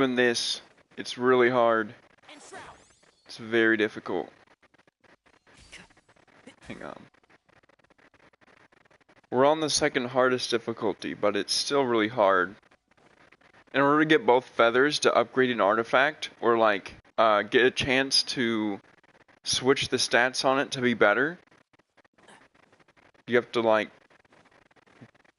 Doing this, it's really hard. It's very difficult. Hang on. We're on the second hardest difficulty, but it's still really hard. In order to get both feathers to upgrade an artifact, or like, get a chance to switch the stats on it to be better, you have to like,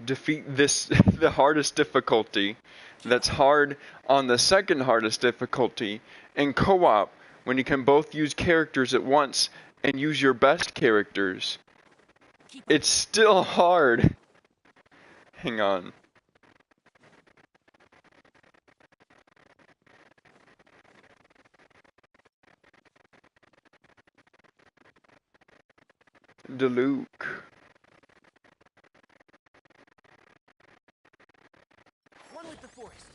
defeat this, the hardest difficulty. That's hard on the second hardest difficulty in co-op, when you can both use characters at once and use your best characters. It's still hard. Hang on. Deluke. One with the forest.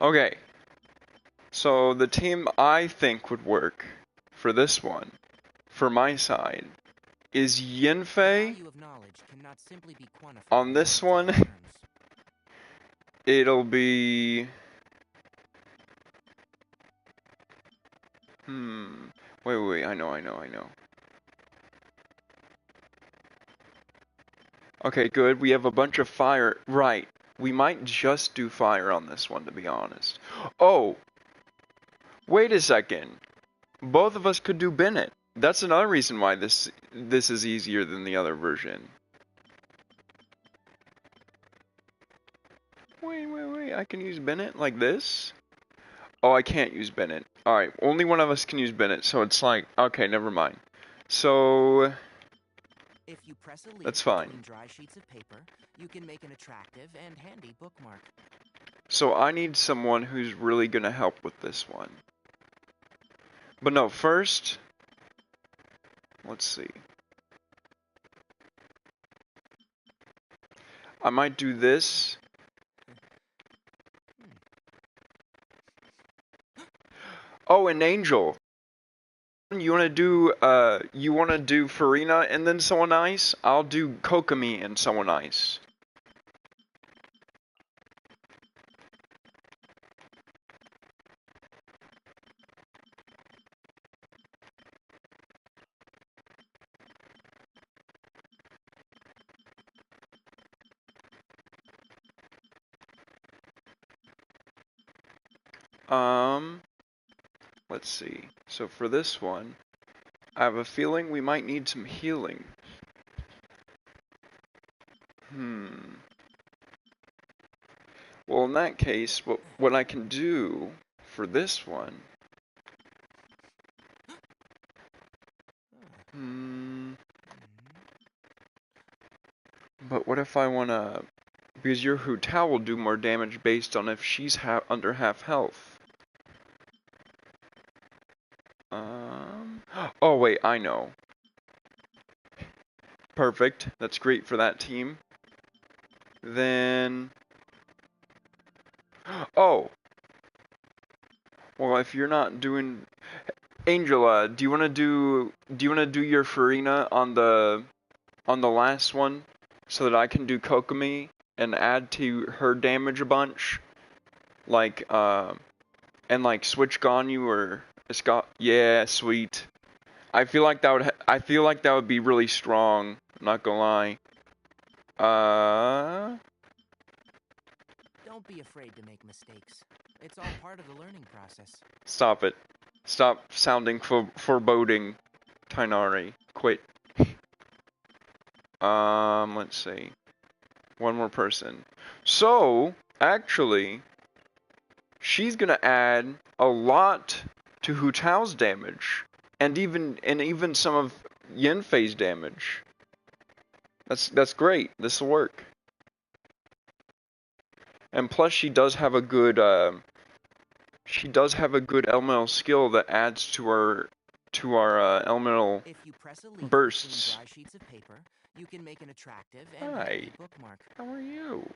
Okay. So the team I think would work for this one, for my side, is Yinfei. On this one, it'll be... Wait, I know. Okay, good, we have a bunch of fire. Right, we might just do fire on this one, to be honest. Oh! Wait a second. Both of us could do Bennett. That's another reason why this is easier than the other version. Wait, I can use Bennett like this? Oh, I can't use Bennett. Alright, only one of us can use Bennett, so it's like, okay, never mind. So, If you press a leaf that's fine. between dry sheets of paper, you can make an attractive and handy bookmark. So I need someone who's really gonna help with this one. But no, first, let's see. I might do this. Oh, an angel. You wanna do Farina and then someone ice? I'll do Kokomi and someone ice. Let's see. So for this one, I have a feeling we might need some healing. Well, in that case, what I can do for this one... But what if I wanna... Because your Hu Tao will do more damage based on if she's under half health. Oh wait, I know. Perfect. That's great for that team. Then... Oh! Well, if you're not doing... Angela, do you wanna do your Farina on the last one? So that I can do Kokomi and add to her damage a bunch? Like, and like switch Ganyu or Scott. Yeah, sweet. I feel like that would be really strong. I'm not gonna lie. Don't be afraid to make mistakes. It's all part of the learning process. Stop it. Stop sounding foreboding, Tainari. Quit. Let's see. One more person. So, actually, she's gonna add a lot to Hu Tao's damage, and even some of Yanfei's damage. That's great. This will work. And plus, she does have a good elemental skill that adds to our elemental bursts. Dry sheets of paper, you can make an attractive and Hi. bookmark. How are you?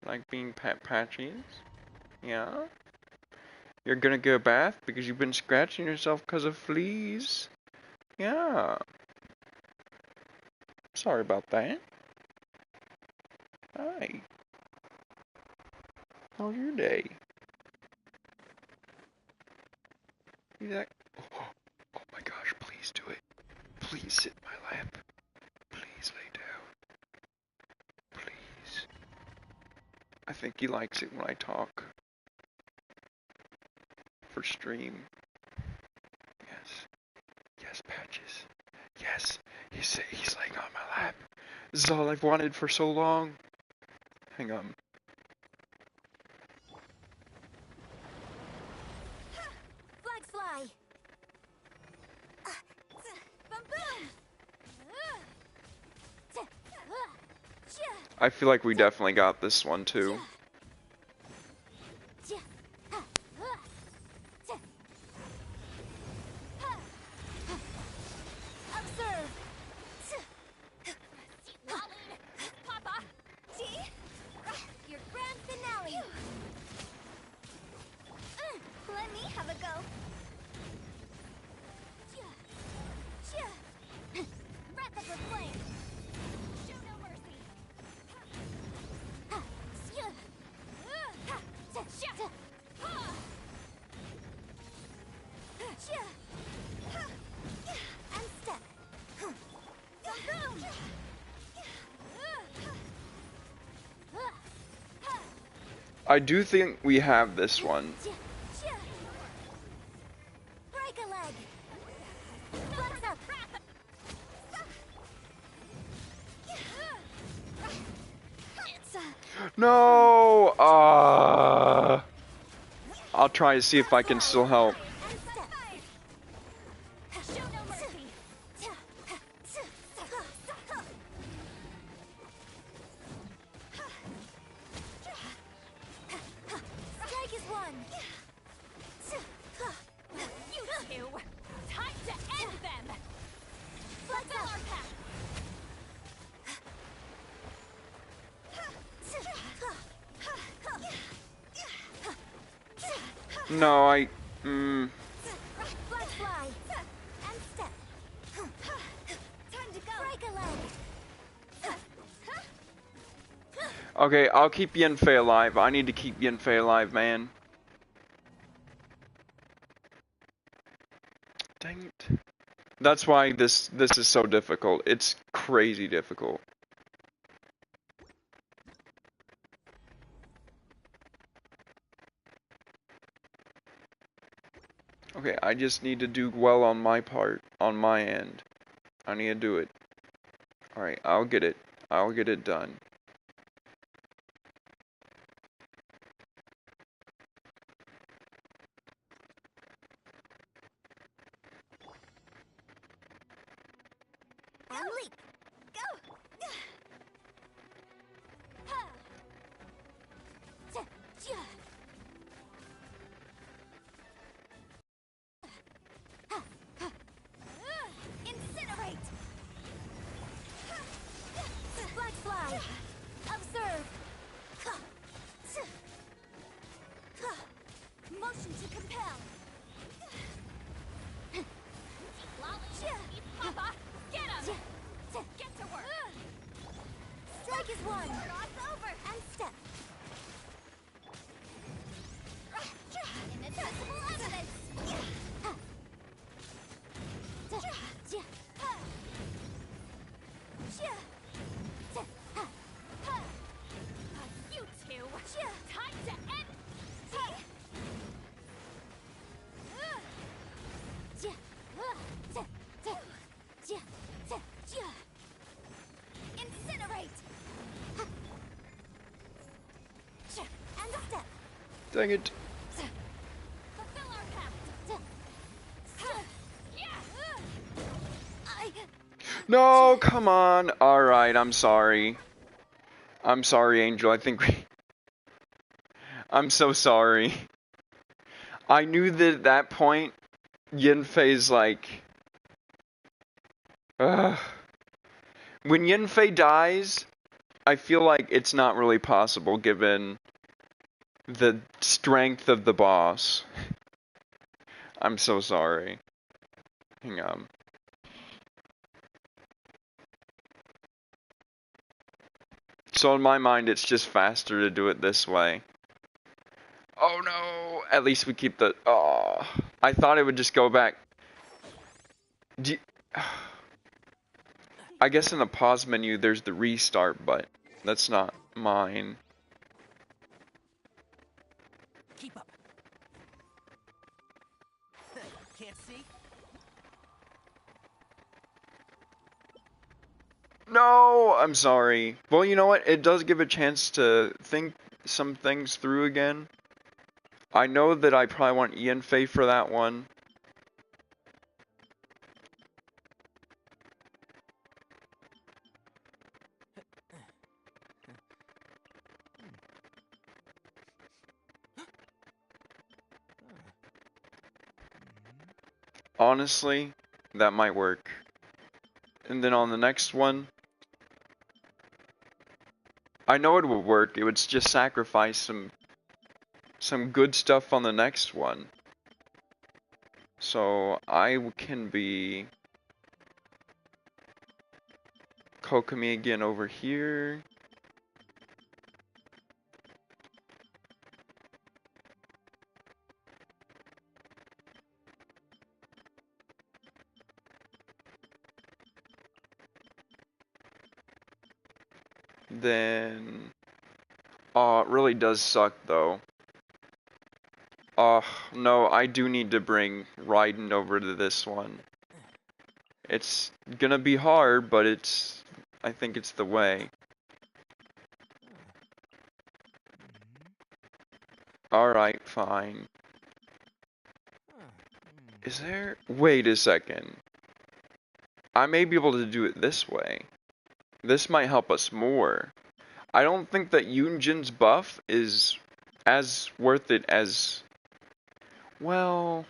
Like being patches? Yeah? You're gonna get a bath because you've been scratching yourself because of fleas? Yeah. Sorry about that. Hi. How's your day? Oh my gosh, please do it. Please sit in my lap. Please lay down. Please. I think he likes it when I talk. For stream. Yes. Yes, Patches. Yes. He's laying on my lap. This is all I've wanted for so long. Hang on. Flags fly. Boom boom. I feel like we definitely got this one too. Observe. Papa. See? Your grand finale. Let me have a go. Breath of the flame. Show no mercy. And step. Boom. I do think we have this one. Break a leg. Flex up. It's No! I'll try to see if I can still help. and step. Show no mercy. Strike is one. You two! Time to end them! Let's fill our path! No, Flash fly! And step! Time to go! Break a leg! Okay, I'll keep Yenfei alive. I need to keep Yenfei alive, man. Dang it. That's why this is so difficult. It's crazy difficult. Okay, I just need to do well on my part, on my end. I need to do it. Alright, I'll get it. I'll get it done. And leap! Go! Incinerate! Flag fly! Observe! Motion to compel! Papa, get him! Get to work! Strike is one! Cross over! And step! Inadmissible evidence! You two! Time to end! Incinerate! And step! Dang it. Fulfill our pact! No, come on. Alright, I'm sorry. I'm sorry, Angel. I think we... I'm so sorry. I knew that at that point, Yenfei's like... Ugh. When Yenfei dies, I feel like it's not really possible given the strength of the boss. I'm so sorry. Hang on. So in my mind, it's just faster to do it this way. Oh no! At least we keep the. Oh, I thought it would just go back. I guess in the pause menu, there's the restart, but that's not mine. Keep up. Can't see? No, I'm sorry. Well, you know what? It does give a chance to think some things through again. I know that I probably want Ian Fei for that one. Honestly, that might work. And then on the next one, I know it would work. It would just sacrifice some good stuff on the next one. So I can be Kokomi again over here. Then, oh, it really does suck though. Oh, no, I do need to bring Raiden over to this one. It's gonna be hard, but I think it's the way. Alright, fine. Is there? Wait a second. I may be able to do it this way. This might help us more. I don't think that Yunjin's buff is as worth it as... Well...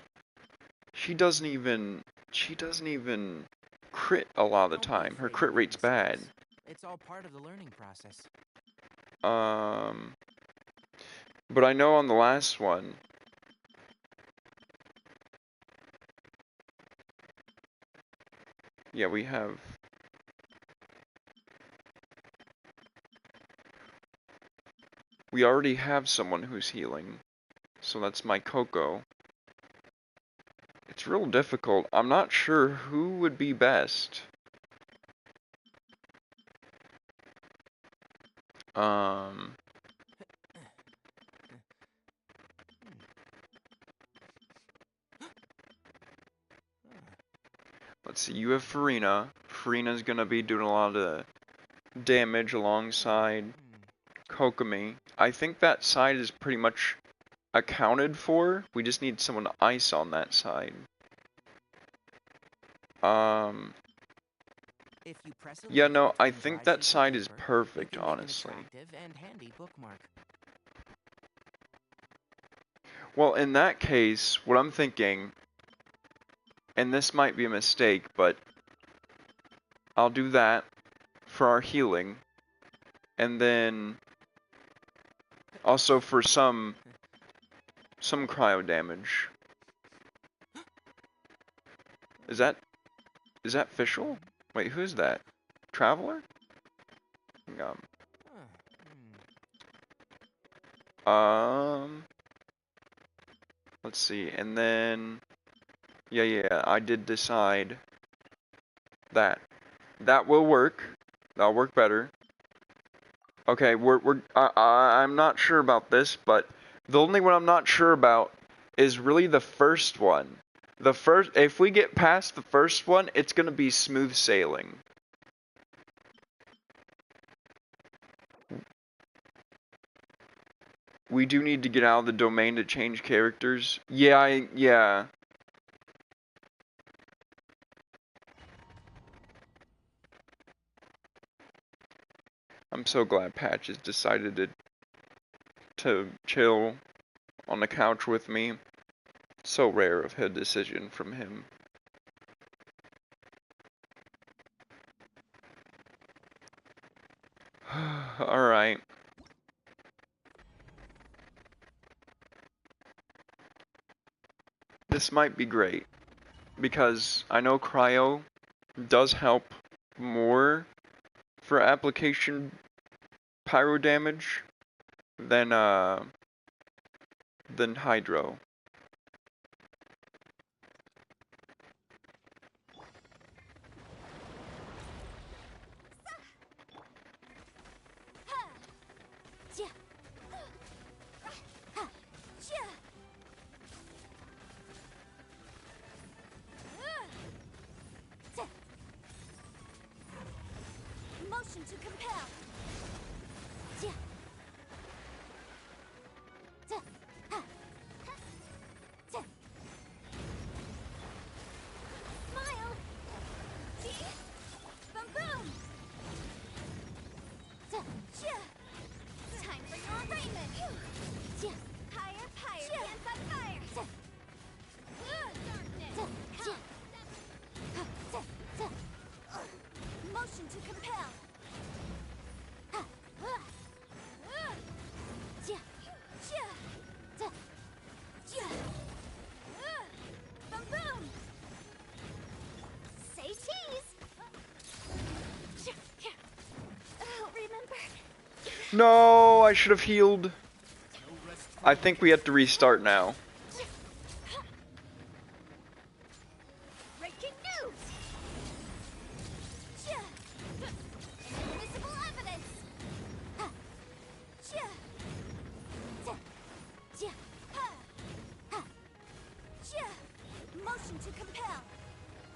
She doesn't even crit a lot of the Don't be time. Her afraid to crit make rate's bad. mistakes. It's all part of the learning process. But I know on the last one, yeah, we already have someone who's healing. So that's my Coco. It's real difficult. I'm not sure who would be best. Let's see, you have Farina. Farina's gonna be doing a lot of damage alongside Kokomi. I think that side is pretty much accounted for. We just need someone to ice on that side. If you press a Yeah, leaf, no, it I turns think dry that sheets of side is paper. perfect, You can make an honestly. attractive and handy bookmark. Well, in that case, what I'm thinking, and this might be a mistake, but I'll do that for our healing, and then also for some cryo damage. Is that Fischl? Wait, who's that? Traveler? Let's see, and then, yeah, I did decide that. That will work. That'll work better. Okay, I'm not sure about this, but the only one I'm not sure about is really the first one. If we get past the first one, it's gonna be smooth sailing. We do need to get out of the domain to change characters. Yeah. I'm so glad Patch has decided to chill on the couch with me. So rare of a decision from him. Alright. this might be great because I know cryo does help more for application pyro damage than hydro. Motion to compel. Smile. Boom boom. Time for your arraignment. Higher, higher, hands on fire. Motion to compel. Boom boom. Say cheese. Remember. No, I should have healed. I think we have to restart now. Breaking news. Invisible evidence. Motion to compel.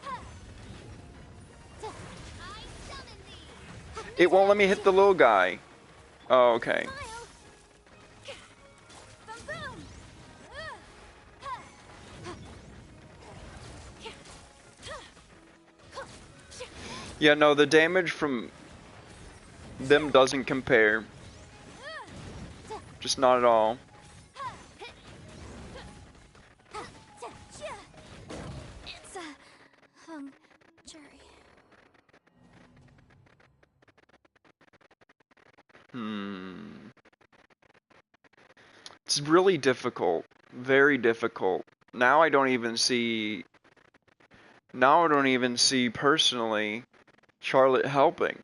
I summon thee. It won't let me hit the little guy. Oh, okay. Smile. Boom boom. Yeah, no, the damage from them doesn't compare. Just not at all. It's a hung jury. It's really difficult. Very difficult. Now I don't even see personally Charlotte helping.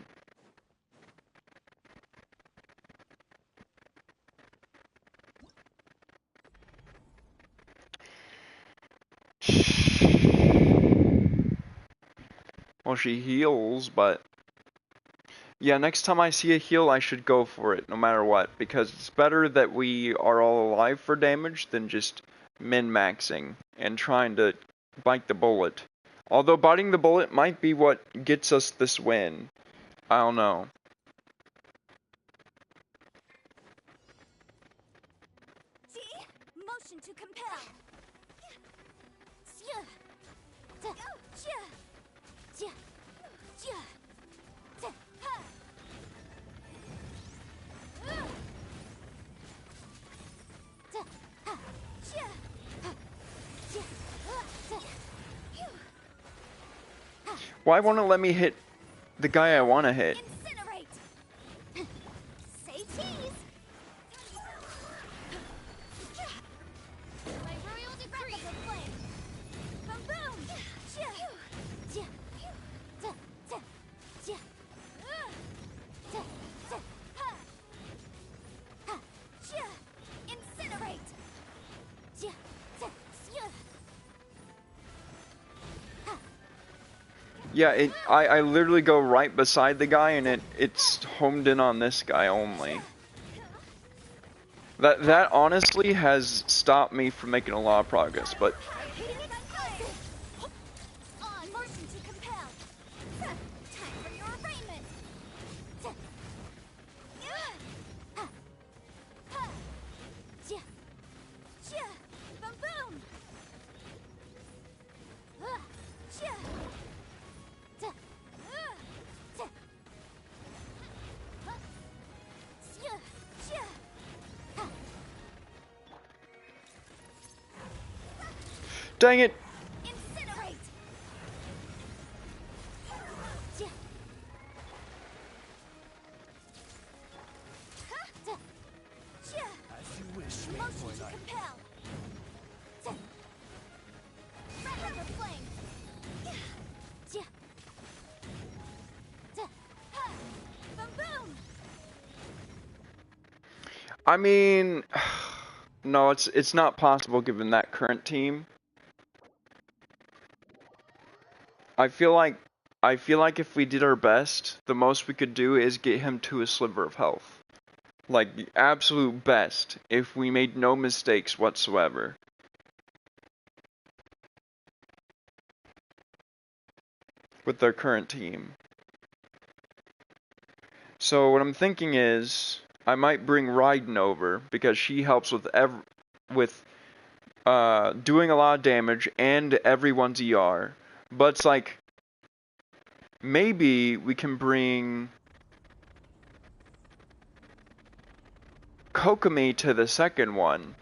Well, she heals, but yeah, next time I see a heal, I should go for it, no matter what, because it's better that we are all alive for damage than just min-maxing and trying to bite the bullet. Although biting the bullet might be what gets us this win. I don't know. Motion to compel. Why won't it let me hit the guy I want to hit? Incinerate. Say cheese. My royal decree. Flame. Boom boom. Incinerate. Yeah, I literally go right beside the guy and it's homed in on this guy only. That honestly has stopped me from making a lot of progress, but On motion to compel. Time for your arraignment. Boom boom. dang it! Incinerate. As you wish, Motion to compel. I mean, no, it's not possible given that current team. I feel like if we did our best, the most we could do is get him to a sliver of health. Like the absolute best if we made no mistakes whatsoever. With their current team. So what I'm thinking is I might bring Raiden over because she helps with doing a lot of damage and everyone's ER. But it's like maybe we can bring Kokomi to the second one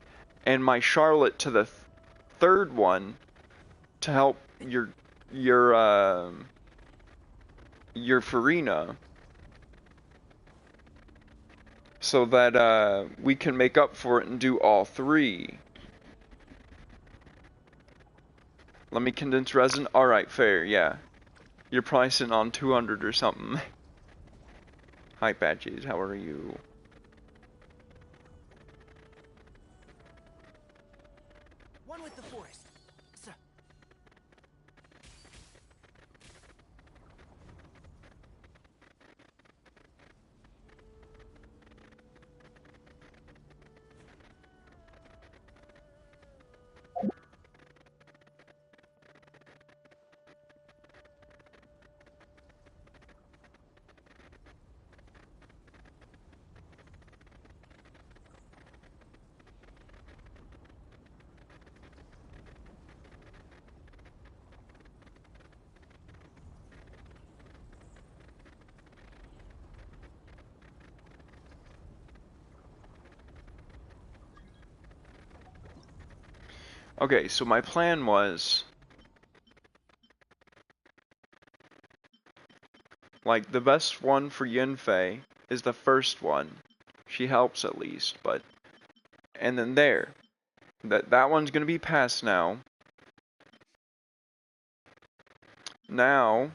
and my Charlotte to the third one to help your Farina. So that we can make up for it and do all three. Let me condense resin. Alright, fair, yeah. You're probably sitting on 200 or something. Hi, Patches, how are you? One with the forest. Okay, so my plan was like the best one for Yunfei is the first one. She helps at least, but and then there. That one's gonna be passed now. Now,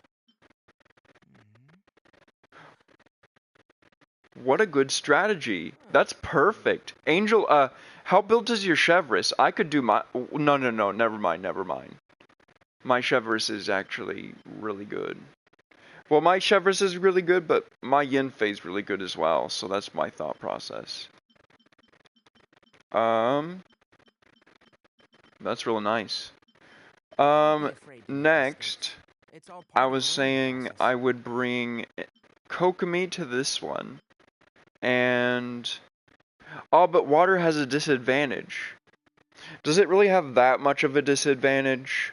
what a good strategy. That's perfect. Angel, how built is your Chevrolet? I could do my... No, never mind. My Chevrolet is actually really good. Well, my Chevrolet is really good, but my Yunfei is really good as well, so that's my thought process. That's really nice. Next, I was saying I would bring Kokomi to this one. And... Oh, but water has a disadvantage. Does it really have that much of a disadvantage?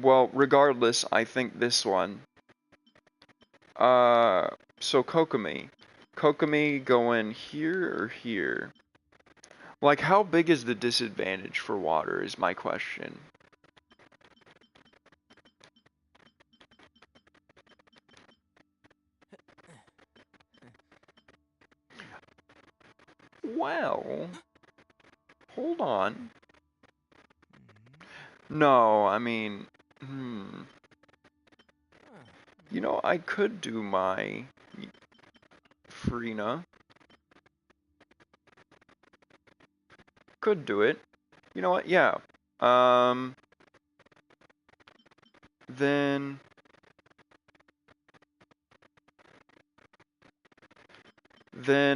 Well, regardless, I think this one. So Kokomi. Kokomi going here or here? Like, how big is the disadvantage for water is my question. Well, hold on. No, I mean, You know, I could do my Farina. Could do it. You know what? Yeah. Then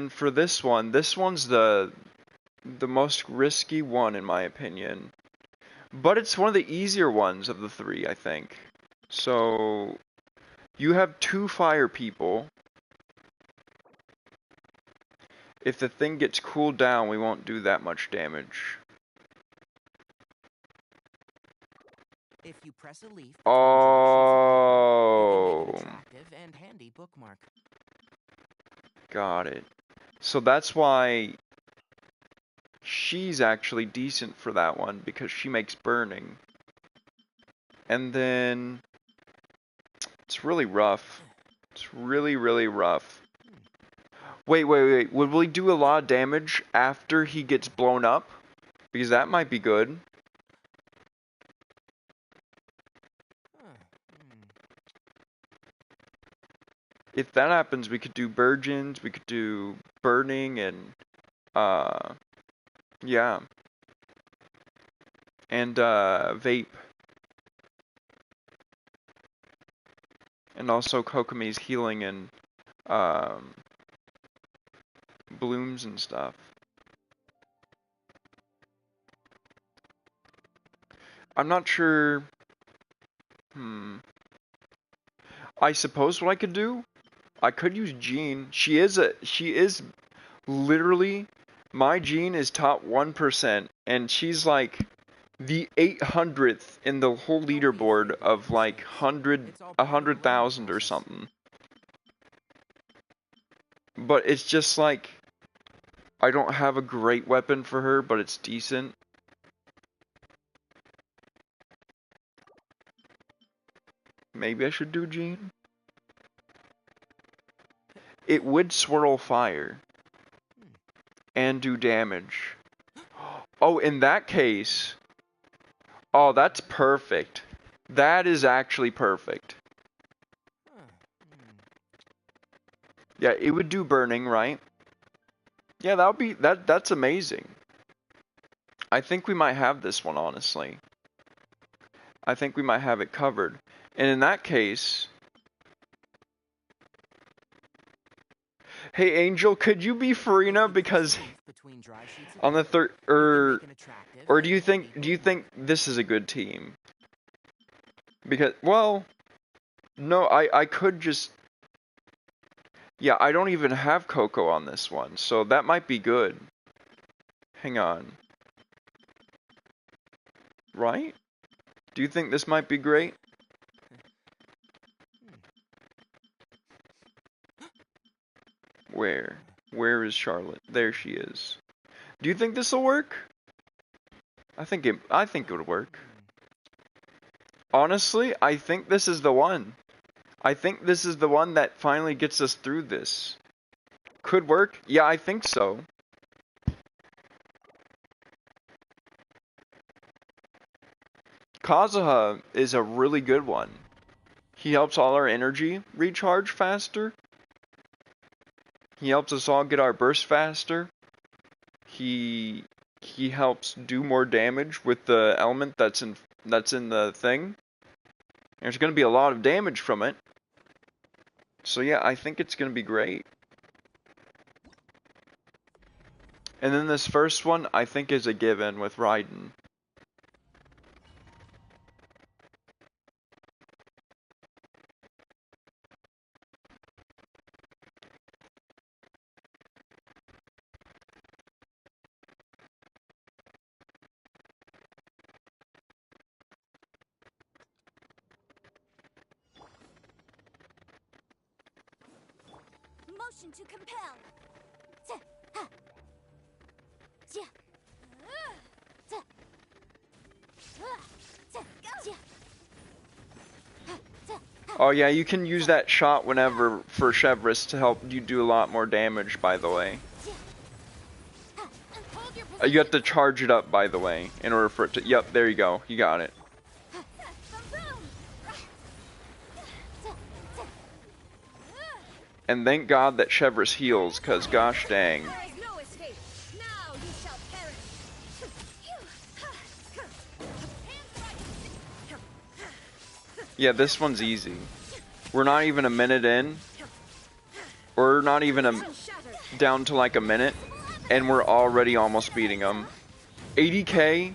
for this one's the most risky one in my opinion. But it's one of the easier ones of the three, I think. So you have 2 fire people. If the thing gets cooled down, we won't do that much damage. If you press a leaf Oh. you can make an attractive and handy bookmark. Got it. So that's why she's actually decent for that one, because she makes burning. And then it's really rough. It's really, really rough. Wait. Would we do a lot of damage after he gets blown up? Because that might be good. if that happens, we could do Virgins, we could do Burning, and yeah, and Vape, and also Kokomi's healing and um, blooms and stuff. I'm not sure. I suppose what I could do, I could use Jean. She is literally, my Jean is top 1%, and she's like the 800th in the whole leaderboard of like 100,000 or something. But it's just like, I don't have a great weapon for her, but it's decent. Maybe I should do Jean. It would swirl fire and do damage. Oh, in that case, oh, that's perfect. That is actually perfect. Yeah, it would do burning, right? Yeah, that would be that's amazing. I think we might have this one, honestly. I think we might have it covered. And in that case, hey Angel, could you be Farina, because on the third, or do you think this is a good team? Because, well, no, I could just, yeah, I don't even have Coco on this one, so that might be good. Hang on. Right? Do you think this might be great? Where? Where is Charlotte? There she is. Do you think this will work? I think it would work. Honestly, I think this is the one. I think this is the one that finally gets us through this. Could work? Yeah, I think so. Kazuha is a really good one. He helps all our energy recharge faster. He helps us all get our burst faster. He helps do more damage with the element that's in the thing. There's going to be a lot of damage from it. So yeah, I think it's going to be great. And then this first one, I think, is a given with Raiden. Motion to compel. Oh yeah, you can use that shot whenever for Chevrolet to help you do a lot more damage, by the way. You have to charge it up, by the way, in order for it to... Yep, there you go. You got it. And thank God that Chevrolet heals, because gosh dang. Yeah, this one's easy. We're not even a minute in. We're not even down to like a minute. And we're already almost beating them. 80k.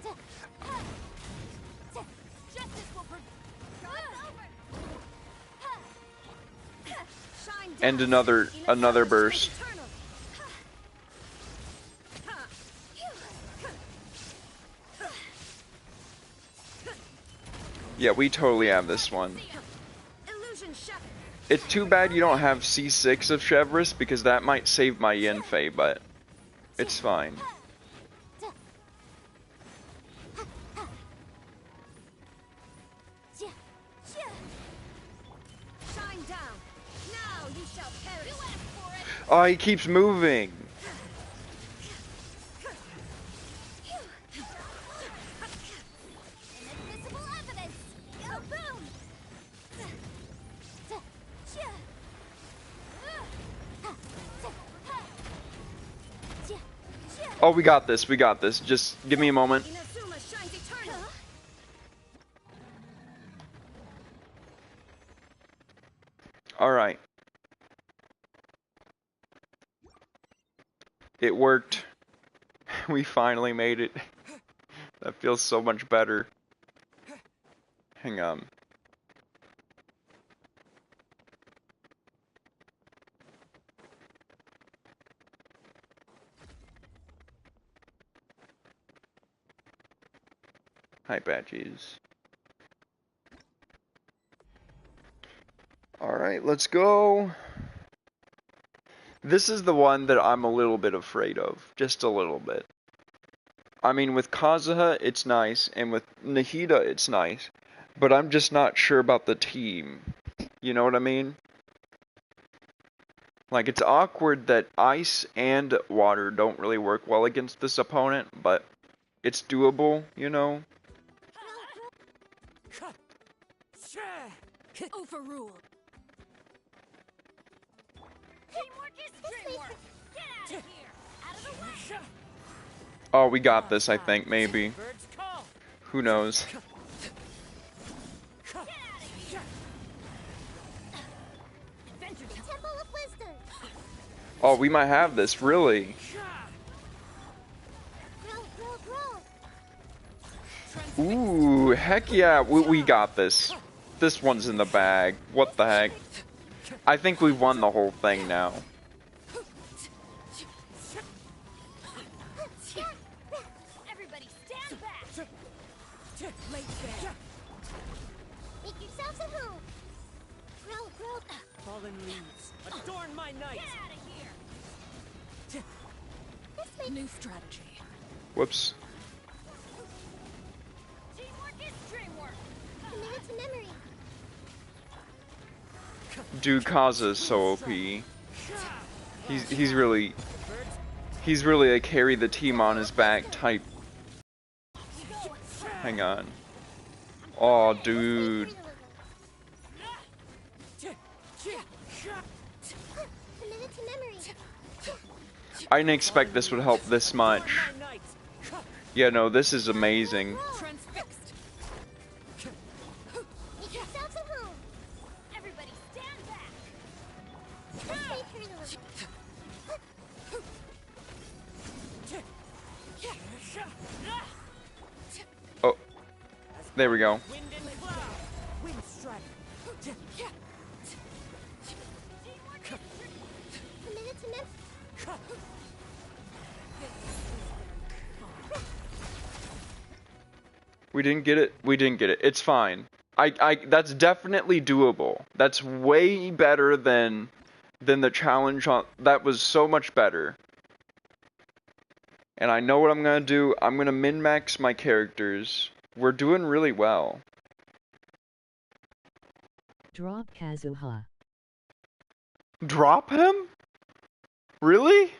And another burst. Yeah, we totally have this one. It's too bad you don't have C6 of Chevrolet, because that might save my Yenfei, but it's fine. Oh, he keeps moving. Oh, we got this. We got this. Just give me a moment. Inazuma shines eternal. All right. It worked. We finally made it. That feels so much better. Hang on. Hi, badges. Alright, let's go. This is the one that I'm a little bit afraid of. Just a little bit. I mean, with Kazuha, it's nice, and with Nahida, it's nice. But I'm just not sure about the team. You know what I mean? Like, it's awkward that ice and water don't really work well against this opponent, but it's doable, you know? Overruled. Teamwork is dreamwork. Get out of here. Out of the way. Oh, we got this, I think, maybe. Who knows? Get out of here. Adventure time. Temple of Wisdom. Oh, we might have this, really. Grow. Ooh, heck yeah, we got this. This one's in the bag. What the heck? I think we won the whole thing now. Everybody stand back. Make yourselves at home. Grow. Fallen leaves, adorn my night. Get out of here. This way. New strategy. Whoops. Teamwork is dreamwork. Commit it to memory. Dude, Kaza's so OP. He's really a carry the team on his back type. Hang on. Oh, dude. Commit it to memory. I didn't expect this would help this much. Yeah, no, this is amazing. Transfixed. Make yourselves at home. Everybody stand back. This way, Turtle. Oh, there we go. Wind and cloud. Wind strike. Commit it to memory. We didn't get it. We didn't get it. It's fine. That's definitely doable. That's way better than the challenge on. That was so much better. And I know what I'm gonna do. I'm gonna min-max my characters. We're doing really well. Drop Kazuha. Drop him? Really?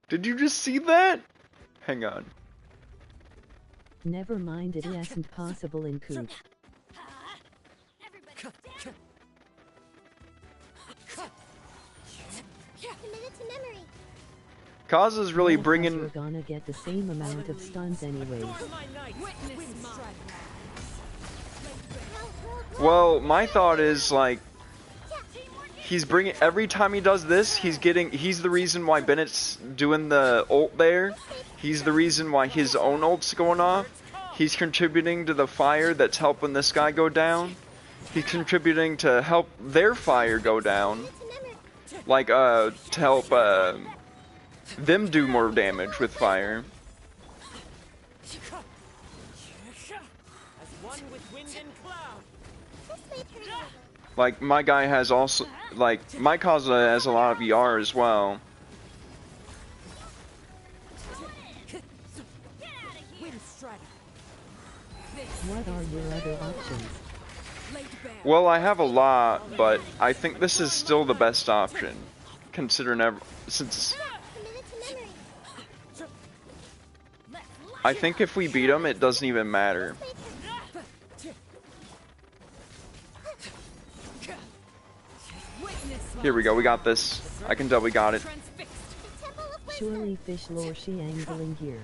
Did you just see that? Hang on. Never mind, it isn't possible in Coop. Everybody stand. Commit it to memory. Kaza's really None of us bringing. are gonna get the same amount of stuns anyways. Adorn my night. Wind strike. Grow. Well, my thought is like. He's bringing every time he does this, he's the reason why Bennett's doing the ult there. He's the reason why his own ult's going off. He's contributing to the fire that's helping this guy go down. He's contributing to help their fire go down. Like to help them do more damage with fire. As one with wind and cloud. This way, Turtle. Like my guy has also like my Kazuha has a lot of ER as well. Wind strike. What are your other options? Well, I have a lot, but I think this is still the best option, considering since Commit it to memory. I think if we beat him, it doesn't even matter. Witness Here we go. We got this. I can tell we got it. Transfixed. The Temple of Wisdom. Surely fish lore she angling here.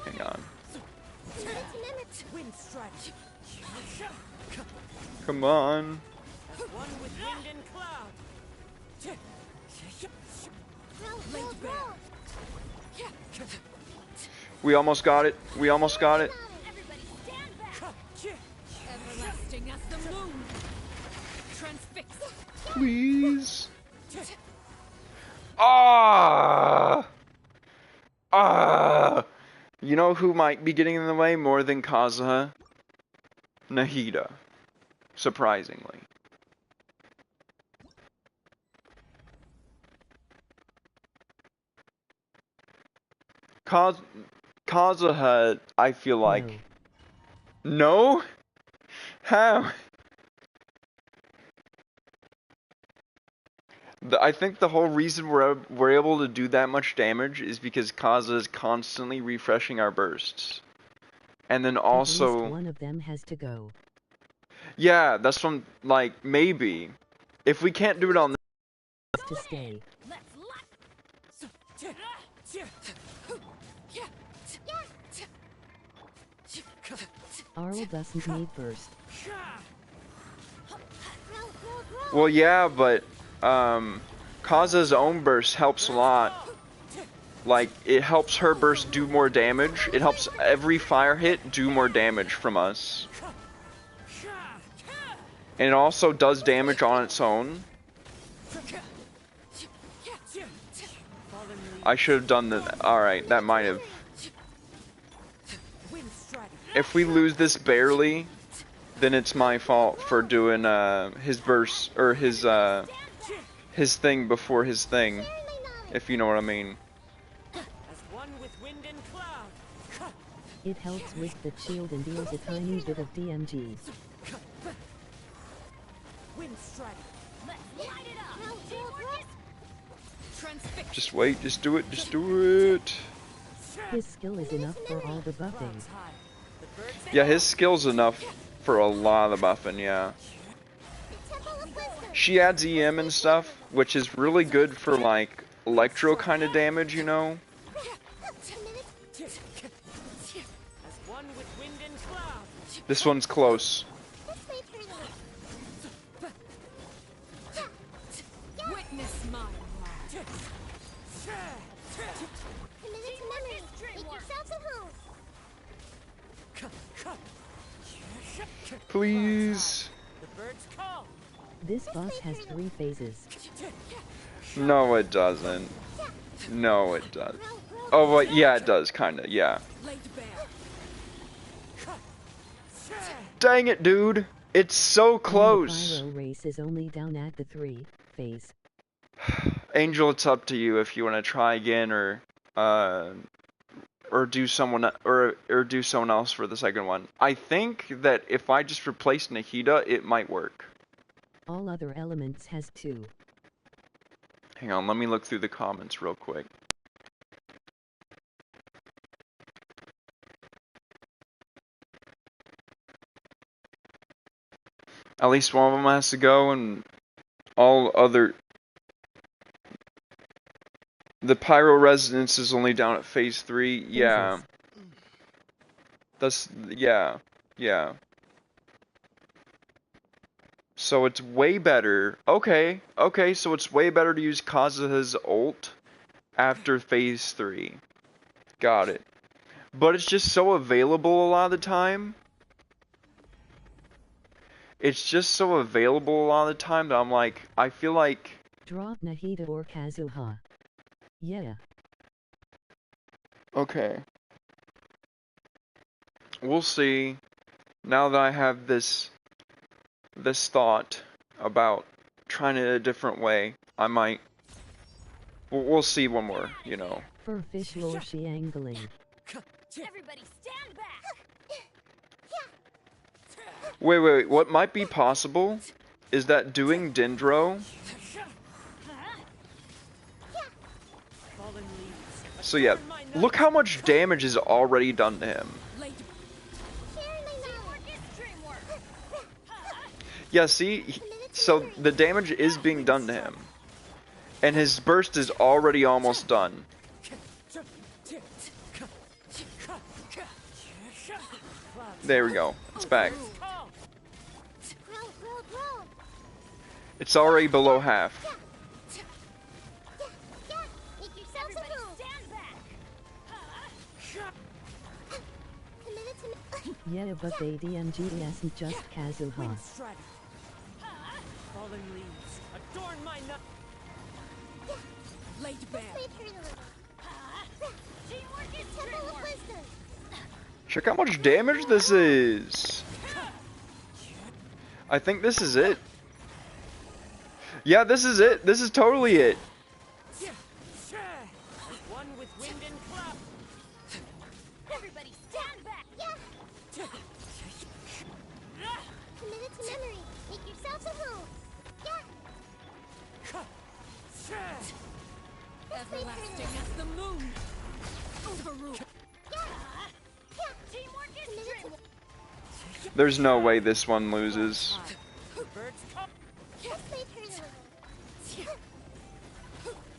Hang on. Wind strike. Come on. One with wind and cloud. Roll, roll, roll. We almost got it. We almost got it. Everybody stand back. Everlasting as the moon. Transfixed. Please. Ah. Ah. You know who might be getting in the way more than Kazuha? Nahida. Surprisingly. Kazuha, I feel like. No? How? I think the whole reason we're able to do that much damage is because Kazuha is constantly refreshing our bursts. And then At also... least one of them has to go. Yeah, that's from, like, maybe. If we can't do it on To stay. Let's lock. Arl doesn't need burst. Well, yeah, but, Kazuha's own burst helps a lot. Like, it helps her burst do more damage. It helps every fire hit do more damage from us. And it also does damage on its own. I should have done that. Alright, that might have. If we lose this barely, then it's my fault for doing his burst or his thing before his thing, if you know what I mean. As one with wind and cloud. It helps with the shield and deals a tiny bit of DMG. Wind strike. Let's light it up. Teamwork is transfixed. Just wait, just do it, just do it. His skill is enough for all the buffing. Clouds high. The birds Yeah, his skill's enough for a lot of buffing, yeah. The Temple of Wisdom. She adds EM and stuff, which is really good for like electro kind of damage, you know? as one with wind and cloud. This one's close. This way for me. Witness my wrath. Commit it to memory. Make yourselves at home. Please. The birds call. This boss has 3 phases. No, it doesn't. No, it does. Oh, well, yeah, it does, kinda, yeah. Laid bare. Dang it, dude. It's so And close. the pyro race is only down at the 3 phase. Angel, it's up to you if you want to try again or do someone or do someone else for the second one. I think that if I just replace Nahida, it might work. All other elements has 2. Hang on, let me look through the comments real quick. At least one of them has to go, and all other... The Pyro Resonance is only down at phase 3. Yeah. Phases. That's... Yeah. Yeah. So it's way better. Okay. Okay, so it's way better to use Kazuha's ult after phase 3. Got it. But it's just so available a lot of the time. It's just so available a lot of the time that I'm like, I feel like... Drop Nahida or Kazuha. Yeah. Okay. We'll see. Now that I have this thought about trying it a different way, I might... We'll see one more, you know. For fish lore she angling. Everybody stand back. Wait, what might be possible is that doing Dendro... Fallen leaves. So yeah, look how much damage is already done to him. Laid. Teamwork is dreamwork. Yeah, see, so the damage is being done to him. And his burst is already almost done. There we go. It's back. Growl, growl, growl. It's already below half. Yeah, make yourselves a move. Stand back! Yeah, but ADMGS is just Kazuha. Fallen leaves, adorn my nut. Laid bare. Wait for a little. Teamwork is Temple of teamwork! Wisdom. Check how much damage this is. I think this is it. Yeah, this is it. This is totally it. One with wind and cloud. Everybody stand back! Yeah, committed to memory. Make yourselves a move. Yeah, Everlasting as the moon! Overrule! Teamwork is committed to teamwork! There's no way this one loses. Birds come. Let's wait for a little.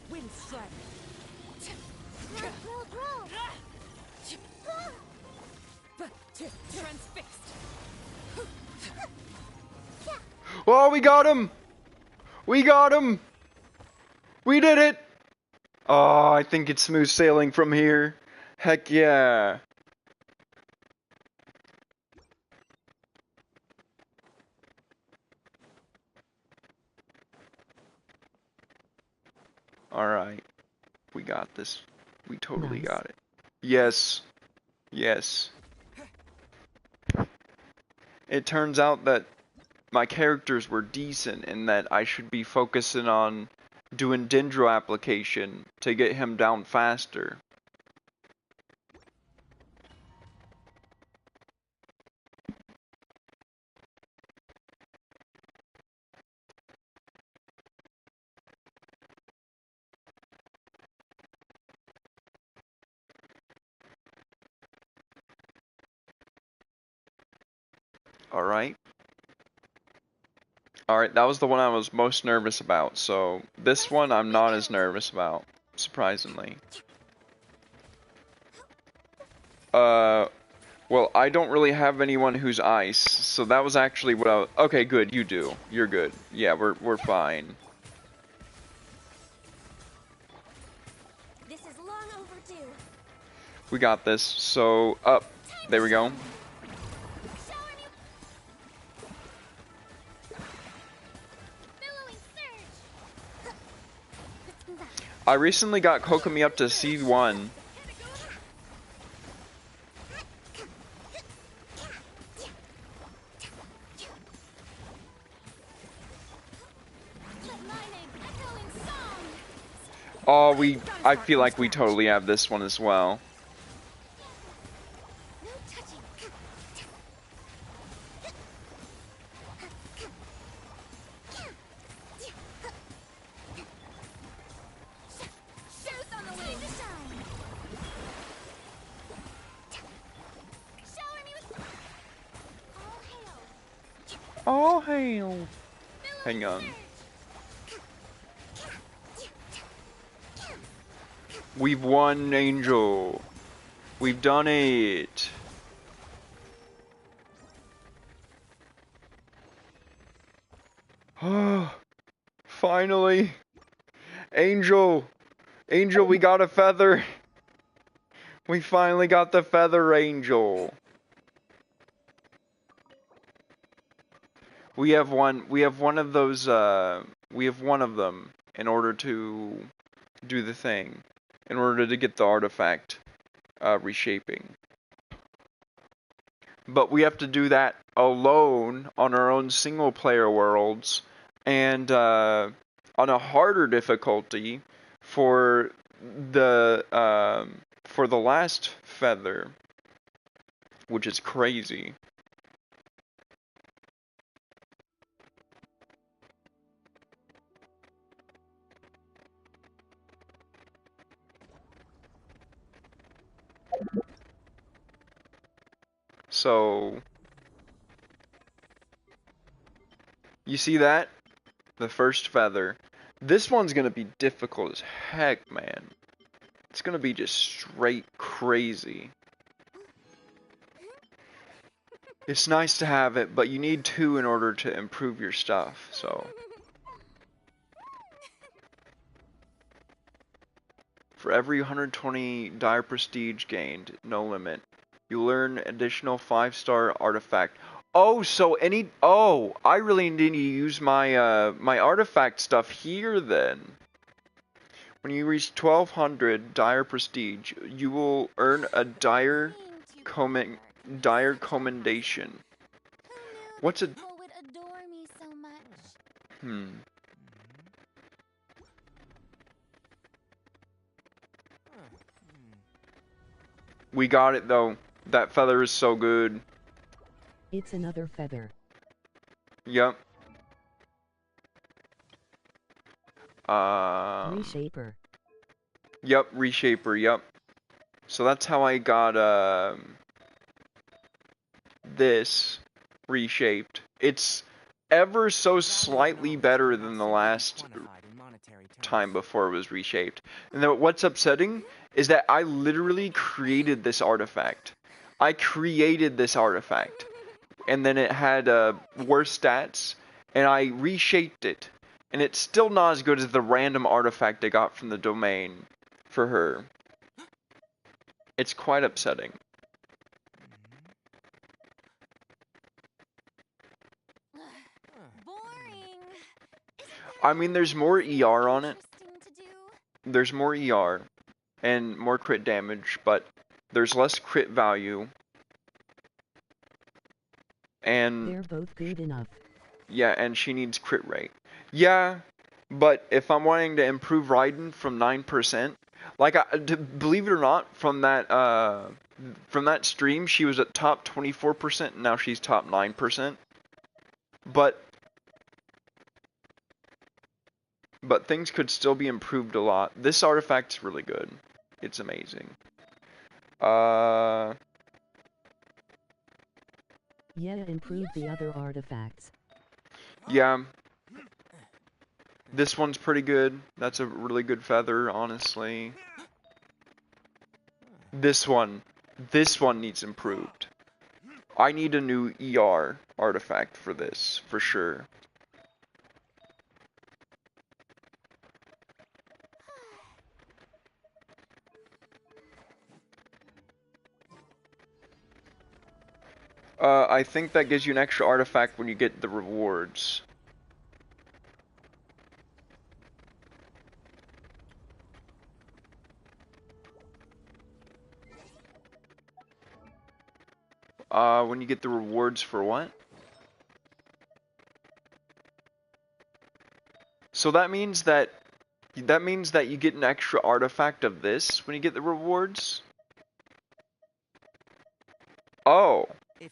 Wind strike. Growl, growl, growl. Transfixed! Oh, we got him! We got him! We did it! Oh, I think it's smooth sailing from here. Heck yeah. Alright. We got this. We totally Nice. got it. Yes. Yes. It turns out that my characters were decent and that I should be focusing on doing Dendro application to get him down faster. Alright. Alright, that was the one I was most nervous about, so this one I'm not as nervous about, surprisingly. Well, I don't really have anyone who's ice, so that was actually what I was— okay, good, you do. You're good. Yeah, we're fine. This is long overdue. We got this, so up. There we go. Shower new. Billowing surge. Let's move out. I recently got Kokomi up to C1. Echoing song. Oh, I feel like we totally have this one as well. No touching. Shows on the way to shine. Shower me with all hail. Oh, hail. Hang on. We've won, Angel. We've done it. Oh, finally. Angel. Angel, we got a feather. We finally got the feather, Angel. We have one of those, we have one of them in order to do the thing. In order to get the artifact, reshaping. But we have to do that alone on our own single player worlds and on a harder difficulty for the last feather, which is crazy. So You see that? The first feather. This one's gonna be difficult as heck, man. It's gonna be just straight crazy. It's nice to have it, but you need 2 in order to improve your stuff, so. For every 120 dire prestige gained, no limit, you learn additional 5-star artifact. Oh, so I really need to use my my artifact stuff here then. When you reach 1200 dire prestige, you will earn a dire commendation. What's a People would adore me so much. We got it though. That feather is so good. It's another feather. Yep. Reshaper. Yep, reshaper, yep. So that's how I got this reshaped. It's ever so slightly better than the last time before it was reshaped. And then what's upsetting is that I literally created this artifact. I created this artifact. And then it had worse stats, and I reshaped it. And it's still not as good as the random artifact I got from the domain for her. It's quite upsetting. Boring. I mean, there's more ER on it. Interesting to do. There's more ER and more crit damage, but there's less crit value. And They're both good enough. yeah, and she needs crit rate. Yeah, but if I'm wanting to improve Raiden from 9%, like believe it or not, from that stream, she was at top 24%, and now she's top 9%. But things could still be improved a lot. This artifact's really good. It's amazing. Yeah, improve the other artifacts. Yeah. This one's pretty good. That's a really good feather, honestly. This one needs improved. I need a new ER artifact for this, for sure. I think that gives you an extra artifact when you get the rewards. When you get the rewards for what? So that means that you get an extra artifact of this when you get the rewards? Oh.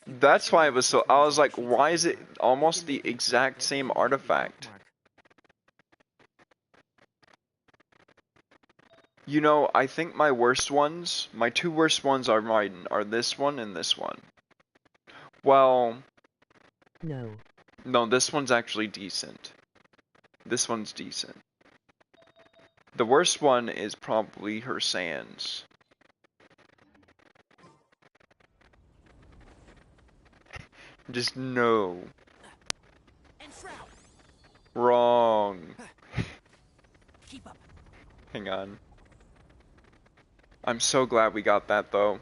That's why it was so. I was like, why is it almost the exact same artifact? You know, I think my two worst ones are this one and this one. Well, no, this one's actually decent. This one's decent. The worst one is probably her Sans. Just no. Wrong. Keep up. Hang on. I'm so glad we got that though.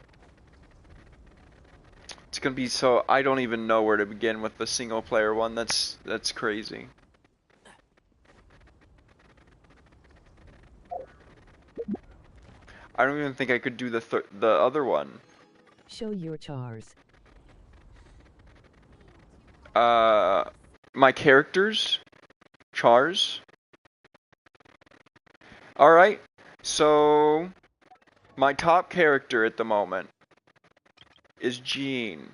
It's gonna be so. I don't even know where to begin with the single player one. That's crazy. I don't even think I could do the other one. Show your chars. My characters, chars. Alright, so my top character at the moment is Jean.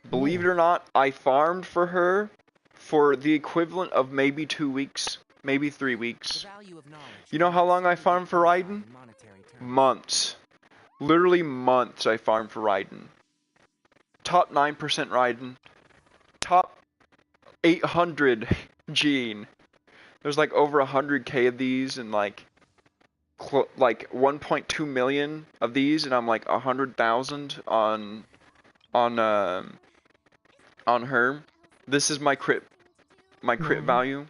Believe it or not, I farmed for her for the equivalent of maybe 2 weeks, maybe 3 weeks. You know how long I farmed for Raiden? Months. Literally months I farmed for Raiden. Top 9% Raiden. Top 800 Gene. There's like over 100k of these and like 1.2 million of these, and I'm like 100,000 on her. This is my crit Why? value.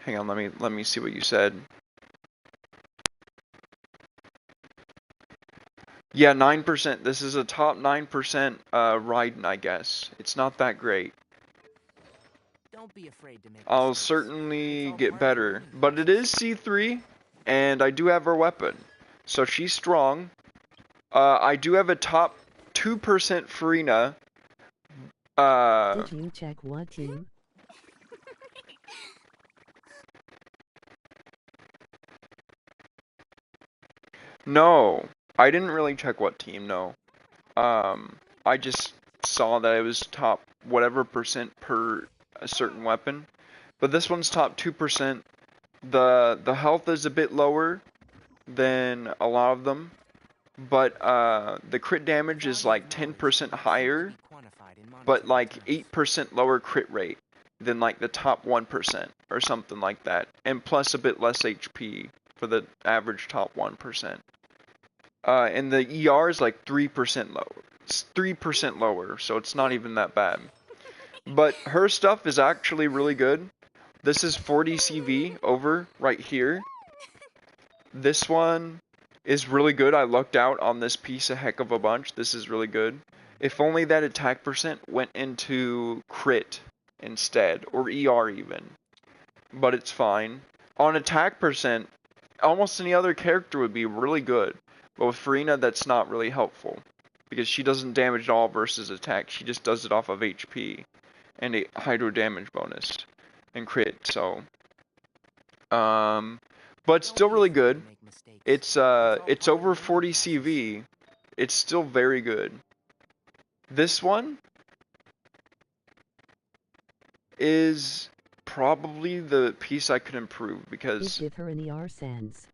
Hang on, let me see what you said. Yeah, 9%. This is a top 9% Raiden, I guess. It's not that great. Don't be afraid to make I'll mistakes. certainly It's all get part of better. learning. But it is C3, and I do have her weapon. So she's strong. I do have a top 2% Farina. Did you check what team? No, I didn't really check what team, no. I just saw that it was top whatever percent per a certain weapon. But this one's top 2%. The health is a bit lower than a lot of them, but the crit damage is like 10% higher, but like 8% lower crit rate than like the top 1% or something like that, and plus a bit less HP for the average top 1%. And the ER is like 3% lower. It's 3% lower, so it's not even that bad. But her stuff is actually really good. This is 40 CV over right here. This one is really good. I lucked out on this piece a heck of a bunch. This is really good. If only that attack percent went into crit instead, or ER even. But it's fine. On attack percent, almost any other character would be really good. But with Farina, that's not really helpful. Because she doesn't damage at all versus attack. She just does it off of HP. And a hydro damage bonus. And crit, so. But still really good. It's over 40 CV. It's still very good. This one is probably the piece I could improve because Give her an ER sense.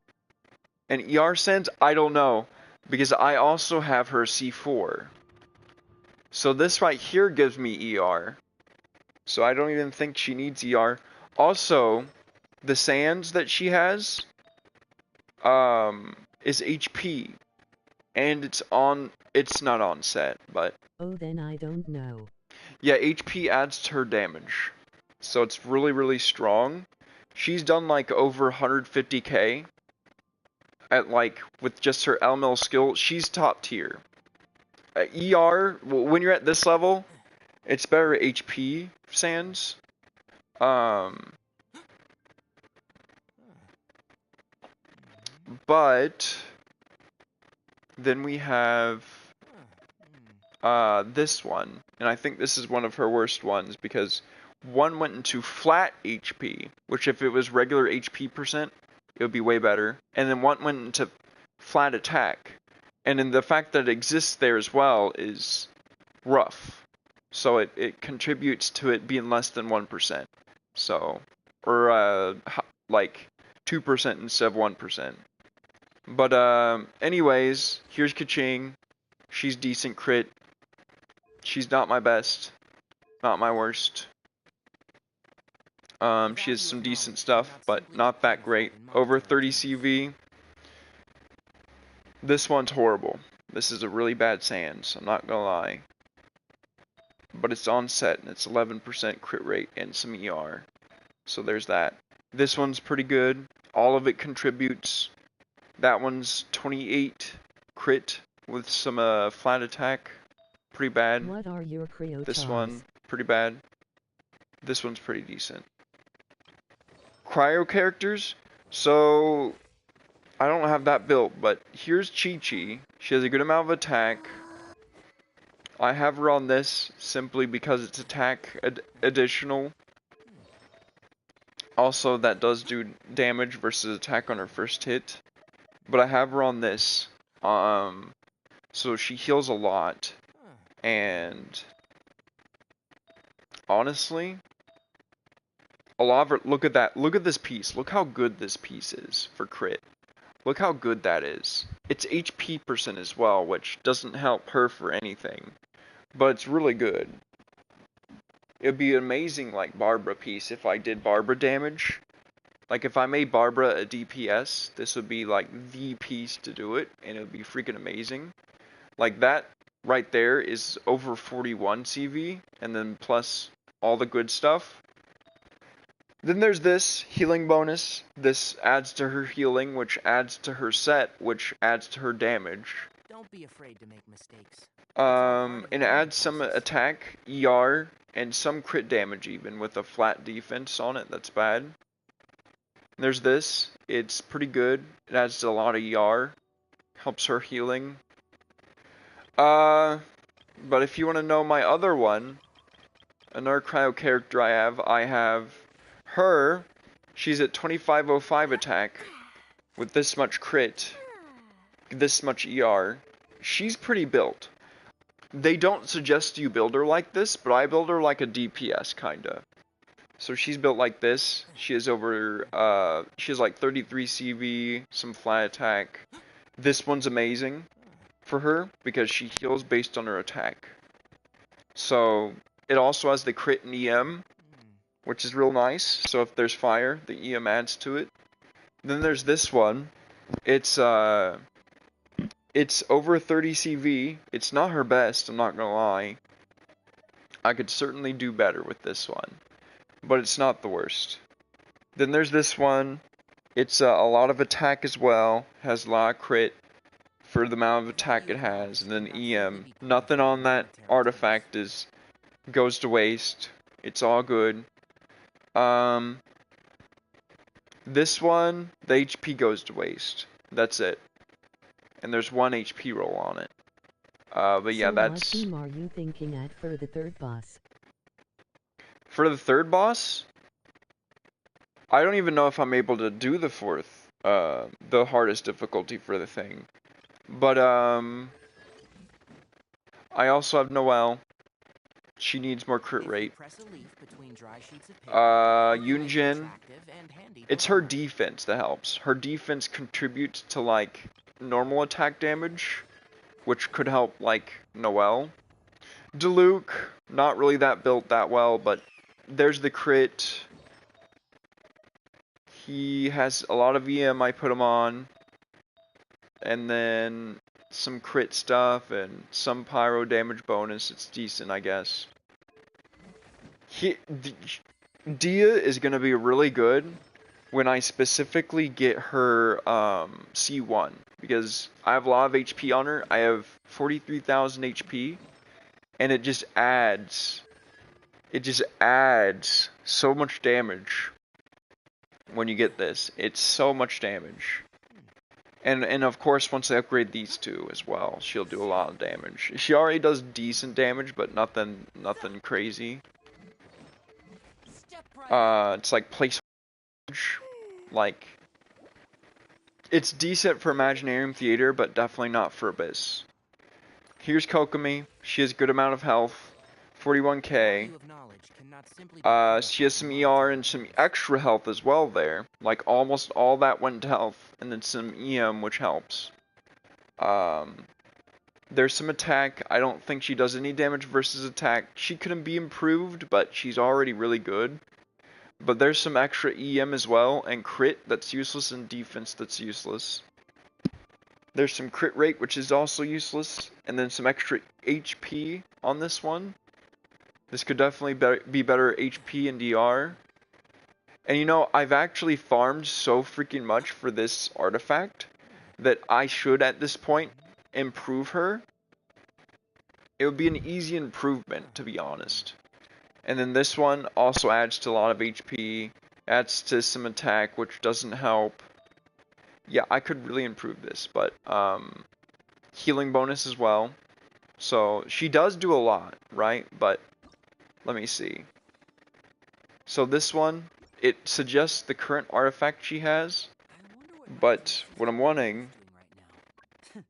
an ER sense, I don't know, because I also have her C4. So this right here gives me ER. So I don't even think she needs ER. Also, the sands that she has is HP. And it's not on set, but Oh, then I don't know. yeah, HP adds to her damage. So it's really, really strong. She's done like over 150k at like, with just her LML skill, she's top tier. ER, when you're at this level, it's better HP sands. But then we have this one, and I think this is one of her worst ones because one went into flat HP, which if it was regular HP percent, it would be way better. And then one went into flat attack. And then the fact that it exists there as well is rough. So it contributes to it being less than 1%. So, or like 2% instead of 1%. But anyways, here's Kaching. She's decent crit. She's not my best. Not my worst. She has some decent stuff, but not that great. Over 30 CV. This one's horrible. This is a really bad Sans, I'm not gonna lie. But it's on set, and it's 11% crit rate and some ER. So there's that. This one's pretty good. All of it contributes. That one's 28 crit with some flat attack. Pretty bad. What are your cryo This chars? one, pretty bad. This one's pretty decent. Cryo characters. So, I don't have that built, but here's Chi-Chi. She has a good amount of attack. I have her on this simply because it's attack additional. Also, that does do damage versus attack on her first hit. But I have her on this. So she heals a lot. And honestly, a lot of her, look at that. Look at this piece. Look how good this piece is for crit. Look how good that is. It's HP percent as well, which doesn't help her for anything. But it's really good. It would be amazing like Barbara piece if I did Barbara damage. Like if I made Barbara a DPS, this would be like the piece to do it, and it would be freaking amazing. Like that right there is over 41 CV, and then plus all the good stuff. Then there's this healing bonus. This adds to her healing, which adds to her set, which adds to her damage. Don't be afraid to make mistakes. And it adds some attack, ER, and some crit damage even with a flat defense on it. That's bad. There's this. It's pretty good. It adds a lot of ER. Helps her healing. But if you want to know my other one, another cryo character I have her. She's at 2505 attack with this much crit, this much ER. She's pretty built. They don't suggest you build her like this, but I build her like a DPS kinda. So she's built like this. She has she has like 33 CV, some flat attack. This one's amazing for her because she heals based on her attack. So it also has the crit and EM, which is real nice. So if there's fire, the EM adds to it. Then there's this one. It's over 30 CV. It's not her best, I'm not gonna lie. I could certainly do better with this one, but it's not the worst. Then there's this one. It's a lot of attack as well. Has a lot of crit for the amount of attack it has, and then EM. Nothing on that artifact goes to waste. It's all good. This one, the HP goes to waste. That's it. And there's 1 HP roll on it. But yeah, so that's... what team are you thinking at for the third boss? For the third boss, I don't even know if I'm able to do the fourth, the hardest difficulty for the thing. But, I also have Noelle. She needs more crit rate. Yunjin, it's her defense that helps. Her defense contributes to, like, normal attack damage, which could help, like, Noelle. Diluc, not really that built that well, but there's the crit. He has a lot of EM I put him on. And then some crit stuff and some pyro damage bonus. It's decent, I guess. Dia is going to be really good when I specifically get her C1. Because I have a lot of HP on her. I have 43,000 HP. And it just adds so much damage when you get this. It's so much damage. And of course, once I upgrade these two as well, she'll do a lot of damage. She already does decent damage, but nothing crazy. It's like place, like it's decent for Imaginarium Theater, but definitely not for Abyss. Here's Kokomi. She has a good amount of health, 41k. She has some ER and some extra health as well there. Like almost all that went to health, and then some EM, which helps. There's some attack. I don't think she does any damage versus attack. She couldn't be improved, but she's already really good. But there's some extra EM as well, and crit that's useless, and defense that's useless. There's some crit rate, which is also useless, and then some extra HP on this one. This could definitely be better HP and DR. And you know, I've actually farmed so freaking much for this artifact that I should, at this point, improve her. It would be an easy improvement, to be honest. And then this one also adds to a lot of HP, adds to some attack, which doesn't help. Yeah, I could really improve this, but healing bonus as well. So she does do a lot, right? But let me see. So this one, it suggests the current artifact she has, but what I'm wanting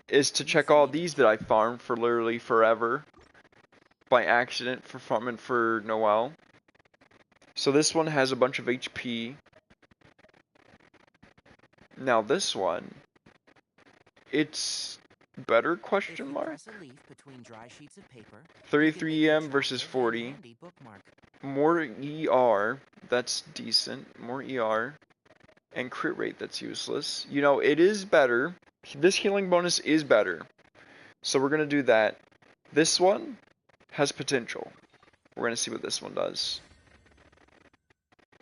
is to check all these that I farmed for literally forever by accident for farming for Noelle. So this one has a bunch of HP. Now this one, it's better, question mark? 33 EM versus 40. more ER, that's decent. More ER. And crit rate, that's useless. You know, it is better. This healing bonus is better. So we're going to do that. This one has potential. We're going to see what this one does.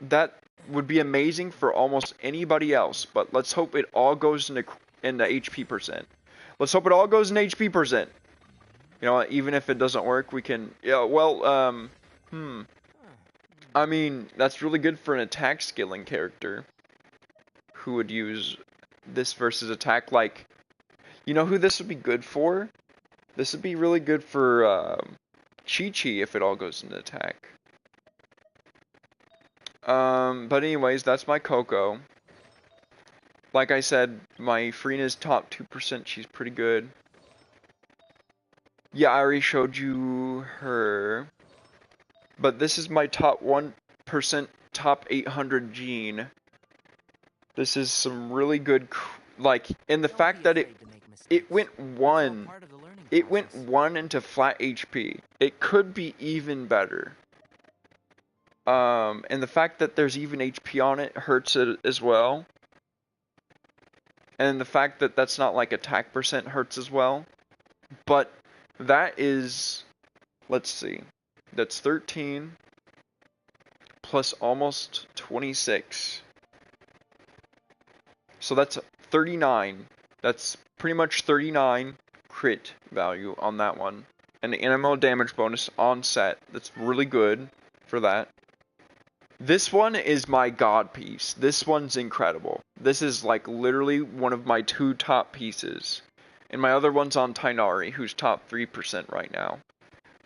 That would be amazing for almost anybody else, but let's hope it all goes into HP percent. Let's hope it all goes in HP percent. You know, even if it doesn't work, we can... Yeah, well, I mean, that's really good for an attack skilling character who would use this versus attack. Like, you know who this would be good for? This would be really good for Chi-Chi if it all goes into attack. But anyways, that's my Coco. Like I said, my Freena's top 2%, she's pretty good. Yeah, I already showed you her. But this is my top 1%, top 800 Gene. This is some really good, like, and the fact that it went 1. It went 1 into flat HP. It could be even better. And the fact that there's even HP on it hurts it as well. And the fact that that's not like attack percent hurts as well. But that is, let's see, that's 13 plus almost 26. So that's 39. That's pretty much 39 crit value on that one. And the animal damage bonus on set. That's really good for that. This one is my god piece. This one's incredible. This is like literally one of my 2 top pieces. And my other one's on Tainari, who's top 3% right now.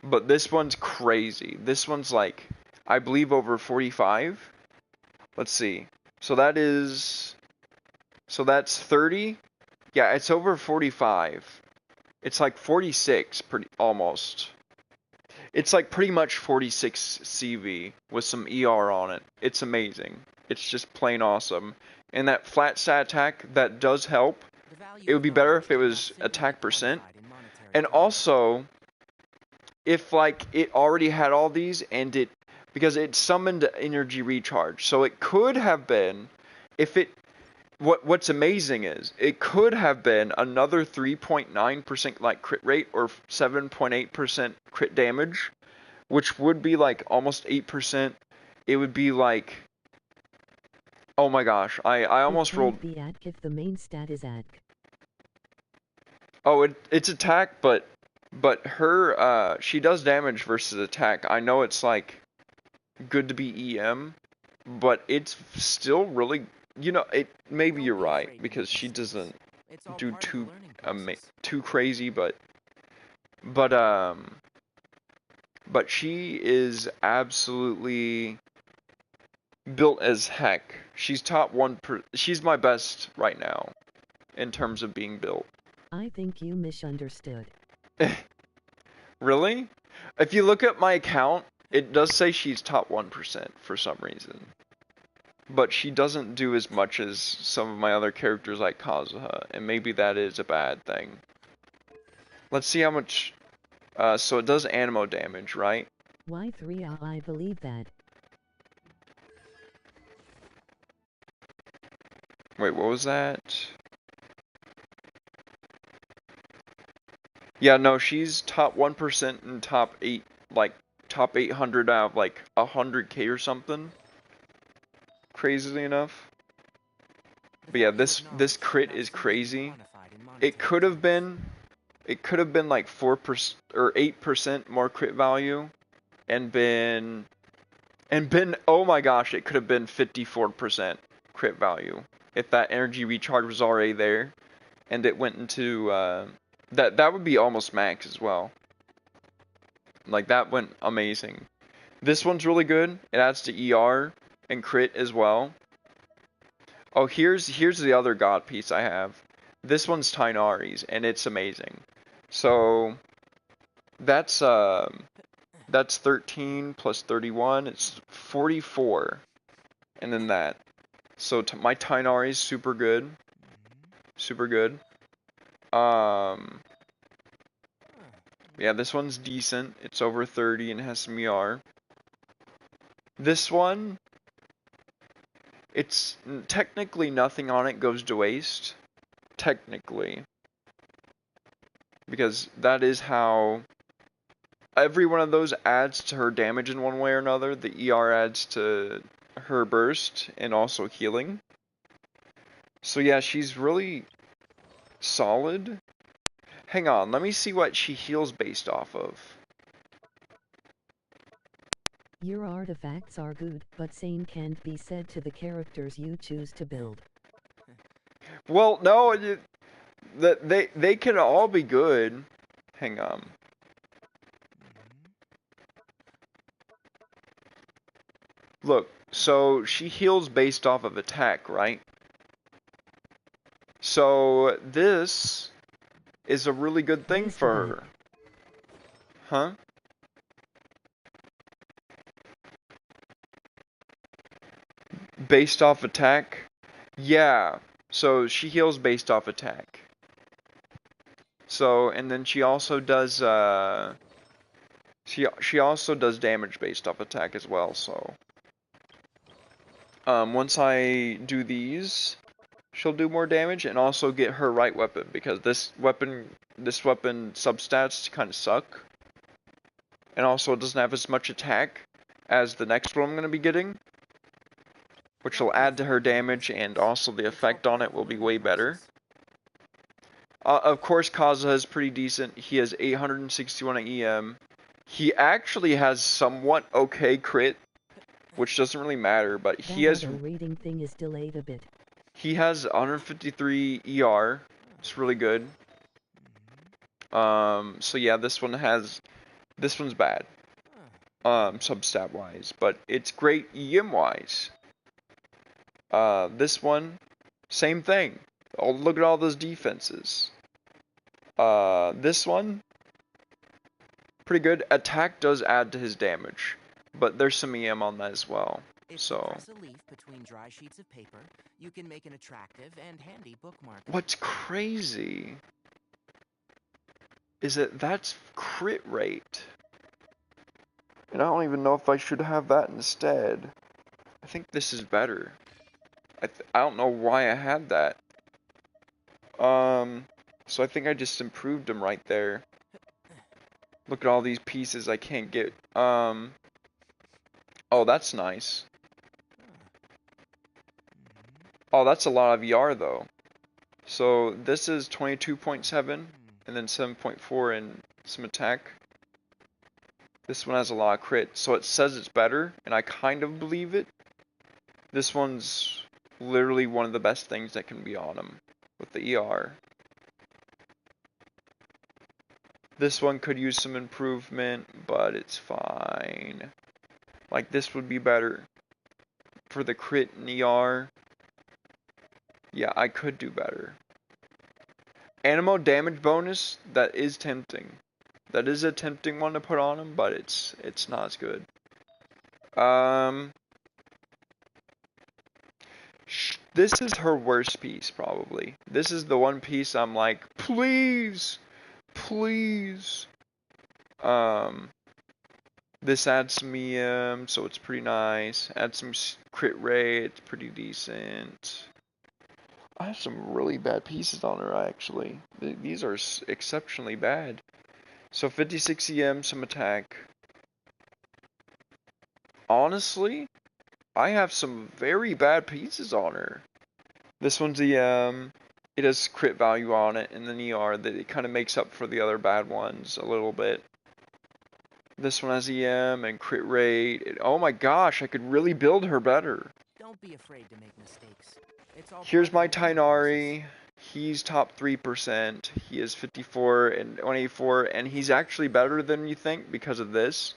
But this one's crazy. This one's like, I believe over 45. Let's see. So that's 30. Yeah, it's over 45. It's like 46, almost. It's like pretty much 46 CV with some ER on it. It's amazing. It's just plain awesome. And that flat stat attack, that does help. It would be better if it was attack percent. And also, if like it already had all these and because it summoned energy recharge. So it could have been, what's amazing is, it could have been another 3.9% like crit rate or 7.8% crit damage, which would be like almost 8%. It would be like, oh my gosh, I almost rolled. Be ATK if the main stat is ATK. Oh, it's attack, but her, she does damage versus attack. I know it's like good to be EM, but it's still really, you know, maybe you're right, because she doesn't do too crazy, but she is absolutely built as heck. She's top 1 she's my best right now in terms of being built. I think you misunderstood. Really? If you look at my account, it does say she's top 1% for some reason. But she doesn't do as much as some of my other characters like Kazuha, and maybe that is a bad thing. Let's see how much, so it does animo damage, right? Why 3? I believe that. Wait, what was that? Yeah, no, she's top 1% and top 8, like, top 800 out of, like, 100k or something. Crazily enough. But yeah, this crit is crazy. It could have been like 4% or 8% more crit value, and been, oh my gosh, it could have been 54% crit value if that energy recharge was already there, and it went into that would be almost max as well. Like, that went amazing. This one's really good. It adds to ER and crit as well. Oh, here's the other god piece I have. This one's Tainari's, and it's amazing. So that's 13 plus 31. It's 44, and then that. So my Tainari's super good, super good. Yeah, this one's decent. It's over 30 and has some ER. This one, it's technically nothing on it goes to waste. Technically. Because that is how every one of those adds to her damage in one way or another. The ER adds to her burst and also healing. So yeah, she's really solid. Hang on, let me see what she heals based off of. Your artifacts are good, but same can't be said to the characters you choose to build. Well, no, they can all be good. Hang on. Look, so she heals based off of attack, right? So this is a really good thing Yes, for but- her. Huh? Based off attack? Yeah. So she heals based off attack. So, and then she also does she also does damage based off attack as well, so once I do these, she'll do more damage and also get her right weapon because this weapon substats kind of suck. And also it doesn't have as much attack as the next one I'm going to be getting, which will add to her damage and also the effect on it will be way better. Of course, Kaza is pretty decent. He has 861 EM. He actually has somewhat okay crit, which doesn't really matter, but That auto reading thing is delayed a bit. he has 153 ER. It's really good. So yeah, this one's bad. Substat wise, but it's great EM wise. This one, same thing. Oh, look at all those defenses. This one, pretty good. Attack does add to his damage, but there's some EM on that as well. If So, you press a leaf between dry sheets of paper, you can make an attractive and handy bookmark. what's crazy is that that's crit rate. And I don't even know if I should have that instead. I think this is better. I don't know why I had that. So I think I just improved them right there. Look at all these pieces I can't get. Oh, that's nice. Oh, that's a lot of ER though. So this is 22.7 and then 7.4 and some attack. This one has a lot of crit, so it says it's better, and I kind of believe it. This one's literally one of the best things that can be on him with the ER. This one could use some improvement, but it's fine. Like, this would be better. For the crit and ER, yeah, I could do better. Animo damage bonus, that is tempting. That is a tempting one to put on him, but it's not as good. This is her worst piece, probably. This is the one piece I'm like, please, please. This adds some EM, so it's pretty nice. Adds some crit rate, it's pretty decent. I have some really bad pieces on her, actually. These are exceptionally bad. So 56 EM, some attack. Honestly, I have some very bad pieces on her. This one's EM. It has crit value on it, and then ER that it kind of makes up for the other bad ones a little bit. This one has EM and crit rate. Oh my gosh, I could really build her better. Don't be afraid to make mistakes. It's all Here's my part of the learning Tainari. He's top 3%. He is 54 and 184, and he's actually better than you think because of this.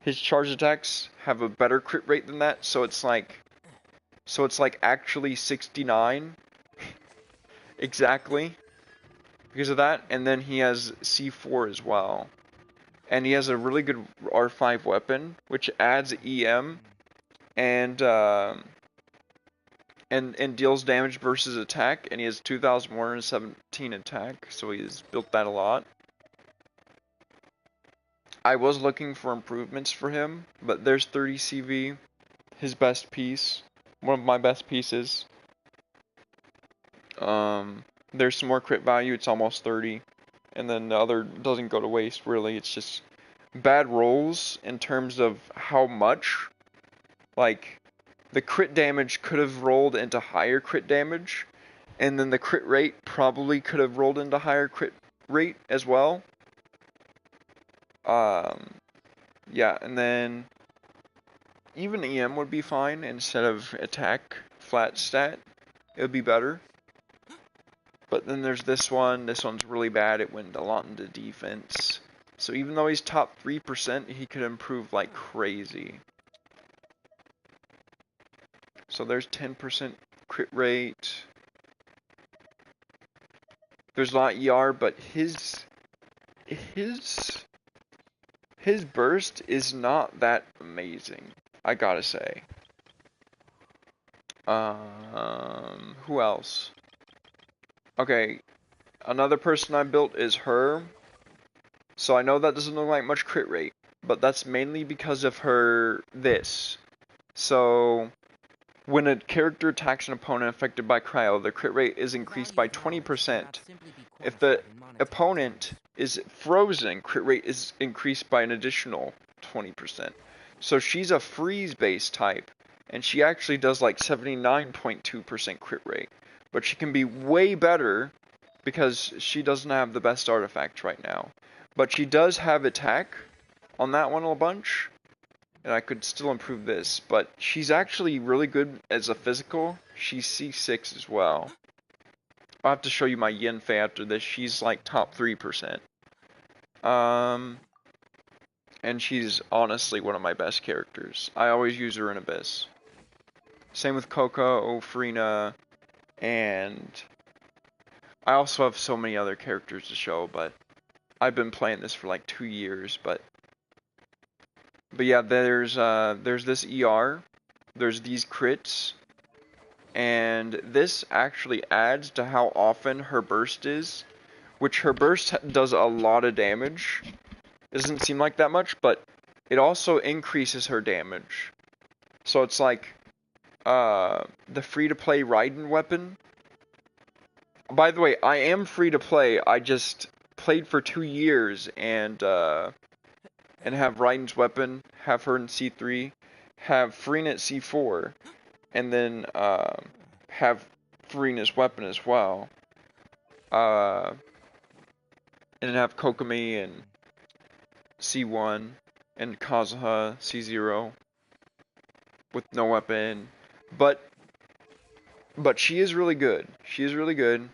His charge attacks have a better crit rate than that, so it's like actually 69 exactly because of that. And then he has C4 as well, and he has a really good R5 weapon, which adds EM and deals damage versus attack, and he has 2,117 attack, so he's built that a lot. I was looking for improvements for him, but there's 30 CV. his best piece. One of my best pieces. There's some more crit value, it's almost 30. And then the other doesn't go to waste, really. It's just bad rolls in terms of how much. Like, the crit damage could have rolled into higher crit damage. And then the crit rate probably could have rolled into higher crit rate as well. Yeah, and then even EM would be fine instead of attack flat stat. It would be better. But then there's this one. This one's really bad. It went a lot into defense. So even though he's top 3%, he could improve like crazy. So there's 10% crit rate. There's a lot ER, but his burst is not that amazing, I gotta say. Who else? Okay, another person I built is her. So I know that doesn't look like much crit rate, but that's mainly because of her this. So when a character attacks an opponent affected by cryo, the crit rate is increased by 20%. If the opponent is frozen, crit rate is increased by an additional 20%. So she's a freeze-based type, and she actually does like 79.2% crit rate. But she can be way better because she doesn't have the best artifacts right now. But she does have attack on that one a bunch, and I could still improve this. But she's actually really good as a physical. She's C6 as well. I'll have to show you my Yenfei after this. She's like top 3%. And she's honestly one of my best characters. I always use her in Abyss. Same with Coco, Frina, and I also have so many other characters to show, but I've been playing this for like 2 years, but yeah, there's this ER, there's these crits, and this actually adds to how often her burst is, which her burst does a lot of damage. It doesn't seem like that much, but it also increases her damage. So it's like the free-to-play Raiden weapon. By the way, I am free to play. I just played for 2 years and have Raiden's weapon, have her in C3, have Freen at C4, and then have Freena's weapon as well. And then have Kokomi and C1 and Kazuha C0 with no weapon. But she is really good. She is really good.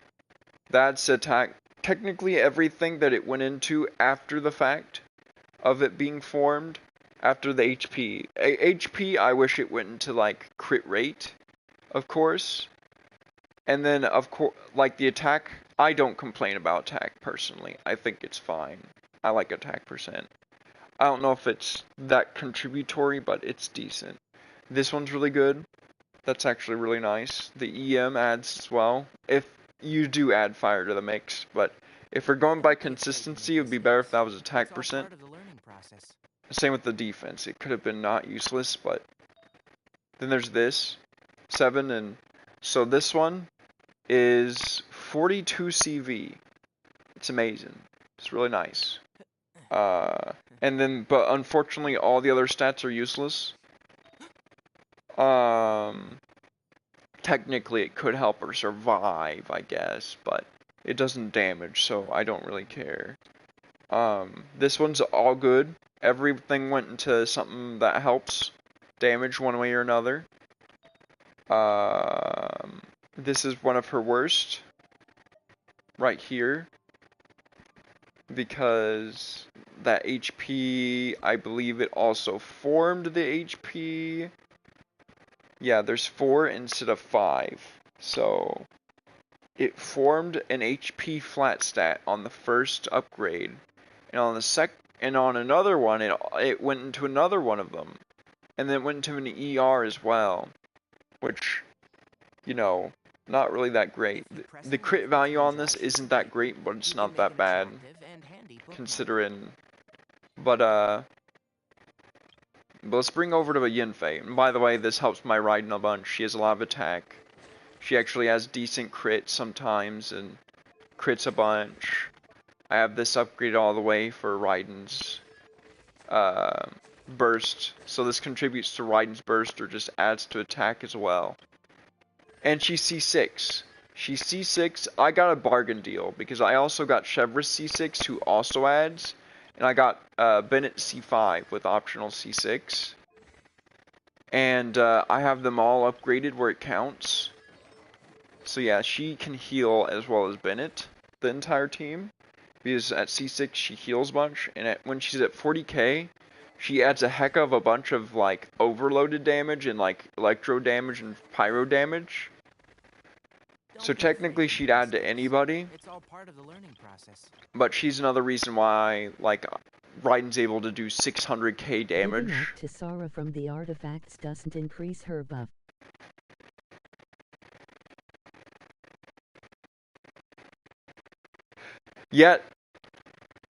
That's attack. Technically everything that it went into after the fact of it being formed, after the HP. HP, I wish it went into like crit rate, of course. And then of course, like the attack, I don't complain about attack personally. I think it's fine. I like attack percent. I don't know if it's that contributory, but it's decent. This one's really good. That's actually really nice. The EM adds as well. If you do add fire to the mix, but if we're going by consistency, it would be better if that was attack percent. Same with the defense. It could have been not useless, but then there's this 7, and so this one is 42 CV. It's amazing. It's really nice. And then, but unfortunately, all the other stats are useless. Technically it could help her survive, I guess, but it doesn't damage, so I don't really care. This one's all good. Everything went into something that helps damage one way or another. This is one of her worst. Right here. Because that HP, I believe it also formed the HP. Yeah, there's 4 instead of 5. So it formed an HP flat stat on the first upgrade, and on another one it went into another one of them, and then it went into an ER as well, which, you know, not really that great. The crit value on this isn't that great, but it's not that bad considering. But But let's bring over to a Yinfei. And by the way, this helps my Raiden a bunch. She has a lot of attack. She actually has decent crits sometimes, and crits a bunch. I have this upgraded all the way for Raiden's burst. So this contributes to Raiden's burst, or just adds to attack as well. And she's C6. She's C6. I got a bargain deal, because I also got Chevrolet C6, who also adds. And I got Bennett C5 with optional C6. And I have them all upgraded where it counts. So yeah, she can heal as well as Bennett, the entire team. Because at C6 she heals a bunch, and when she's at 40k, she adds a heck of a bunch of like overloaded damage and like electro damage and pyro damage. So technically she'd add to anybody. It's all part of the learning process. But she's another reason why like Raiden's able to do 600k damage. Giving up to Sara from the artifacts doesn't increase her buff. Yet,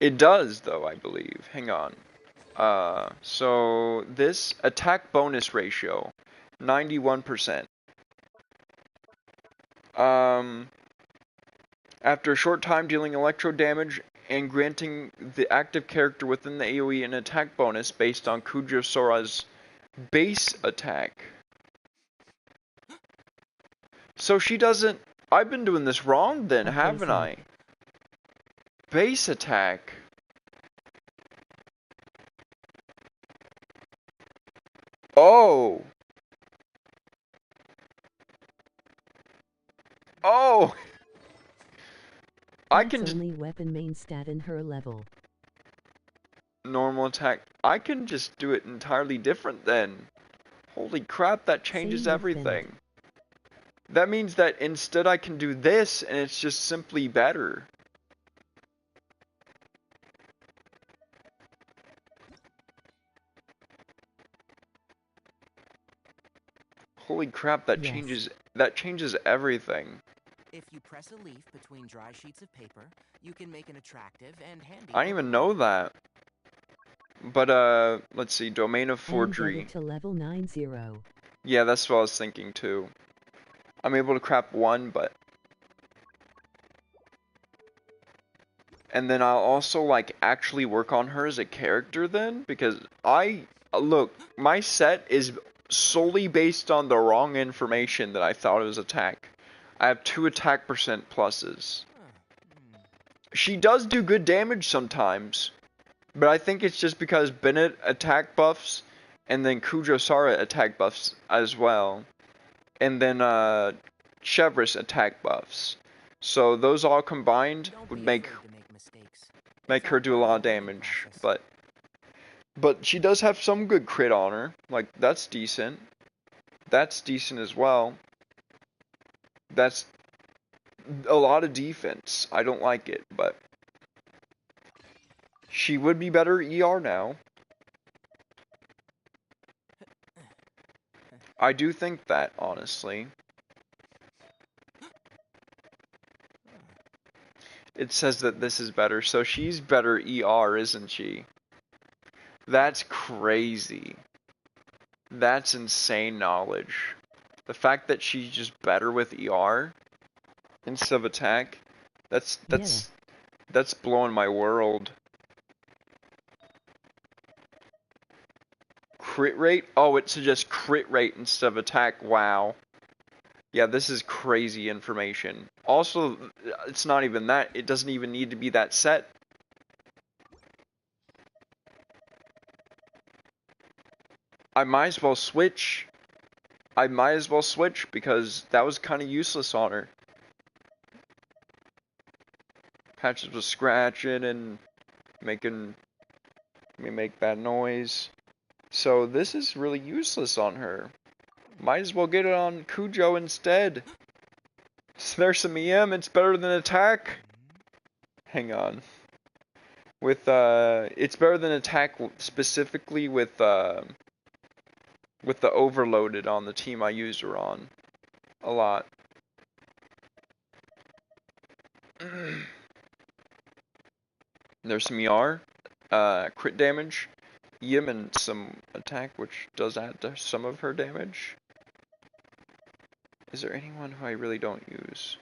it does, though, I believe. Hang on. So, this attack bonus ratio, 91%. After a short time dealing electro damage and granting the active character within the AoE an attack bonus based on Kujo Sora's base attack. So she doesn't... I've been doing this wrong then, haven't I? Base attack. Oh. Oh. I can That's only weapon main stat in her level. Normal attack. I can just do it entirely different then. Holy crap, that changes Same with everything. That means that instead I can do this and it's just simply better. Holy crap, that Yes. changes everything. If you press a leaf between dry sheets of paper, you can make an attractive and handy. I didn't even know that. But let's see, domain of And forgery. get it to level 90. Yeah, that's what I was thinking too. I'm able to crap one, but... And then I'll also, like, actually work on her as a character then, because look, my set is solely based on the wrong information that I thought it was attack. I have 2 attack percent pluses. She does do good damage sometimes, but I think it's just because Bennett attack buffs, and then Kujo Sara attack buffs as well. And then Chevrolet attack buffs. So those all combined would make her do a lot of damage. But she does have some good crit on her. Like, that's decent. That's decent as well. That's a lot of defense. I don't like it, but she would be better ER now. I do think that, honestly. It says that this is better, so she's better ER, isn't she? That's crazy. That's insane knowledge. The fact that she's just better with ER instead of attack, that's blowing my world. Crit rate? Oh, it suggests crit rate instead of attack. Wow. Yeah, this is crazy information. Also, it's not even that. It doesn't even need to be that set. I might as well switch. Because that was kind of useless on her. Patches was scratching and making me make bad noise. So this is really useless on her. Might as well get it on Kujo instead. So there's some EM, it's better than attack. Hang on. It's better than attack specifically with the overloaded on the team I used her on. A lot. There's some ER, crit damage, Yemen some attack, which does add to some of her damage. Is there anyone who I really don't use?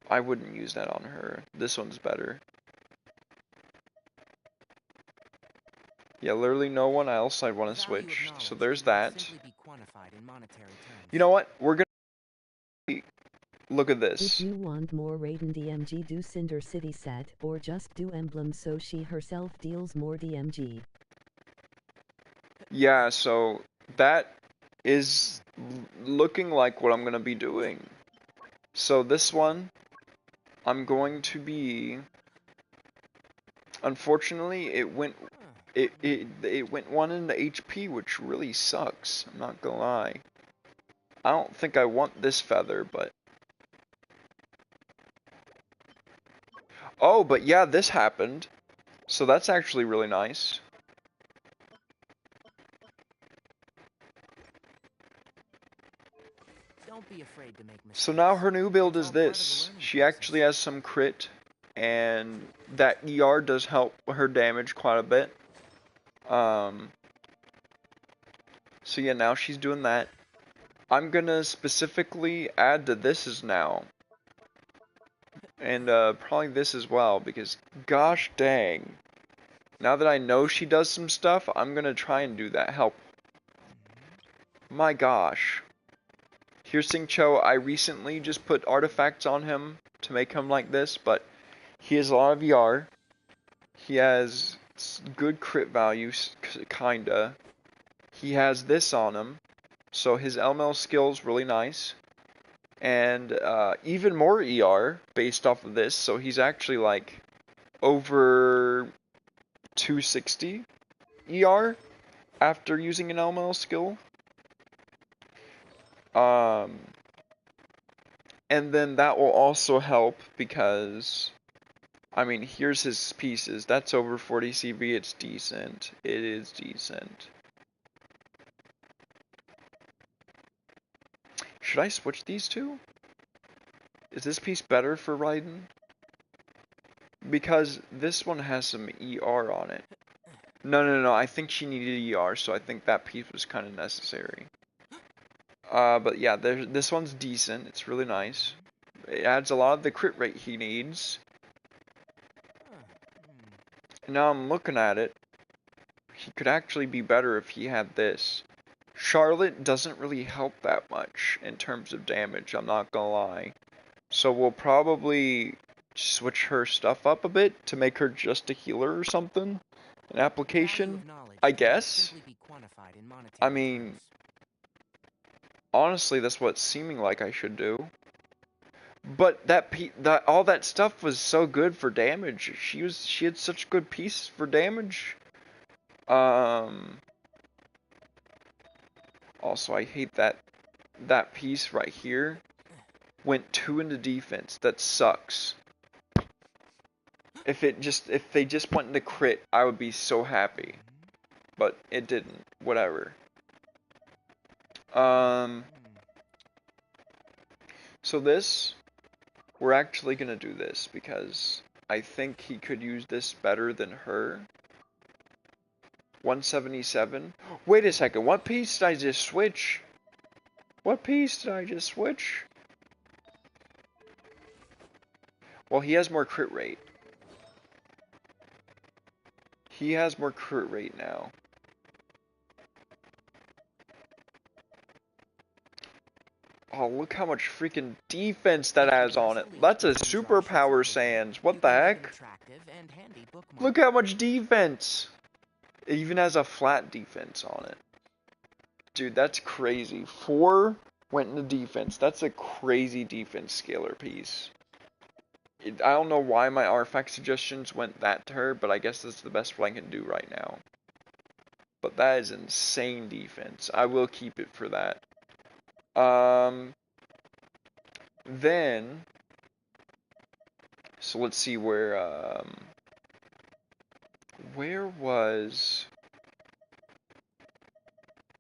I wouldn't use that on her. This one's better. Yeah, literally no one else I'd want to switch. So there's that. You know what? We're gonna look at If this. you want more Raiden DMG, do Cinder City set, or just do Emblem so she herself deals more DMG. Yeah, so that is looking like what I'm gonna be doing. So this one, I'm going to be. Unfortunately, it went one into HP, which really sucks. I'm not gonna lie. I don't think I want this feather, but oh, but yeah, this happened. So that's actually really nice. Don't be afraid to make mistakes. So now her new build It's is all part of the this. learning She process. actually has some crit, and that ER does help her damage quite a bit. So yeah, now she's doing that. I'm gonna specifically add to this as now. And probably this as well, because gosh dang. Now that I know she does some stuff, I'm gonna try and do that help. My gosh. Here's Sing Cho, I recently just put artifacts on him to make him like this, but he has a lot of ER. He has good crit value, kinda. He has this on him, so his LML skill's really nice. And even more ER based off of this, so he's actually like over 260 ER after using an LML skill. And then that will also help because, I mean, here's his pieces. That's over 40 CV. It's decent. It is decent. Should I switch these two? Is this piece better for Raiden? Because this one has some ER on it. No. I think she needed ER, so I think that piece was kind of necessary. But yeah, this one's decent. It's really nice. It adds a lot of the crit rate he needs. Now I'm looking at it. He could actually be better if he had this. Charlotte doesn't really help that much in terms of damage, I'm not gonna lie. So we'll probably switch her stuff up a bit to make her just a healer or something. An application, I guess. I mean, honestly, that's what it's seeming like I should do. But all that stuff was so good for damage. She had such good pieces for damage. Also, I hate that piece right here went 2 into defense. That sucks. If they just went into crit, I would be so happy. But it didn't. Whatever. So this, we're actually gonna do this because I think he could use this better than her. 177. Wait a second, what piece did I just switch? What piece did I just switch? Well, he has more crit rate. He has more crit rate now. Oh, look how much freaking defense that has on it. That's a superpower Sans. What the heck? Look how much defense. It even has a flat defense on it. Dude, that's crazy. 4 went into defense. That's a crazy defense scalar piece. I don't know why my artifact suggestions went that to her, but I guess that's the best one I can do right now. But that is insane defense. I will keep it for that. Then, so let's see where was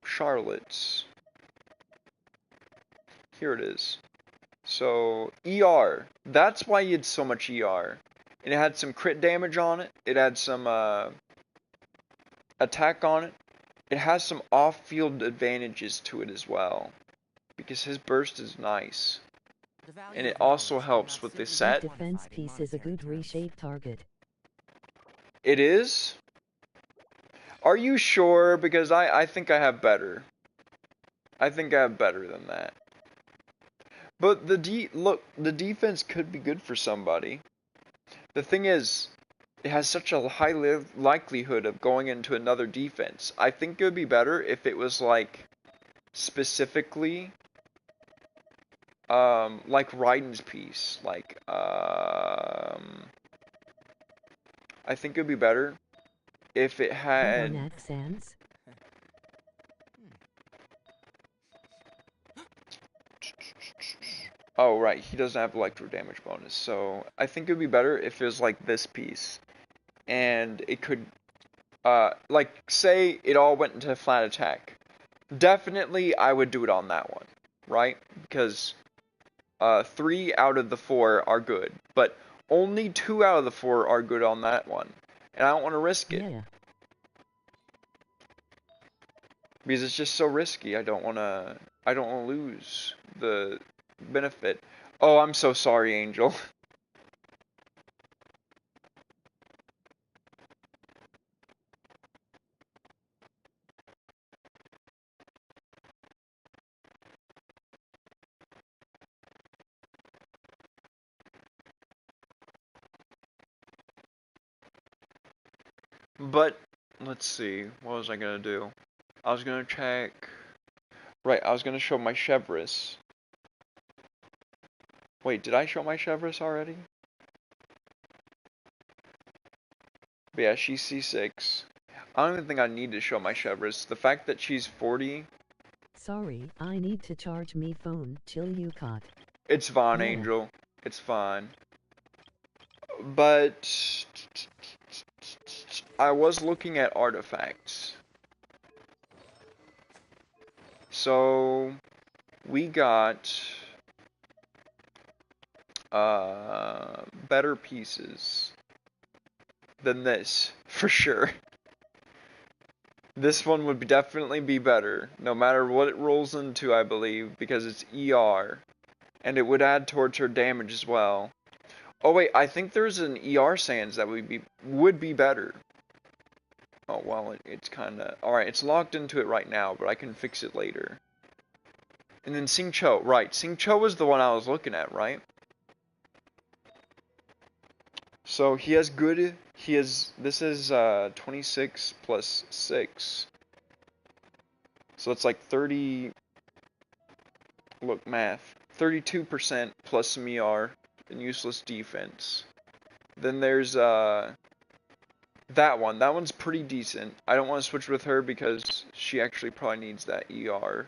Charlotte's? Here it is. So, ER. That's why you had so much ER. And it had some crit damage on it. It had some, attack on it, it has some off-field advantages to it as well. Because his burst is nice. The value And it of also knowledge helps cannot with this simply be set. That defense quantified in piece is a monetary good terms. reshaped target. It is? Are you sure? Because I think I have better. I think I have better than that. But the defense could be good for somebody. The thing is, it has such a high likelihood of going into another defense. I think it would be better if it was like specifically like Raiden's piece. I think it would be better if it Hold had. on, Sans. Oh, right, he doesn't have electro damage bonus, so I think it would be better if it was like this piece. And it could, like, say it all went into flat attack. Definitely, I would do it on that one, right? Because, 3 out of the 4 are good, but only 2 out of the 4 are good on that one. And I don't want to risk it. Yeah. Because it's just so risky, I don't want to lose the benefit. Oh, I'm so sorry, Angel. But, let's see, what was I gonna do? I was gonna check... Right, I was gonna show my Chevrolet. Wait, did I show my Chevrolet already? But yeah, she's C6. I don't even think I need to show my Chevrolet. The fact that she's 40... Sorry, I need to charge me phone. Chill you caught. It's fine, Yeah. Angel. It's fine. But... I was looking at artifacts. So... We got... better pieces than this, for sure. This one would definitely be better, no matter what it rolls into, I believe, because it's ER. And it would add towards her damage as well. Oh wait, I think there's an ER Sans that would be better. Oh well, it's kinda... Alright, it's locked into it right now, but I can fix it later. And then Sing Cho, right, Sing Cho was the one I was looking at, right? So he has good, this is 26 plus 6. So it's like 30, look, math, 32% plus some ER and useless defense. Then there's that one's pretty decent. I don't want to switch with her because she actually probably needs that ER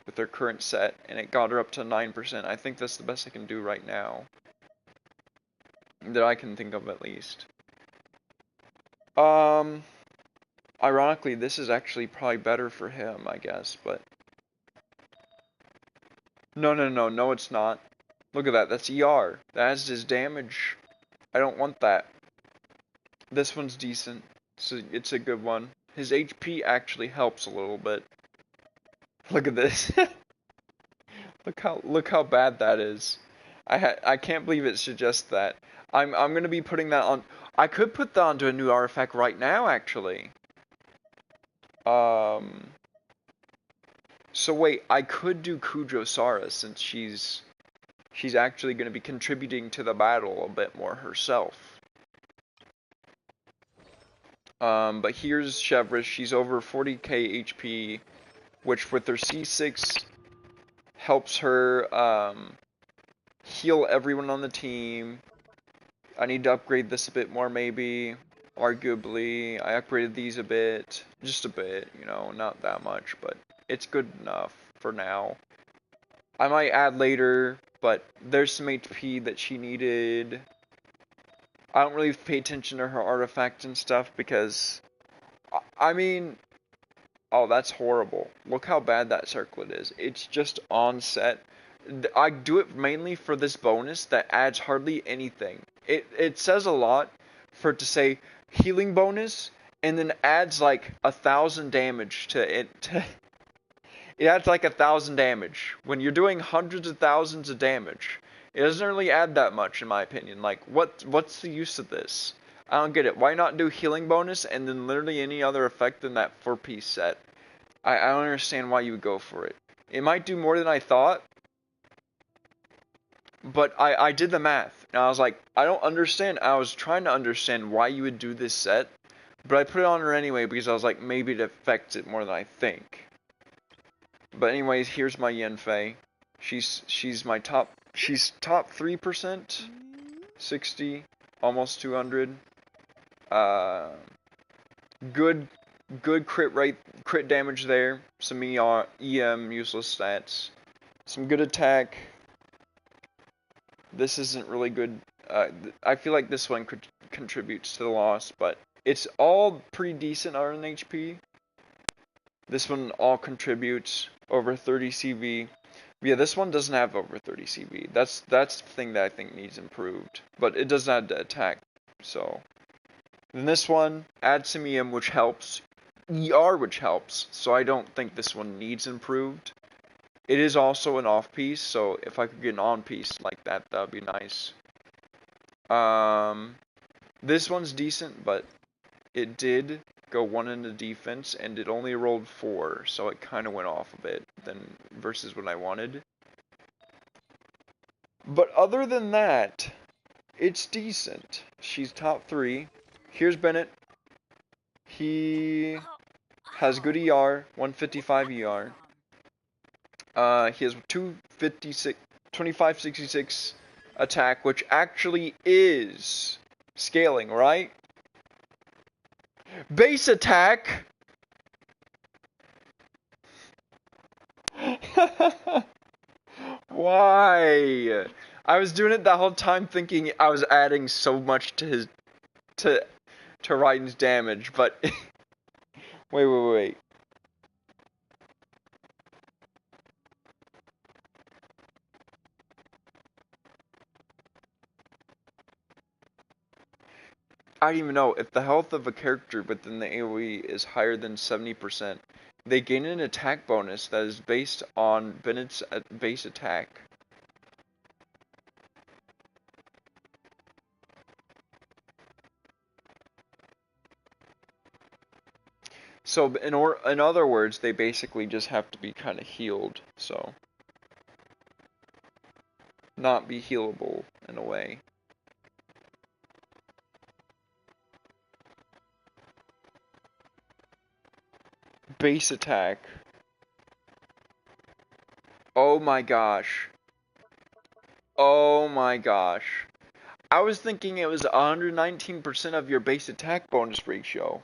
with her current set, and it got her up to 9%. I think that's the best I can do right now. That I can think of, at least. Ironically, this is actually probably better for him, I guess, but... No, it's not. Look at that, that's ER. That has his damage. I don't want that. This one's decent, so it's a good one. His HP actually helps a little bit. Look at this. Look how bad that is. I can't believe it suggests that. I'm gonna be putting that on. I could put that onto a new artifact right now, actually. So wait, I could do Kujosara since she's actually gonna be contributing to the battle a bit more herself. But here's Chevrolet. She's over 40k HP, which with her C6 helps her heal everyone on the team. I need to upgrade this a bit more, maybe. Arguably, I upgraded these a bit. Just a bit, you know, not that much, but it's good enough for now. I might add later, but there's some HP that she needed. I don't really pay attention to her artifacts and stuff because, I mean, oh, that's horrible. Look how bad that circlet is. It's just on set. I do it mainly for this bonus that adds hardly anything. It says a lot for it to say healing bonus and then adds like 1,000 damage to it. It adds like 1,000 damage when you're doing hundreds of thousands of damage. It doesn't really add that much, in my opinion. Like, what's the use of this? I don't get it. Why not do healing bonus and then literally any other effect than that 4-piece set? I don't understand why you would go for it. It might do more than I thought, but I did the math, and I was like, I don't understand. I was trying to understand why you would do this set, but I put it on her anyway because I was like, maybe it affects it more than I think. But anyways, here's my Yanfei. She's my top. She's top 3%, 60, almost 200. Good crit damage there. Some EM useless stats. Some good attack. This isn't really good. I feel like this one contributes to the loss, but it's all pretty decent on HP. This one all contributes over 30 CV. Yeah, this one doesn't have over 30 CV. That's the thing that I think needs improved. But it does add to attack. So then this one adds some EM, which helps. ER, which helps. So I don't think this one needs improved. It is also an off piece, so if I could get an on piece like that, that'd be nice. This one's decent, but it did go 1 into defense, and it only rolled 4, so it kind of went off a bit than versus what I wanted. But other than that, it's decent. She's top 3. Here's Bennett. He has good ER, 155 ER. He has 2566 attack, which actually is scaling, right? Base attack! Why? I was doing it the whole time thinking I was adding so much to his to Raiden's damage, but wait. I don't even know if the health of a character within the AoE is higher than 70%. They gain an attack bonus that is based on Bennett's base attack. So in other words, they basically just have to be kind of healed. So not be healable in a way. Base attack. Oh my gosh. Oh my gosh. I was thinking it was 119% of your base attack bonus ratio.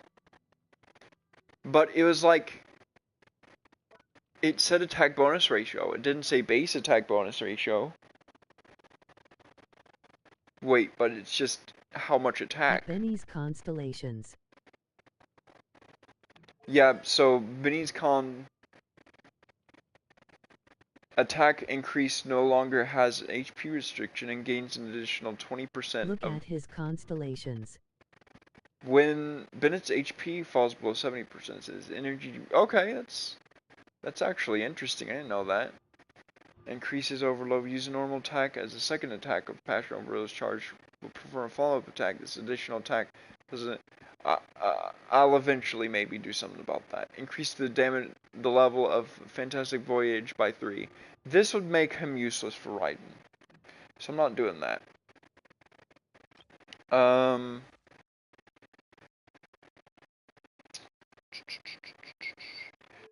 But it was like, it said attack bonus ratio. It didn't say base attack bonus ratio. Wait, but it's just how much attack. Benny's constellations. Yeah, so Benny's attack increase no longer has an HP restriction and gains an additional 20%. Look at his constellations. When Bennett's HP falls below 70%, his energy. Okay, that's actually interesting. I didn't know that. Increases overload. Use a normal attack as a second attack of Passion Overload's charge. Will perform a follow-up attack. This additional attack doesn't. I'll eventually maybe do something about that. Increase the level of Fantastic Voyage by 3. This would make him useless for Raiden, so I'm not doing that.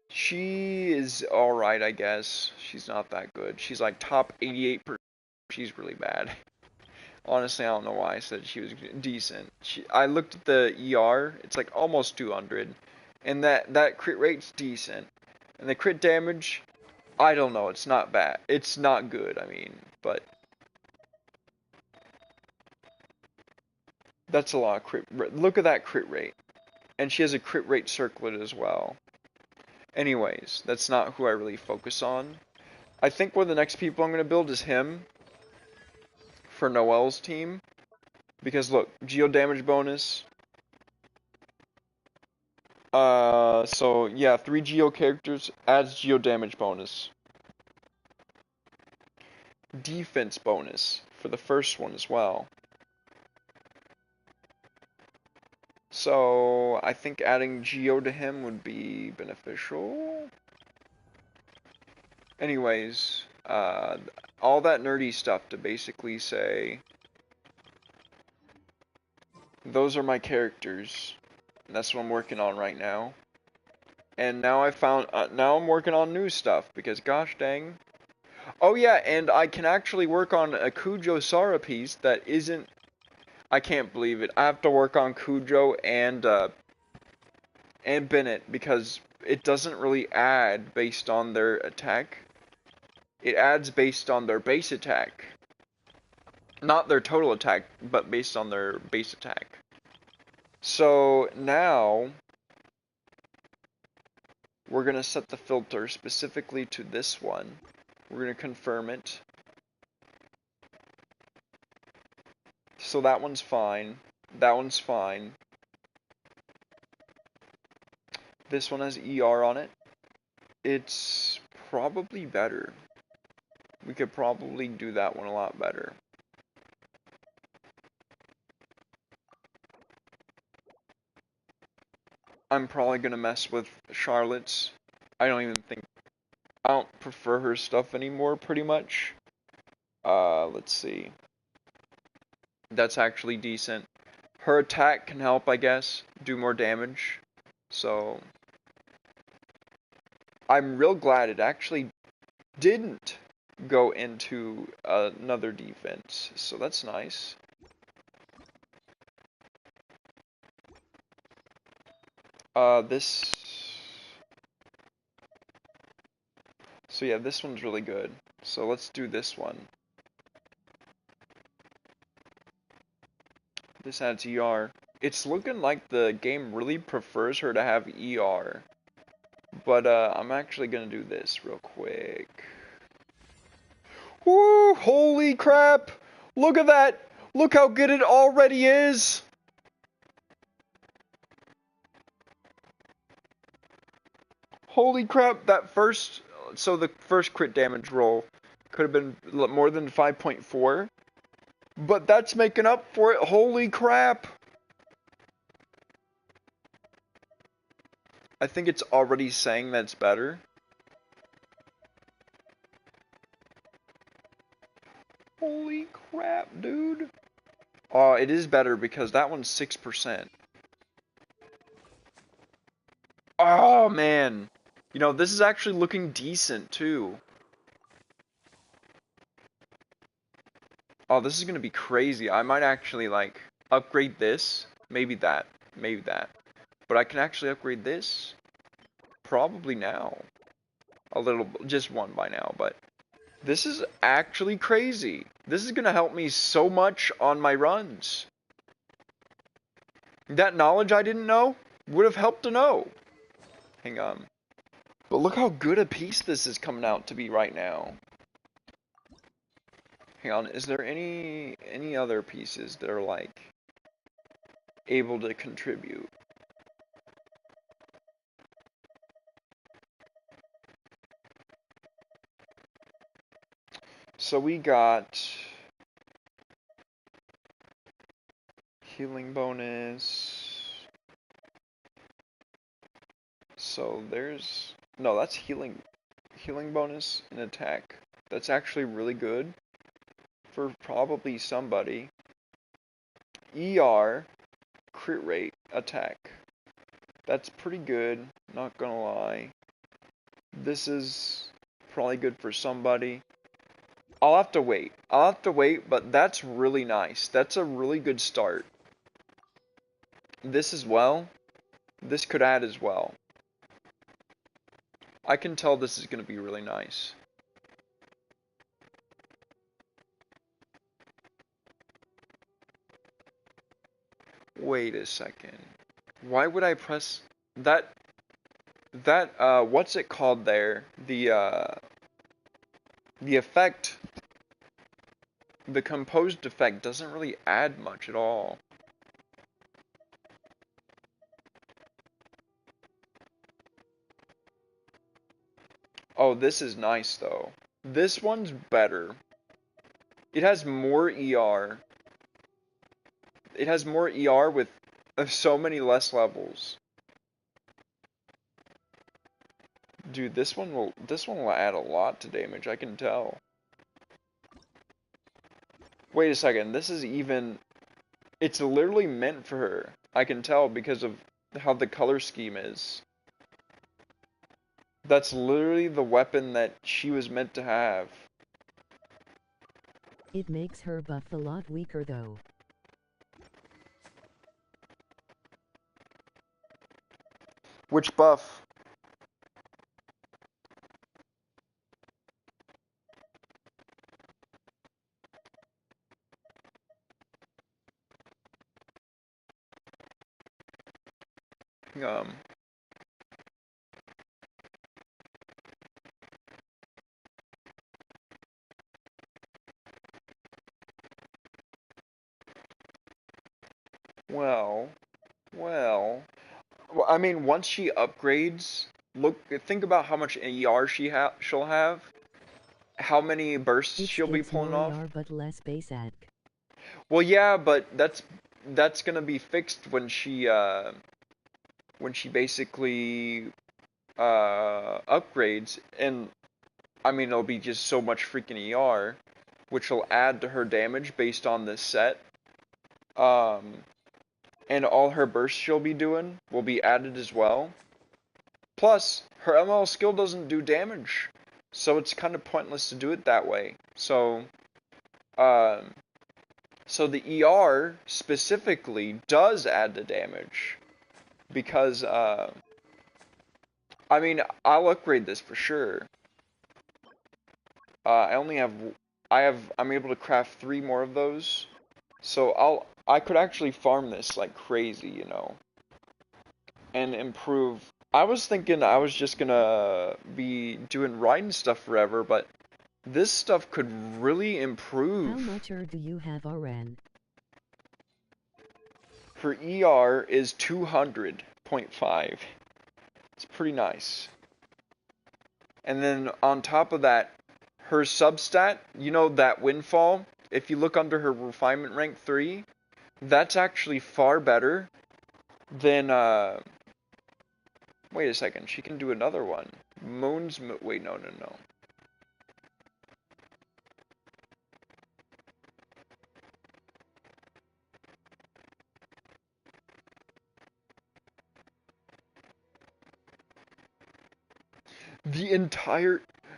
She is alright, I guess. She's not that good. She's like top 88%. She's really bad. Honestly, I don't know why I said she was decent. I looked at the ER. It's like almost 200. And that crit rate's decent. And the crit damage, I don't know. It's not bad. It's not good, I mean. But that's a lot of crit. Look at that crit rate. And she has a crit rate circlet as well. Anyways, that's not who I really focus on. I think one of the next people I'm going to build is him. For Noel's team. Because look, geo damage bonus. So yeah, 3 Geo characters adds Geo damage bonus. Defense bonus for the first one as well. So I think adding Geo to him would be beneficial. Anyways, all that nerdy stuff to basically say, those are my characters. And that's what I'm working on right now. And now now I'm working on new stuff because gosh dang. Oh yeah, and I can actually work on a Kujo Sara piece that isn't. I can't believe it. I have to work on Kujo and Bennett because it doesn't really add based on their attack. It adds based on their base attack. Not their total attack, but based on their base attack. So now we're going to set the filter specifically to this one. We're going to confirm it. So that one's fine. That one's fine. This one has ER on it. It's probably better. We could probably do that one a lot better. I'm probably gonna mess with Charlotte's. I don't prefer her stuff anymore, pretty much. Let's see. That's actually decent. Her attack can help, I guess, do more damage. So, I'm real glad it actually didn't go into another defense. So that's nice. This. So yeah, this one's really good. So let's do this one. This adds ER. It's looking like the game really prefers her to have ER. But I'm actually gonna do this real quick. Woo! Holy crap! Look at that! Look how good it already is! Holy crap, so the first crit damage roll could have been more than 5.4. But that's making up for it. Holy crap! I think it's already saying that's better. Holy crap, dude. Oh, it is better because that one's 6%. Oh, man. You know, this is actually looking decent, too. Oh, this is gonna be crazy. I might actually, like, upgrade this. Maybe that. Maybe that. But I can actually upgrade this. Probably now. Just one by now, but this is actually crazy. This is gonna help me so much on my runs. That knowledge I didn't know would have helped to know. Hang on. But look how good a piece this is coming out to be right now. Hang on, is there any other pieces that are like able to contribute? So we got healing bonus. So no, that's healing bonus and attack. That's actually really good for probably somebody. ER, crit rate, attack. That's pretty good, not gonna lie. This is probably good for somebody. I'll have to wait, but that's really nice. That's a really good start. This as well. This could add as well. I can tell this is gonna be really nice. Wait a second. Why would I press that? What's it called there? The effect, the composed effect doesn't really add much at all. Oh, this is nice though. This one's better. It has more ER. It has more ER with so many less levels. Dude, this one will add a lot to damage, I can tell. Wait a second, this is even, it's literally meant for her. I can tell because of how the color scheme is. That's literally the weapon that she was meant to have. It makes her buff a lot weaker though. Which buff? Um, well, well, I mean, once she upgrades, think about how much ER she'll have, how many bursts It she'll be gets pulling more off. ER but less base ATK. Well, yeah, but that's gonna be fixed when she basically upgrades, and I mean it'll be just so much freaking ER, which will add to her damage based on this set. And all her bursts she'll be doing will be added as well. Plus, her ML skill doesn't do damage, so it's kind of pointless to do it that way. So, so the ER specifically does add the damage because, I mean, I'll upgrade this for sure. I'm able to craft 3 more of those, so I could actually farm this like crazy, you know, and improve. I was thinking I was just gonna be doing riding stuff forever, but this stuff could really improve. How much do you have, RN? Her ER is 200.5. It's pretty nice. And then on top of that, her substat, you know that windfall, if you look under her refinement rank 3, that's actually far better than, wait a second, she can do another one. Wait, no.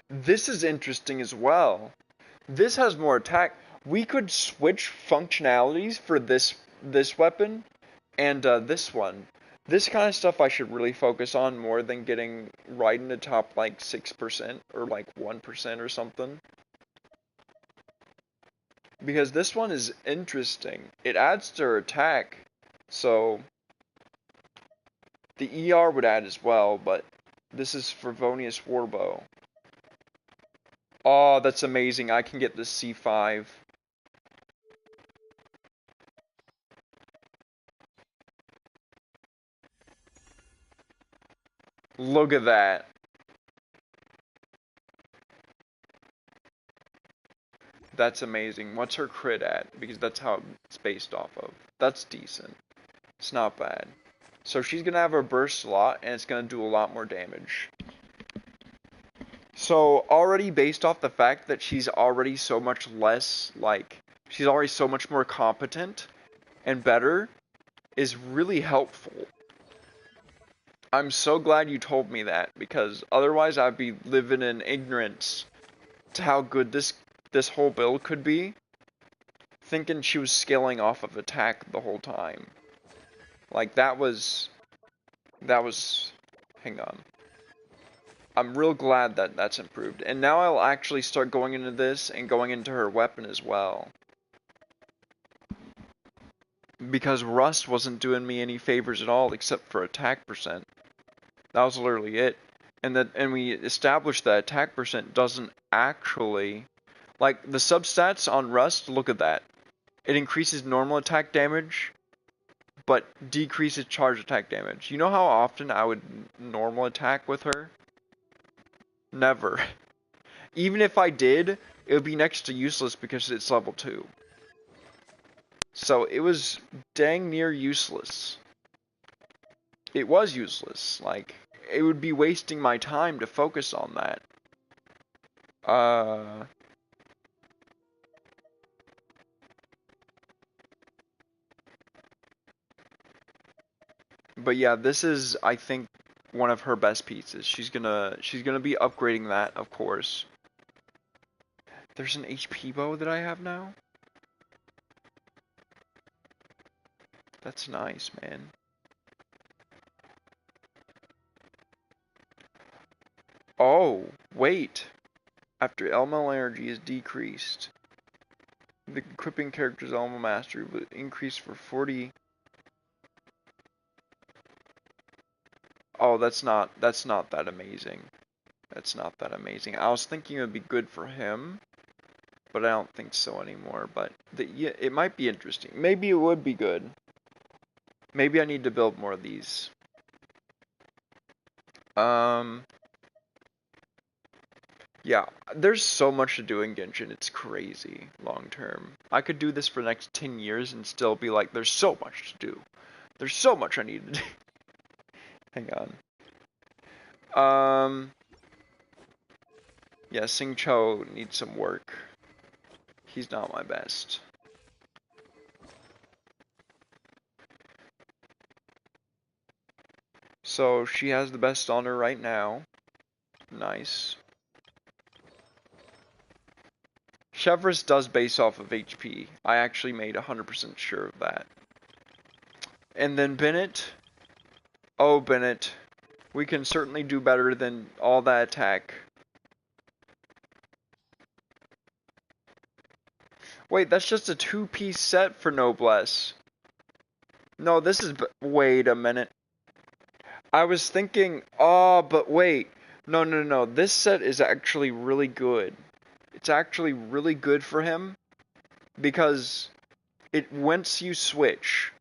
This is interesting as well. This has more attack. We could switch functionalities for this weapon and this one. This kind of stuff I should really focus on more than getting right in the top like 6% or like 1% or something. Because this one is interesting. It adds to her attack, so the ER would add as well, but this is Fervonius Warbow. Oh, that's amazing. I can get this C5. Look at that. That's amazing. What's her crit at? Because that's how it's based off of. That's decent. It's not bad. So she's going to have her burst a lot, and it's going to do a lot more damage. So already based off the fact that she's already so much less, like, she's already so much more competent and better, is really helpful. I'm so glad you told me that, because otherwise I'd be living in ignorance to how good this whole build could be, thinking she was scaling off of attack the whole time. Like, that was, hang on. I'm real glad that that's improved. And now I'll actually start going into this and going into her weapon as well. Because Rust wasn't doing me any favors at all except for attack percent. That was literally it. And we established that attack percent doesn't actually, like the substats on Rust, look at that. It increases normal attack damage, but decreases charge attack damage. You know how often I would normal attack with her? Never. Even if I did, it would be next to useless because it's level 2. So it was dang near useless. It was useless. Like, it would be wasting my time to focus on that. But yeah, this is, I think, one of her best pieces. She's gonna be upgrading that, of course. There's an HP bow that I have now. That's nice, man. Oh, wait. After elemental energy is decreased, the equipping character's elemental mastery will increase for 40. Oh, that's not that amazing. That's not that amazing. I was thinking it would be good for him, but I don't think so anymore. But yeah, it might be interesting. Maybe it would be good. Maybe I need to build more of these. Yeah, there's so much to do in Genshin. It's crazy long term. I could do this for the next 10 years and still be like, there's so much to do. There's so much I need to do. Hang on. Yeah, Sing Cho needs some work. He's not my best. So she has the best on her right now. Nice. Chevrolet does base off of HP. I actually made 100% sure of that. And then Bennett. Oh, Bennett. We can certainly do better than all that attack. Wait, that's just a 2-piece set for Noblesse. No, this is... Wait a minute. I was thinking... Oh, but wait. No. This set is actually really good. It's actually really good for him. Because once you switch,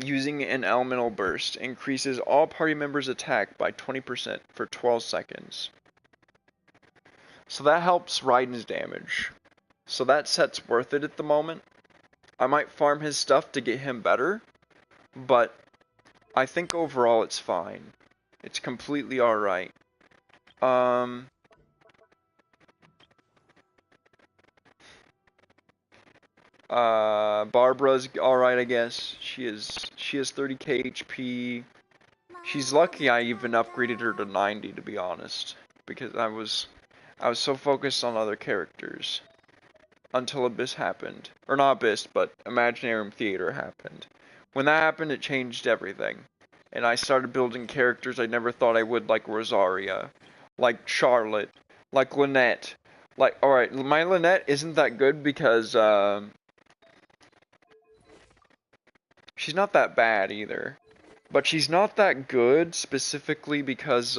using an elemental burst increases all party members' attack by 20% for 12 seconds. So that helps Raiden's damage. So that set's worth it at the moment. I might farm his stuff to get him better, but I think overall it's fine. It's completely alright. Barbara's alright, I guess. She has 30k HP. She's lucky I even upgraded her to 90, to be honest, because I was so focused on other characters until Abyss happened. Or not Abyss, but Imaginarium Theater happened. When that happened, it changed everything. And I started building characters I never thought I would, like Rosaria, like Charlotte, like Lynette. Like, alright, my Lynette isn't that good because, she's not that bad either. But she's not that good specifically because,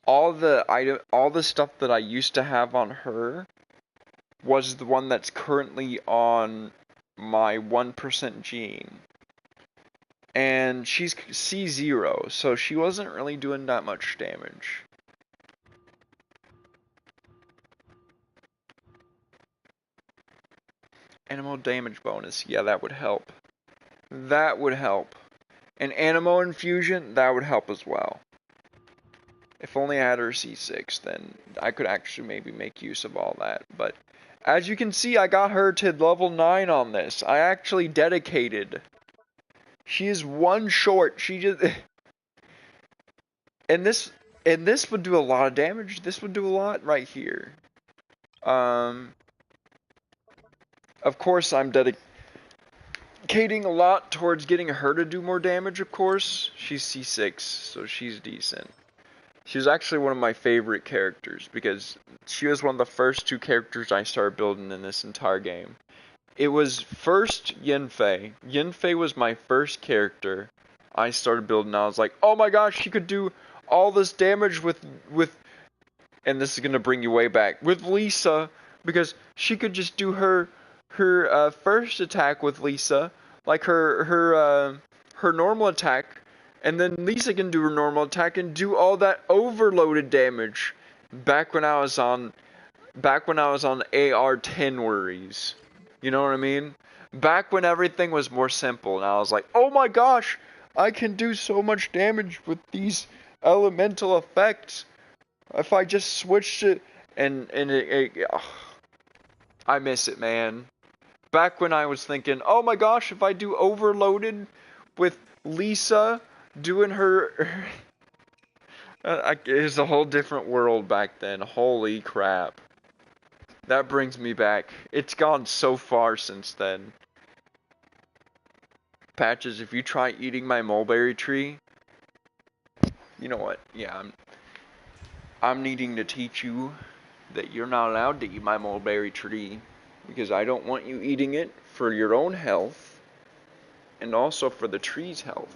all the stuff that I used to have on her was the one that's currently on my 1% gene. And she's C0, so she wasn't really doing that much damage. Animal damage bonus, yeah, that would help. That would help. And Animo infusion, that would help as well. If only I had her C6, then I could actually maybe make use of all that. But as you can see, I got her to level 9 on this. I actually dedicated. She is one short. She just... And this would do a lot of damage. This would do a lot right here. Of course, I'm dedicating a lot towards getting her to do more damage, of course. She's C6, so she's decent. She was actually one of my favorite characters because she was one of the first 2 characters I started building in this entire game. It was first Yanfei. Yanfei was my first character I started building. I was like, oh my gosh, she could do all this damage with, and this is gonna bring you way back, with Lisa, because she could just do her first attack with Lisa, like her normal attack, And then Lisa can do her normal attack and do all that overloaded damage. Back when I was on AR-10 worries. You know what I mean? Back when everything was more simple and I was like, oh my gosh, I can do so much damage with these elemental effects. If I just switched it I miss it, man. Back when I was thinking, oh my gosh, if I do overloaded with Lisa doing her... it was a whole different world back then. Holy crap. That brings me back. It's gone so far since then. Patches, if you try eating my mulberry tree... You know what? Yeah, I'm needing to teach you that you're not allowed to eat my mulberry tree. Because I don't want you eating it for your own health. And also for the tree's health.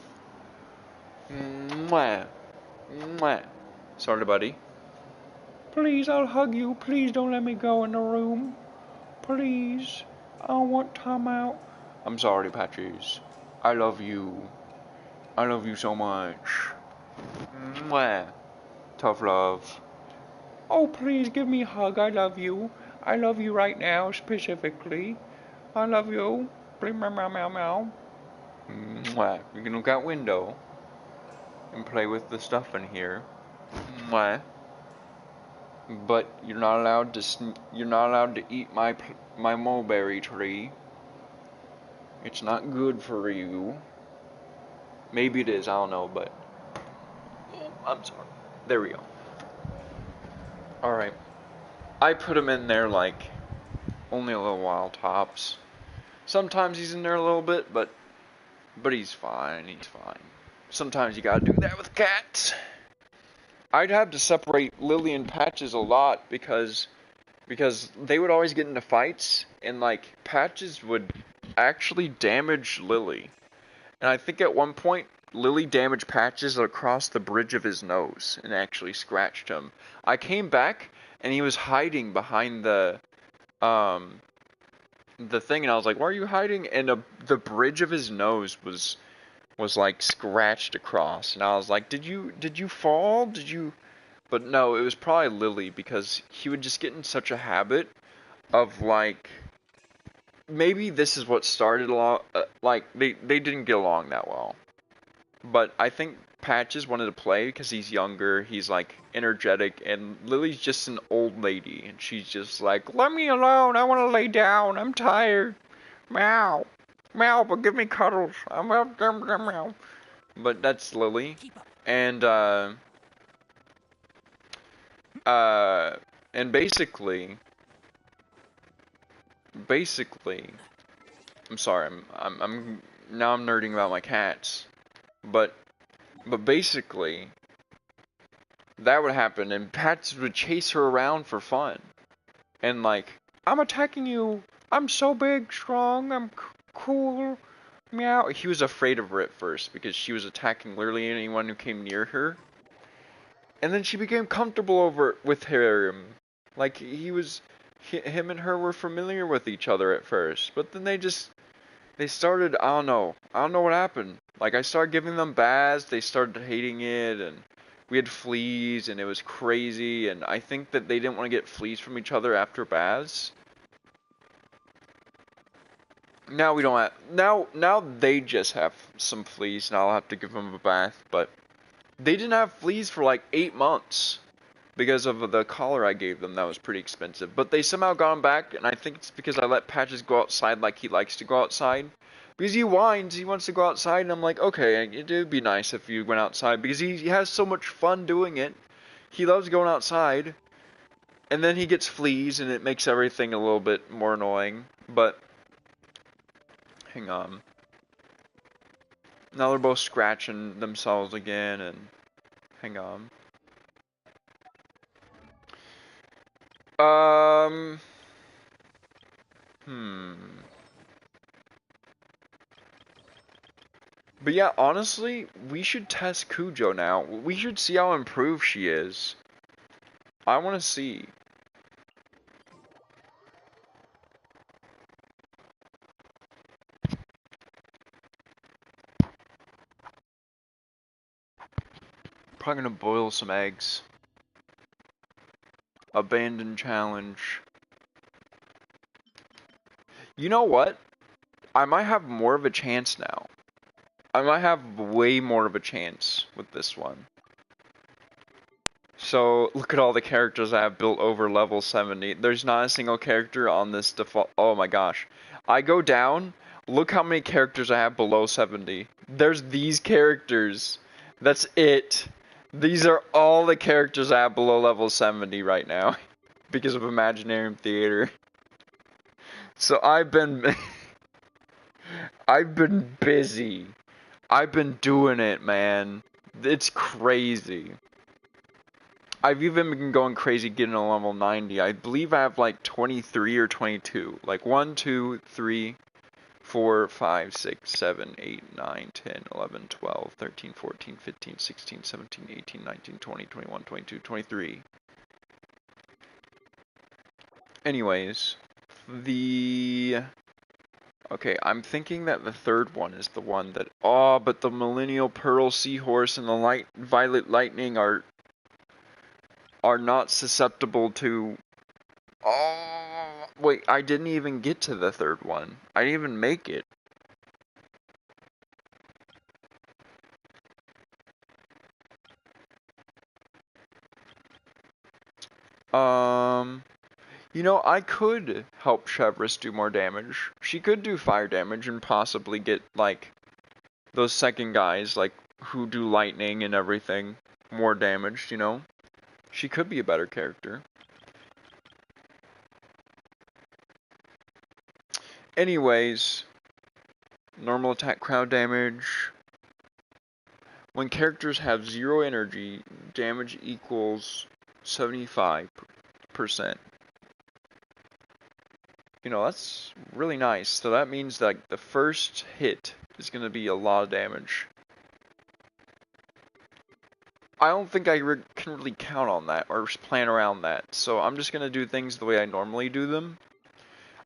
Mwah. Mwah. Sorry, buddy. Please, I'll hug you. Please don't let me go in the room. Please. I want time out. I'm sorry, Patches. I love you. I love you so much. Mwah. Tough love. Oh, please give me a hug. I love you. I love you right now, specifically. I love you. Please, meow, meow, meow, meow. Mwah. You can look out window and play with the stuff in here. Mwah. But you're not allowed to eat my mulberry tree. It's not good for you. Maybe it is, I don't know, but oh, I'm sorry. There we go. Alright. I put him in there like only a little while tops. Sometimes he's in there a little bit, but he's fine, Sometimes you gotta do that with cats. I'd have to separate Lily and Patches a lot because they would always get into fights and like Patches would actually damage Lily. And I think at one point Lily damaged Patches across the bridge of his nose and actually scratched him. I came back and he was hiding behind the thing and I was like, "Why are you hiding?" And the bridge of his nose was like scratched across and I was like, did you fall? But no, it was probably Lily because he would just get in such a habit of like, maybe this is what started like they didn't get along that well. But I think Patches wanted to play because he's younger, he's like energetic, and Lily's just an old lady and she's just like, let me alone, I want to lay down, I'm tired. Meow. Meow, but give me cuddles. I'm up, meow. But that's Lily. And and basically, I'm sorry, I'm now I'm nerding about my cats, but basically, that would happen, and Pats would chase her around for fun, and like, I'm attacking you, I'm so big, strong, I'm cool, meow. He was afraid of her at first because she was attacking literally anyone who came near her. And then she became comfortable with him. Like, him and her were familiar with each other at first. But then they started, I don't know what happened. Like, I started giving them baths, they started hating it, and we had fleas, and it was crazy, and I think that they didn't want to get fleas from each other after baths. Now we don't have, now they just have some fleas, and I'll have to give them a bath, but they didn't have fleas for like 8 months because of the collar I gave them. That was pretty expensive. But they somehow got them back, and I think it's because I let Patches go outside like he likes to go outside. Because he whines, he wants to go outside, and I'm like, okay, it would be nice if you went outside. Because he has so much fun doing it. He loves going outside. And then he gets fleas, and it makes everything a little bit more annoying. But, hang on. Now they're both scratching themselves again, and hang on. But yeah, honestly, we should test Cujo now. We should see how improved she is. I want to see. probably gonna boil some eggs. Abandon challenge. You know what? I might have more of a chance now. I might have way more of a chance with this one. So, look at all the characters I have built over level 70. There's not a single character on this default. Oh my gosh. I go down, look how many characters I have below 70. There's these characters. That's it. These are all the characters I have below level 70 right now. Because of Imaginarium Theater. So I've been... I've been busy. I've been doing it, man. It's crazy. I've even been going crazy getting a level 90. I believe I have like 23 or 22. Like 1, 2, 3, 4, 5, 6, 7, 8, 9, 10, 11, 12, 13, 14, 15, 16, 17, 18, 19, 20, 21, 22, 23. Anyways, okay, I'm thinking that the third one is the one that... Oh, but the Millennial Pearl Seahorse and the Violet Lightning are not susceptible to... Oh, wait, I didn't even get to the third one. I didn't even make it. You know, I could help Chevris do more damage. She could do fire damage and possibly get, like, those second guys, like, who do lightning and everything, more damage, you know? She could be a better character. Anyways, normal attack crowd damage. When characters have 0 energy, damage equals 75%. You know, that's really nice. So that means that the first hit is going to be a lot of damage. I don't think I can really count on that or plan around that. So I'm just going to do things the way I normally do them.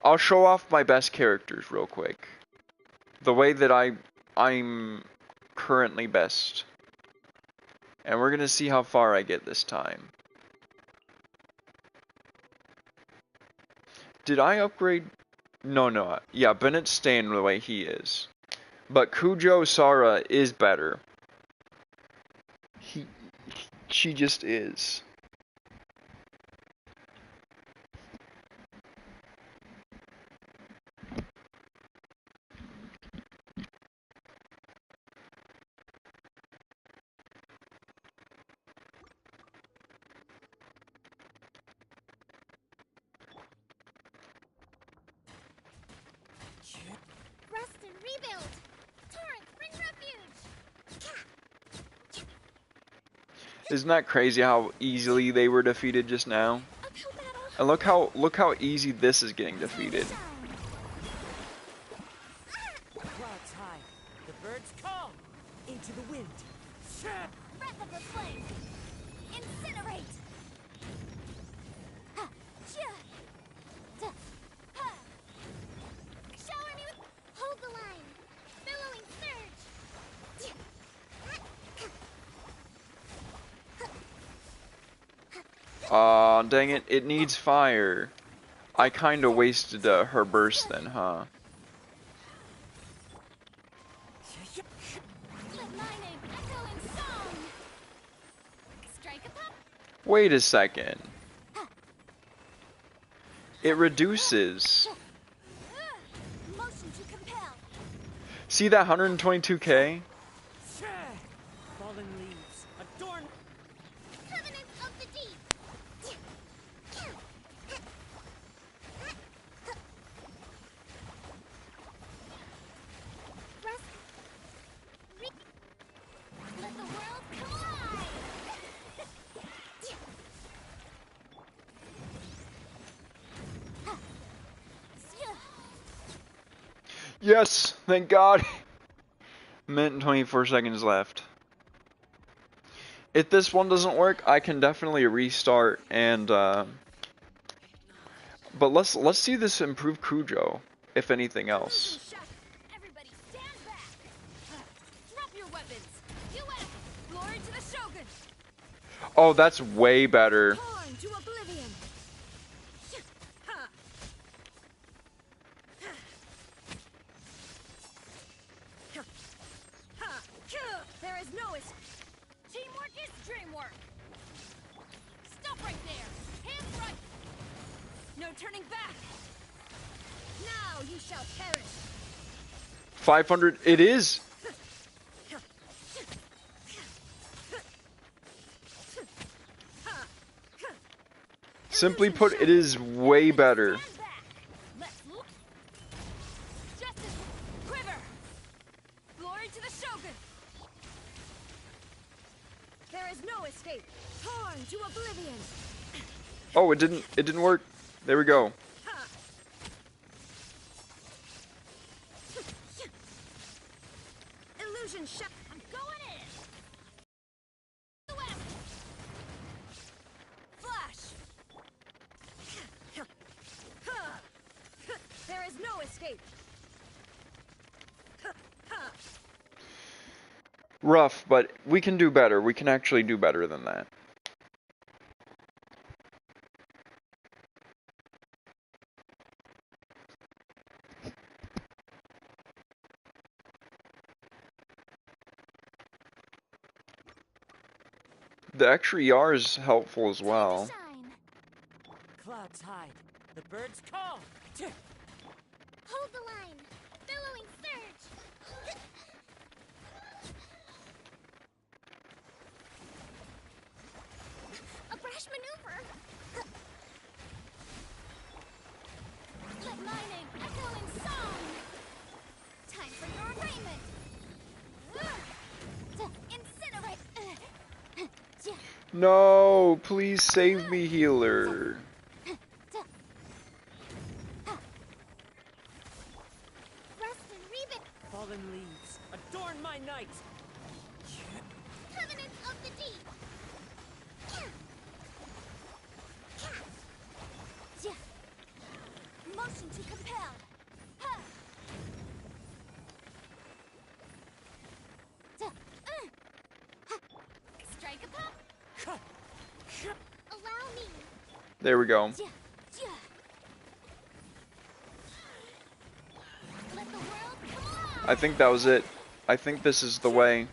I'll show off my best characters real quick. The way that I'm currently best. And we're going to see how far I get this time. Did I upgrade? No. Yeah, Bennett's staying the way he is. But Kujo Sara is better. She just is. Rest and rebuild. Torrent, bring refuge. Isn't that crazy how easily they were defeated just now? Uphill battle. And look how easy this is getting defeated. Clouds high. The birds come. Into the wind. Breath of the flame. Incinerate. Ha, chia. Ta, ha. Shower me with. Hold the line. Billowing surge. Aw, dang it, it needs fire. I kinda wasted her burst then, huh? Let lightning echo in song. Strike a pop. Wait a second. It reduces. Motion to compel. See that 122k? Fallen leaves. Adorn. Covenant of the deep. Rest. Let the world collide. Yes, thank God. Minute and 24 seconds left. If this one doesn't work, I can definitely restart and but let's see this improve Kujo, if anything else. Everybody stand back. Drop your weapons. US, glory to the Shogun. Oh, that's way better. Torn to oblivion. Ha. Ha. There is no escape. Teamwork is dreamwork. Stop right there. Hands right. No turning back. Now you shall perish. 500. It is. Simply put, it is way better. Stand back. Let's look. Justice. Quiver. Glory to the Shogun. There is no escape. Torn to oblivion. Oh, it didn't work. There we go. Ha. Illusion shot. I'm going in. Swim. Flash. There is no escape. Rough, but we can do better. We can actually do better than that. The extra ER is helpful as well. Shine. Clouds hide. The birds call. Hold the line. Billowing surge. A brash maneuver. Let my name echo in song. Time for your arraignment. Incinerate. No, please save me, healer. Rust and rebuild. Fallen leaves, adorn my night. Covenants of the deep. Motion to compel. Ha. Strike a pop. Allow me. There we go. Let the world come alive. I think that was it. I think this is the way.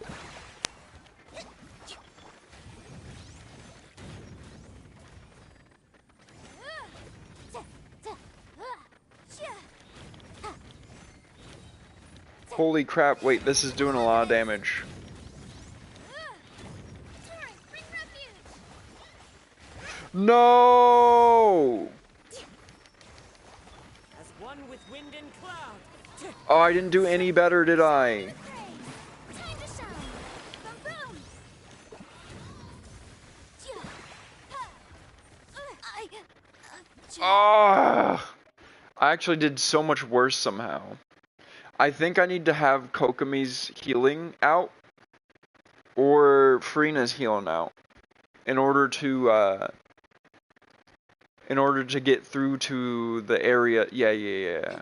Holy crap, wait, this is doing a lot of damage. Torrent, bring refuge. No! As one with wind and cloud. Oh, I didn't do any better, did I? Time to shine. Boom, boom. Ah! I actually did so much worse somehow. I think I need to have Kokomi's healing out or Freena's healing out in order to get through to the area. Yeah.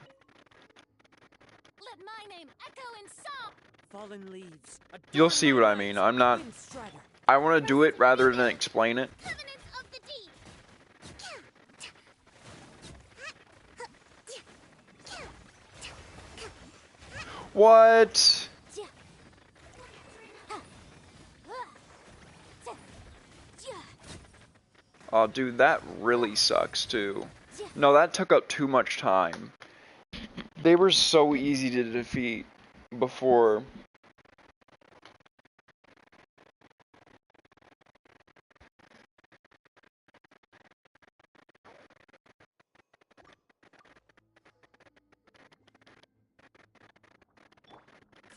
Let my name echo in song. Fallen leaves. You'll see what I mean. I'm not. Wind strider. I want to do it rather than explain it. Covenants of the deep. What? Oh, dude, that really sucks too. No, that took up too much time. They were so easy to defeat before.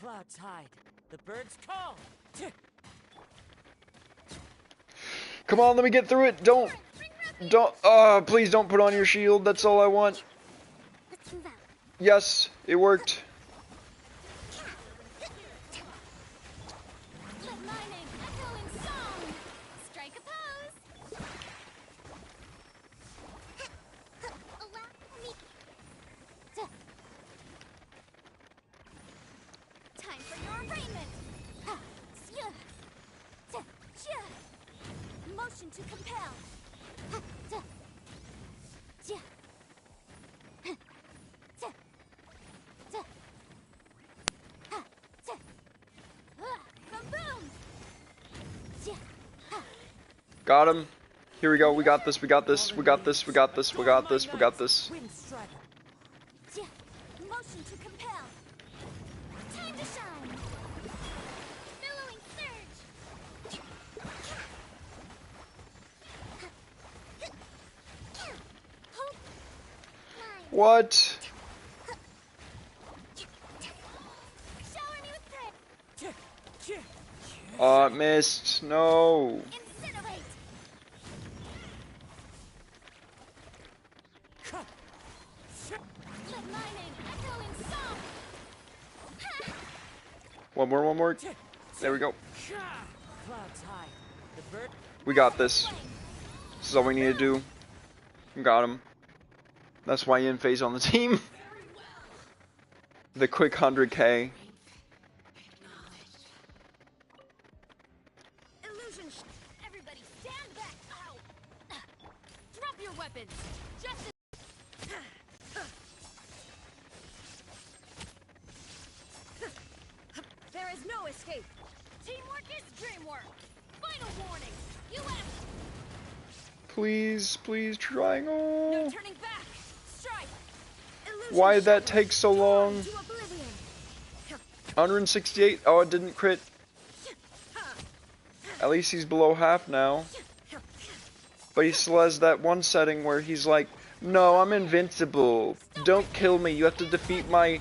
Clouds hide. The birds call. Come on, let me get through it. Don't, please don't put on your shield. That's all I want. Let's move out. Yes, it worked. Let my name echo in song. Strike a pose. Allow me. Time for your arraignment. Motion to compel. Ha, duh. Ja. Huh. Duh. Duh. Ha, duh. Boom! Ja. Ha. Got him. Here we go. We got this. We got this. We got this. We got this. We got this. We got this. Wind strider. Ja. Motion to compel. Time to shine. Billowing surge. Hold line. What? Shower me with prayer. Kick, kick. Oh, it missed. No. Incinerate. Cut. Let lightning echo in song. Ha! One more. One more. There we go. Clouds high. The bird. We got this. This is all we need to do. We got him. That's why Yin-Fei's on the team. The quick 100k. Illusion. Everybody stand back. Ow. Drop your weapons. Just There is no escape. Teamwork is dreamwork. Final warning. You have Please, please, no triangle. turning back. Strike. Illusion Why did that shattered. take so long? To oblivion. 168. Oh, it didn't crit. At least he's below half now. But he still has that one setting where he's like, no, I'm invincible. Don't kill me. You have to defeat my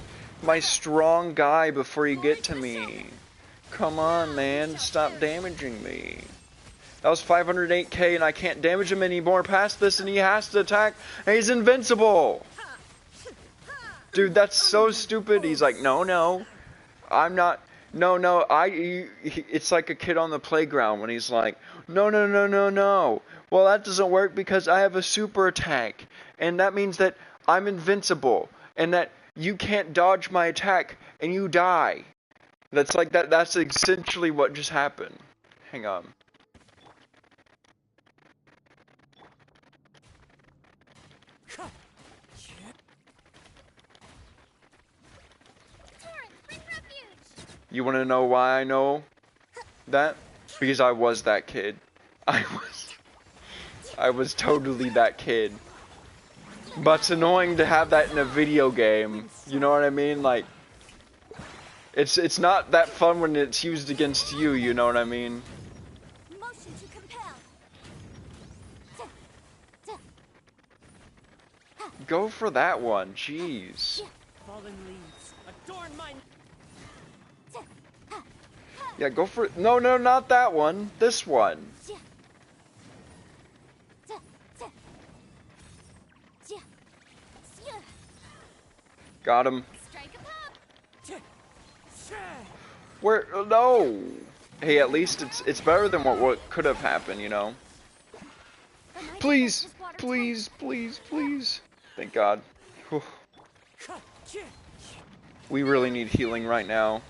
strong guy before you get to me. Come on, man. Stop damaging me. That was 508k and I can't damage him anymore past this and he has to attack and he's invincible. Dude, that's so stupid. He's like, no, I'm not. No, it's like a kid on the playground when he's like, no. Well, that doesn't work because I have a super attack. And that means that I'm invincible. And that you can't dodge my attack and you die. That's like that. That's essentially what just happened. Hang on. Torrent, bring refuge. You want to know why I know that? Because I was that kid. I was totally that kid. But it's annoying to have that in a video game. You know what I mean? Like, it's not that fun when it's used against you. You know what I mean? Motion to compel. Duh. Duh. Go for that one. Jeez. Fallen leaves. Adorn my. Duh. Ha. Ha. Yeah, go for it. No, not that one. This one. Ja. Duh. Duh. Ja. Sya. Got him. Strike a pop. Where? No. Hey, at least it's better than what could have happened. You know. The mighty Please, force was watertight. please. Thank God. Whew. We really need healing right now.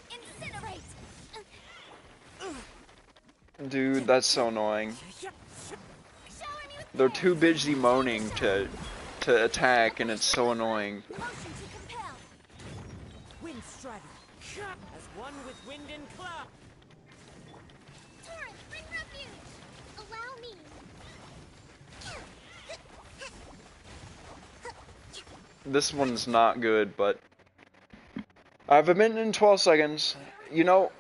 Incinerate. Dude, that's so annoying. Shower me with They're too busy moaning to attack, and it's so annoying. motion to compel. Wind strider. As one with wind and cloud. Torrent, bring refuge. Allow me. This one's not good, but I have a minute and 12 seconds. You know,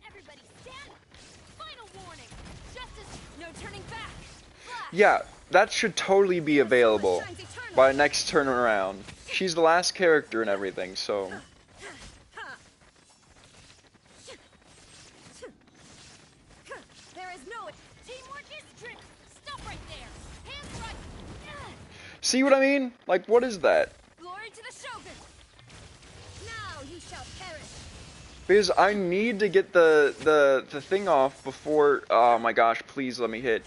Everybody stand. Final warning. Justice. No turning back. Flash. yeah, that should totally be available Shines eternal. by next turn around. She's the last character and everything, so There is no teamwork is dream. Stop right there. Hands right. see what I mean? Like, what is that? Glory to the Shogun. Now you shall perish. Because I need to get the thing off before. Oh my gosh! Please let me hit.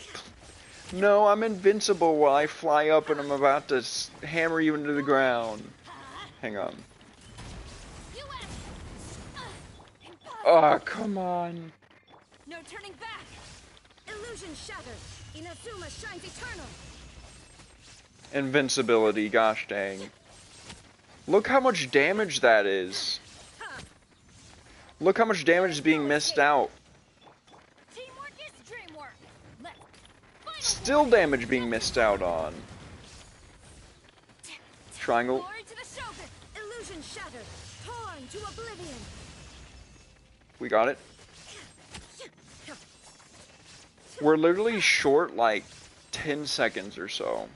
No, I'm invincible while I fly up and I'm about to hammer you into the ground. Hang on. Oh, come on. No turning back. Illusion shattered. Inazuma shines eternal. Invincibility, gosh dang. Look how much damage that is. Look how much damage is being missed out. Teamwork is dreamwork. Let's Still damage being missed out on. Triangle. glory to the Shogun. Illusion shattered. Torn to oblivion. We got it. We're literally short like 10 seconds or so.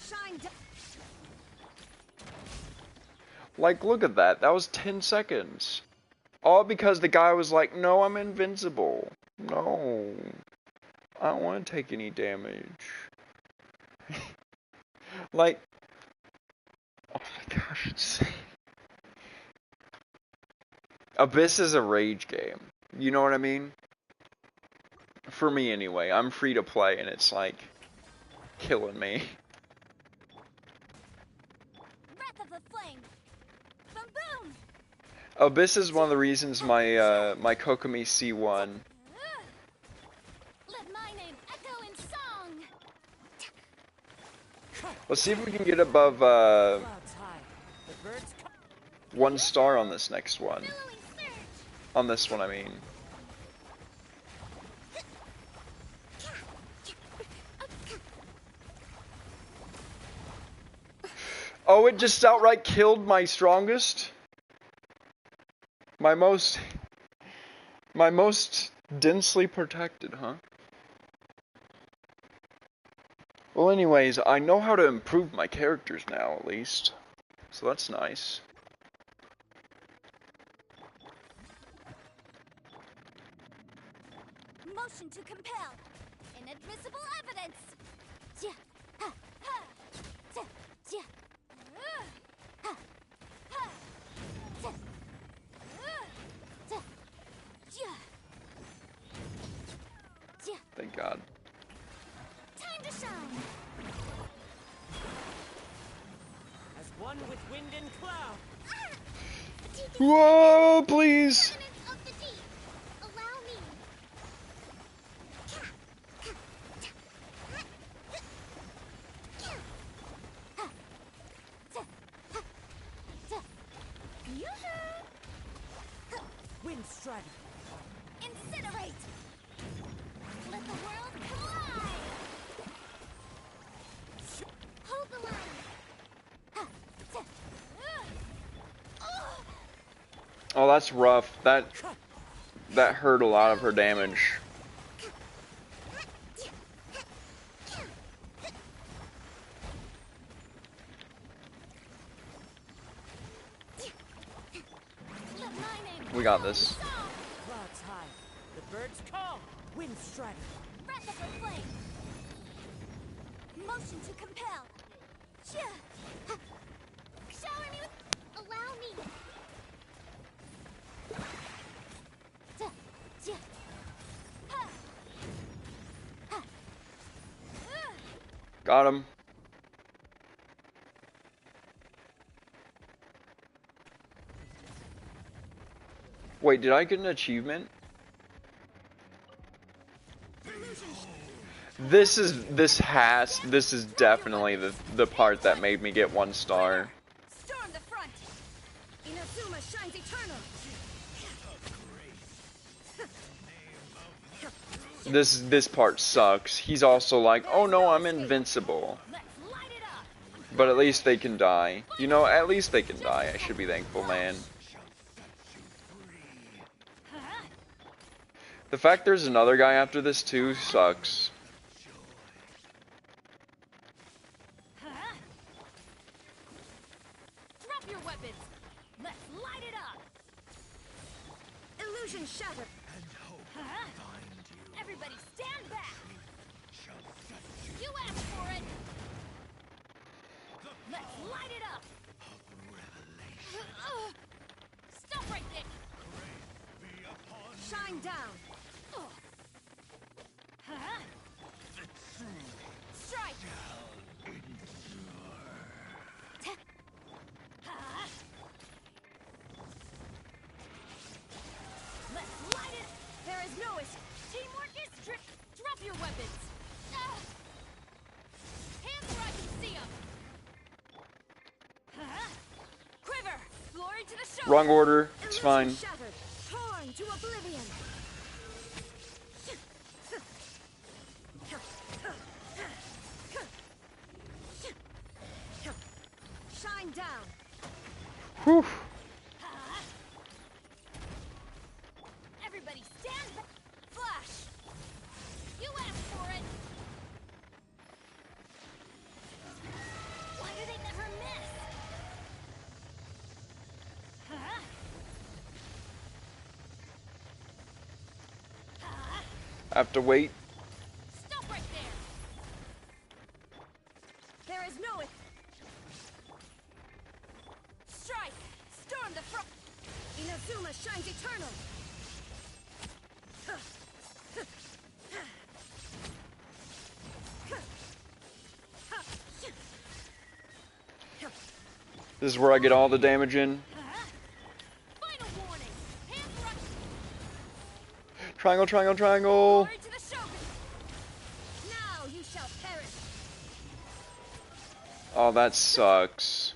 Shine down. Like, look at that. That was 10 seconds. All because the guy was like, no, I'm invincible. No. I don't want to take any damage. Like, oh my gosh, it's... Abyss is a rage game. You know what I mean? For me anyway. I'm free to play and it's like killing me. Breath of the flame. Boom boom. Abyss is one of the reasons my my Kokomi C1. Let my name echo in song. Let's see if we can get above Clouds high. The birds come. 1 star on this next one. Billowing surge. On this one, I mean. Oh, it just outright killed my strongest. My most densely protected, huh? Well, anyways, I know how to improve my characters now, at least. So that's nice. Motion to compel. Inadmissible evidence. Ja, ha, ha. Ja, ja. Ha, ha. Ja, ja. Ja. Ja. Thank God. Time to shine. As one with wind and cloud. Whoa, please! Elements of the deep. Allow me. Wind strider. Incinerate. Let the world collide. Hold the line. Oh, that's rough. That hurt a lot of her damage. Let my name We got this. Clouds high. The birds call. Wind strider. breath of her flame. Motion to compel. Ja. Shower me with. Allow me. Ja. Ja. Ha. Ha. Got him. Wait, did I get an achievement? This is definitely the part that made me get 1 star. Storm the front. Inazuma shines eternal. This part sucks. He's also like, oh no, I'm invincible. Let's light it up. But at least they can die. You know, at least they can die. I should be thankful, man. The fact there's another guy after this too sucks. Drop your weapons. Let's light it up. Illusion shattered. Everybody stand back. You asked for it. Let's light it up. Stop right there. Shine down. Strike. Let's light it. There is no escape. Teamwork is drop your weapons. Hands where I can see 'em. Quiver. Glory to the show. Wrong order. It's fine. Shattered. Torn to oblivion. Shine down. Whew. Everybody stand back. Flash. You asked for it. Why do they never miss? I have to wait. Stop right there. There is no strike. Storm the front. Inazuma shines eternal. This is where I get all the damage in. Final warning. Hands right. Triangle, triangle, triangle. Glory to the Shogun. Now you shall perish. Oh, that sucks.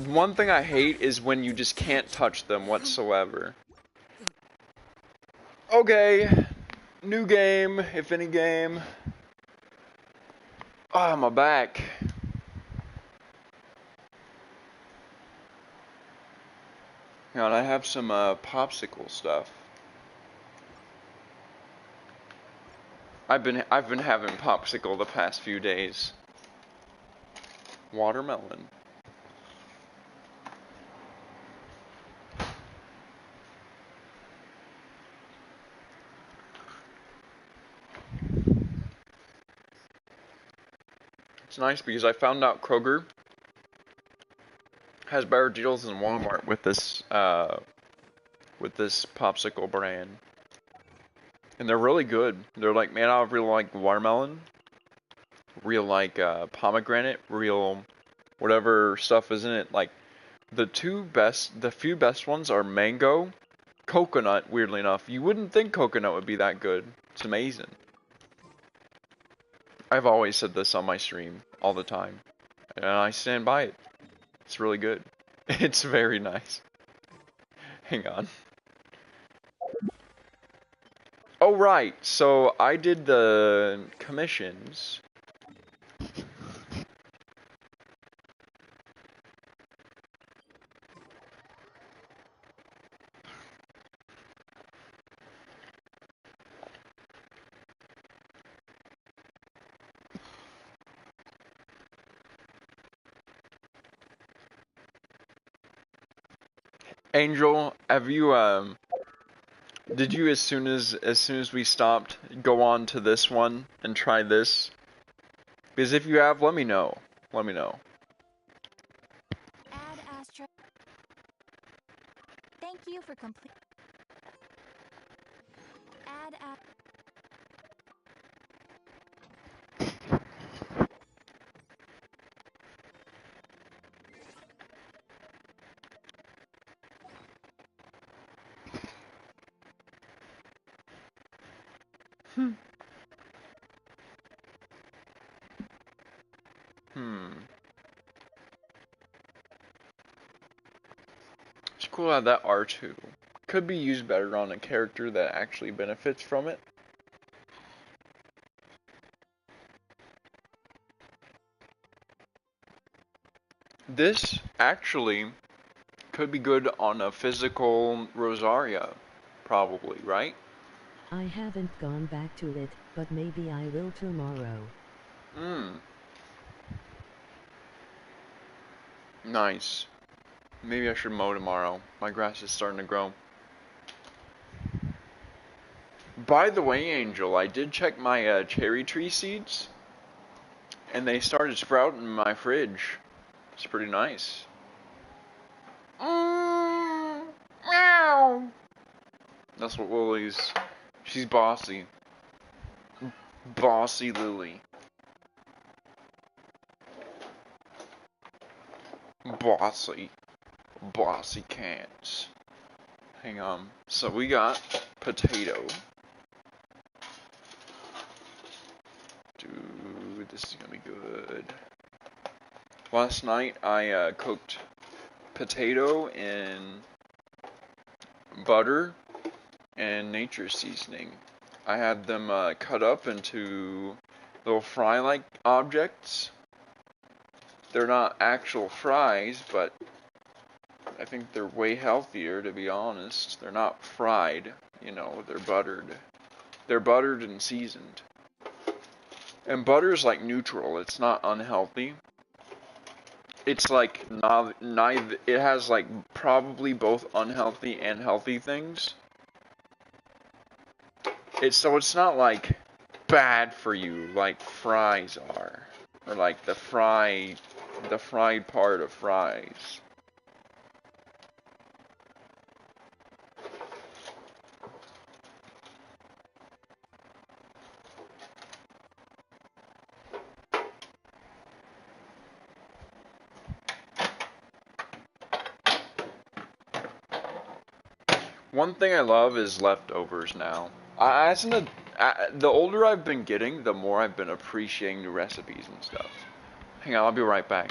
One thing I hate is when you just can't touch them whatsoever. Okay. New game, if any game. Ah, my back. Hang on, I have some popsicle stuff. I've been having popsicle the past few days. Watermelon. It's nice because I found out Kroger has better deals than Walmart with this popsicle brand. And they're really good. They're like, man, I really like watermelon, real like pomegranate, real whatever stuff is in it. Like the few best ones are mango, coconut. Weirdly enough, you wouldn't think coconut would be that good. It's amazing. I've always said this on my stream all the time, and I stand by it. It's really good. It's very nice. Hang on. Oh, right. So I did the commissions. Angel, have you did you as soon as we stopped go on to this one and try this? Because if you have, let me know. Let me know. Add Astro. Thank you for complete. Add It's cool how that R2 could be used better on a character that actually benefits from it. This actually could be good on a physical Rosaria, probably, right? I haven't gone back to it, but maybe I will tomorrow. Nice. Maybe I should mow tomorrow. My grass is starting to grow. By the way, Angel, I did check my cherry tree seeds, and they started sprouting in my fridge. It's pretty nice. That's what Lily's. She's bossy. Bossy Lily. Bossy. Bossy cats. Hang on. So we got potato. Dude, this is gonna be good. Last night I cooked potato in butter and nature seasoning. I had them cut up into little fry-like objects. They're not actual fries, but I think they're way healthier, to be honest. They're not fried, you know, they're buttered. They're buttered and seasoned. And butter is like neutral, it's not unhealthy. It's like neither, it has like probably both unhealthy and healthy things. So it's not like bad for you like fries are, or like the fried part of fries. One thing I love is leftovers now. The older I've been getting, the more I've been appreciating new recipes and stuff. Hang on, I'll be right back.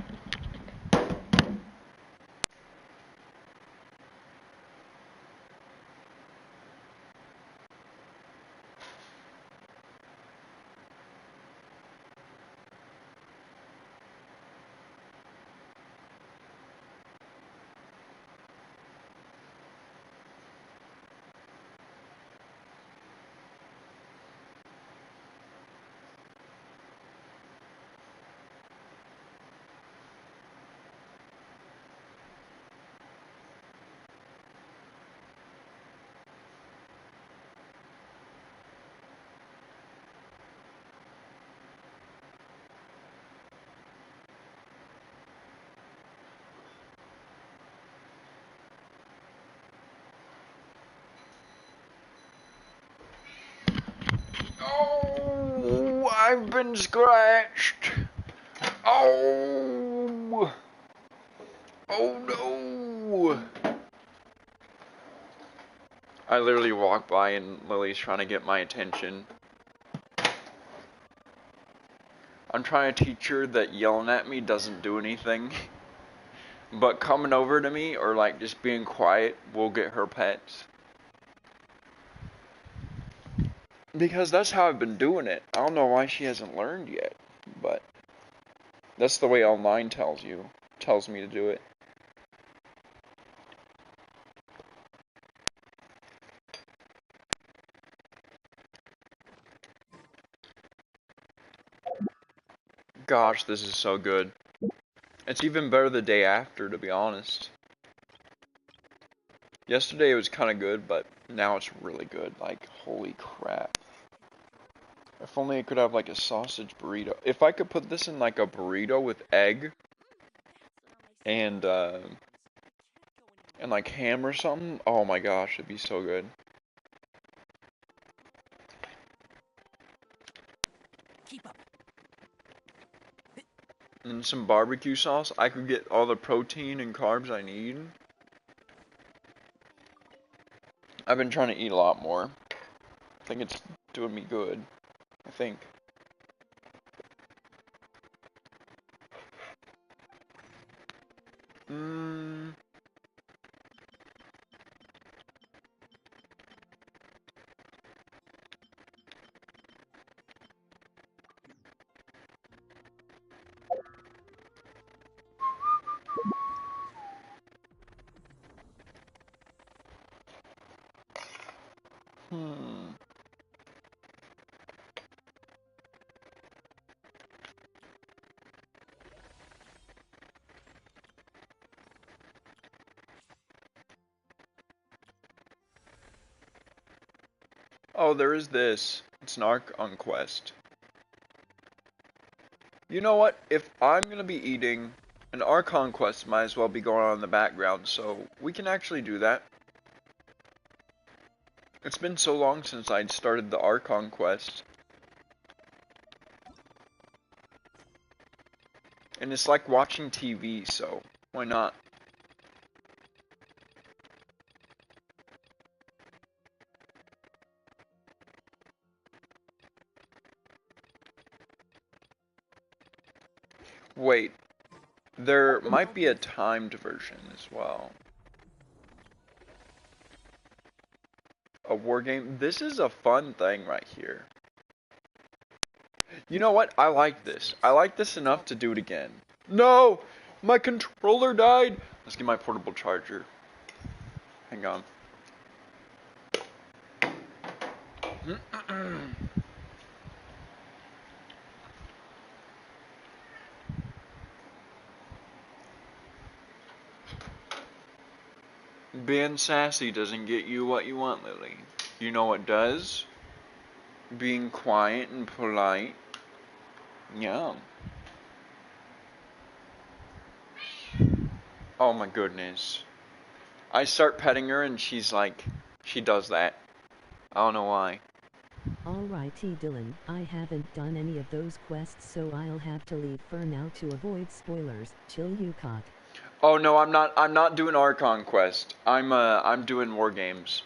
Oh, I've been scratched. Oh. Oh no. I literally walked by and Lily's trying to get my attention. I'm trying to teach her that yelling at me doesn't do anything. But coming over to me or like just being quiet will get her pets. Because that's how I've been doing it. I don't know why she hasn't learned yet, but that's the way online tells me to do it. Gosh, this is so good. It's even better the day after, to be honest. Yesterday it was kind of good, but now it's really good. Like, holy crap. If only I could have like a sausage burrito. If I could put this in like a burrito with egg and like ham or something, oh my gosh, it'd be so good. Keep up. And some barbecue sauce, I could get all the protein and carbs I need. I've been trying to eat a lot more. I think it's doing me good. I think. Oh, there is this. It's an Ark on Quest. You know what? If I'm gonna be eating, an Ark Conquest might as well be going on in the background, so we can actually do that. It's been so long since I'd started the Archon quest. And it's like watching TV, so why not? Wait, there might be a timed version as well. A war game. This is a fun thing right here. You know what? I like this. I like this enough to do it again. No! My controller died! Let's get my portable charger. Hang on. Being sassy doesn't get you what you want, Lily. You know what does? Being quiet and polite. Yeah. Oh my goodness. I start petting her and she's like, she does that. I don't know why. Alrighty Dylan, I haven't done any of those quests so I'll have to leave for now to avoid spoilers. Chill you cock. Oh no, I'm not doing Archon quest. I'm doing war games.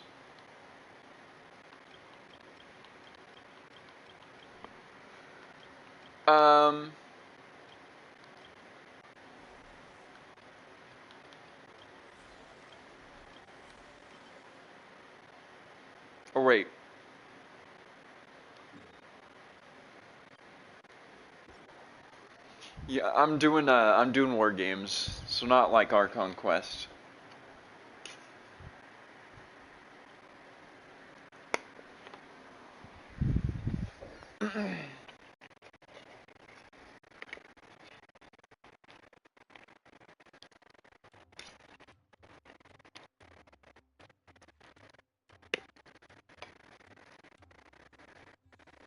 Oh wait. Yeah, I'm doing war games, so not like Archon quest.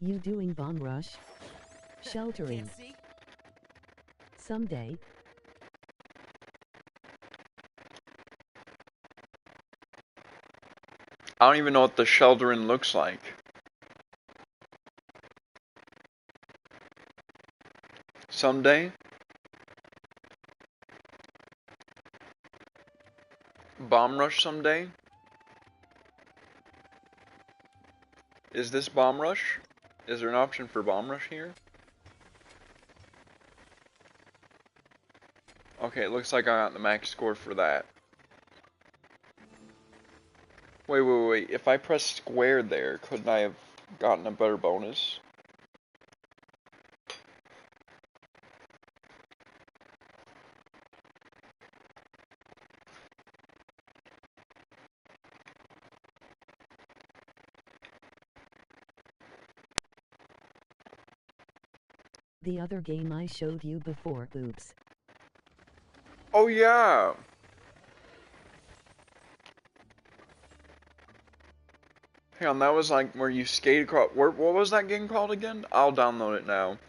You doing bomb rush? Sheltering. Can't see? Someday. I don't even know what the sheltering looks like. Someday? Bomb rush someday? Is this bomb rush? Is there an option for bomb rush here? Okay, it looks like I got the max score for that. Wait. If I press square there, couldn't I have gotten a better bonus? The other game I showed you before, oops. Oh yeah! Hang on, that was like where you skate across. What was that game called again? I'll download it now.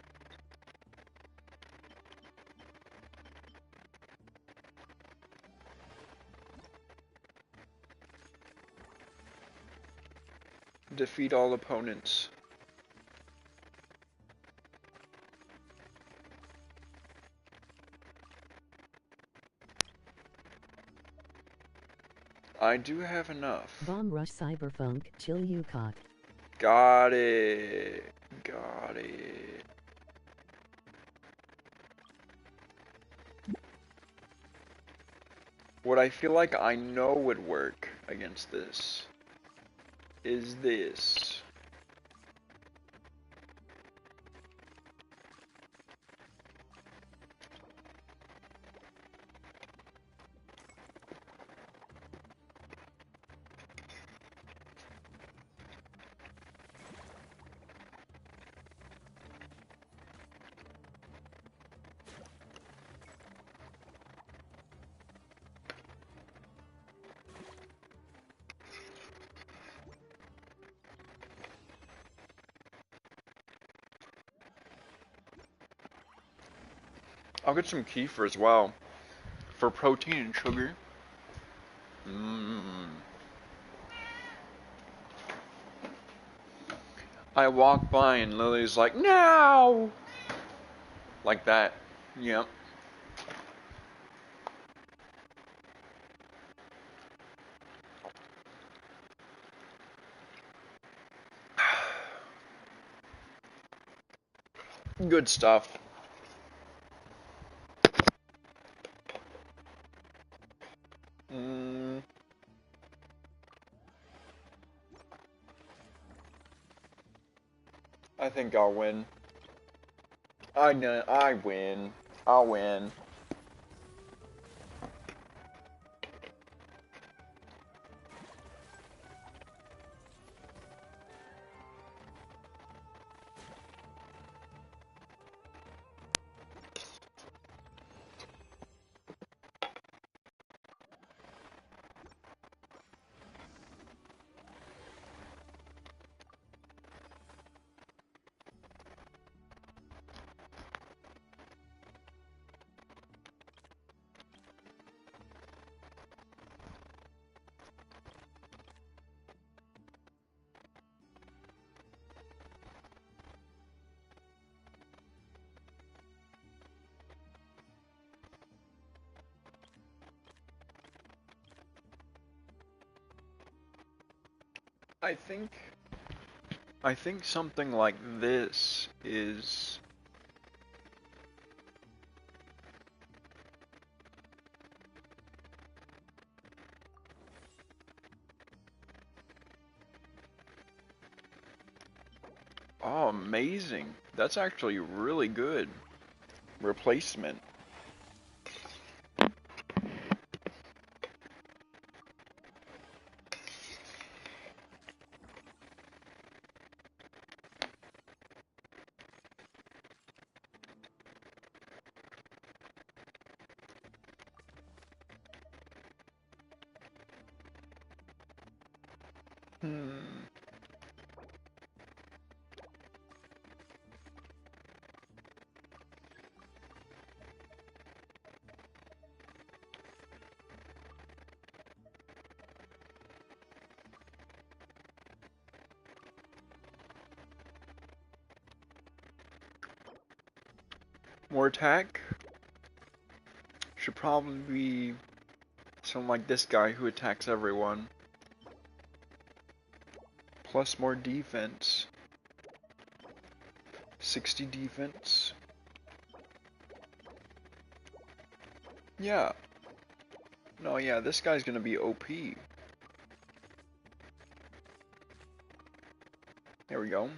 Defeat all opponents. I do have enough. Bomb rush cyberpunk, chill you cock. Got it. Got it. What I feel like I know would work against this is this. I'll get some kefir as well for protein and sugar. Mmm. I walk by and Lily's like, no! Like that. Yep. Good stuff. Mm, I think I'll win. I know, I win. I'll win. I think something like this is oh, amazing. That's actually really good. Replacement. Hmm. More attack? Should probably be someone like this guy who attacks everyone. Plus more defense. 60 defense. Yeah. No, yeah, this guy's gonna be OP. There we go.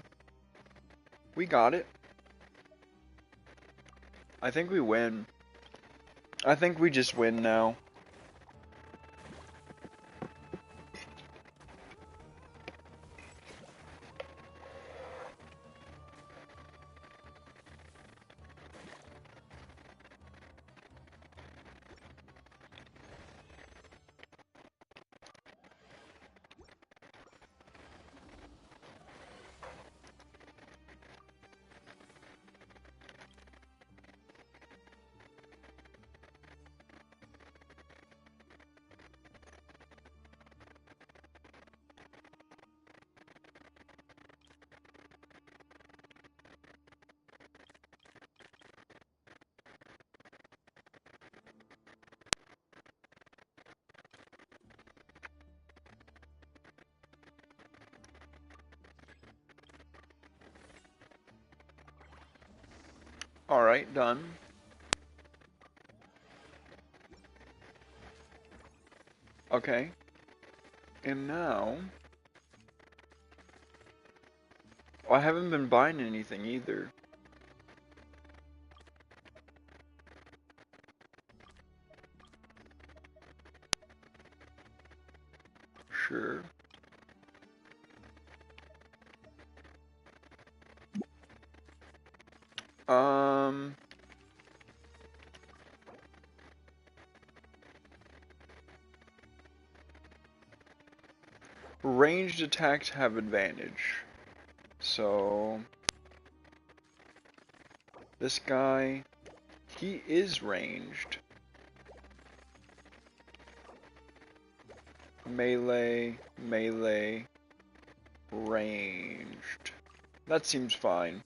We got it. I think we win. I think we just win now. Alright, done. Okay. And now... Oh, I haven't been buying anything either. Sure. Um... Ranged attacks have advantage. So... This guy... He is ranged. Melee, melee, ranged. That seems fine.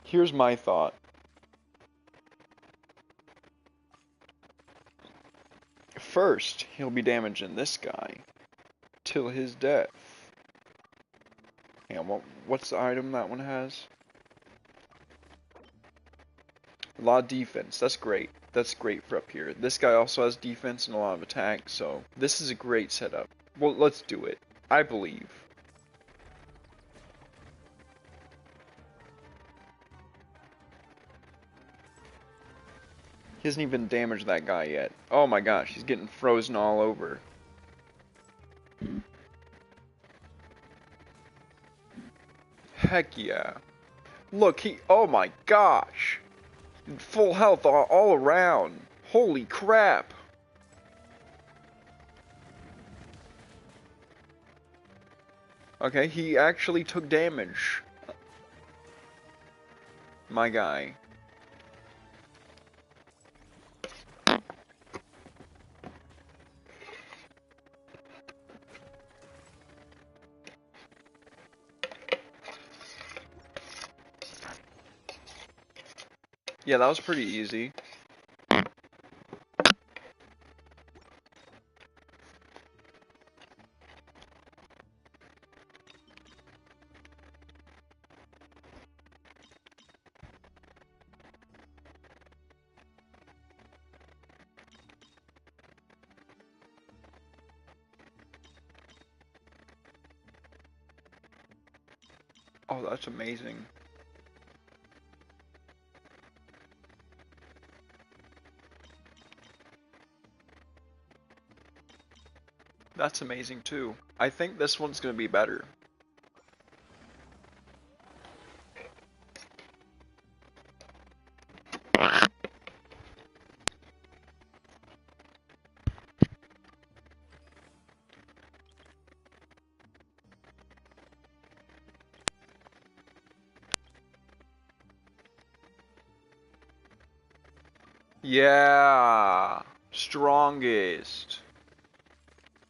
Here's my thought. First, he'll be damaging this guy till his death. And what's the item that one has? A lot of defense. That's great. That's great for up here. This guy also has defense and a lot of attack, so this is a great setup. Well, let's do it. I believe. He hasn't even damaged that guy yet. Oh my gosh, he's getting frozen all over. Heck yeah. Look, oh my gosh. Full health all around. Holy crap. Okay, he actually took damage. My guy. Yeah, that was pretty easy. Oh, that's amazing. That's amazing too. I think this one's gonna be better. Yeah, strongest.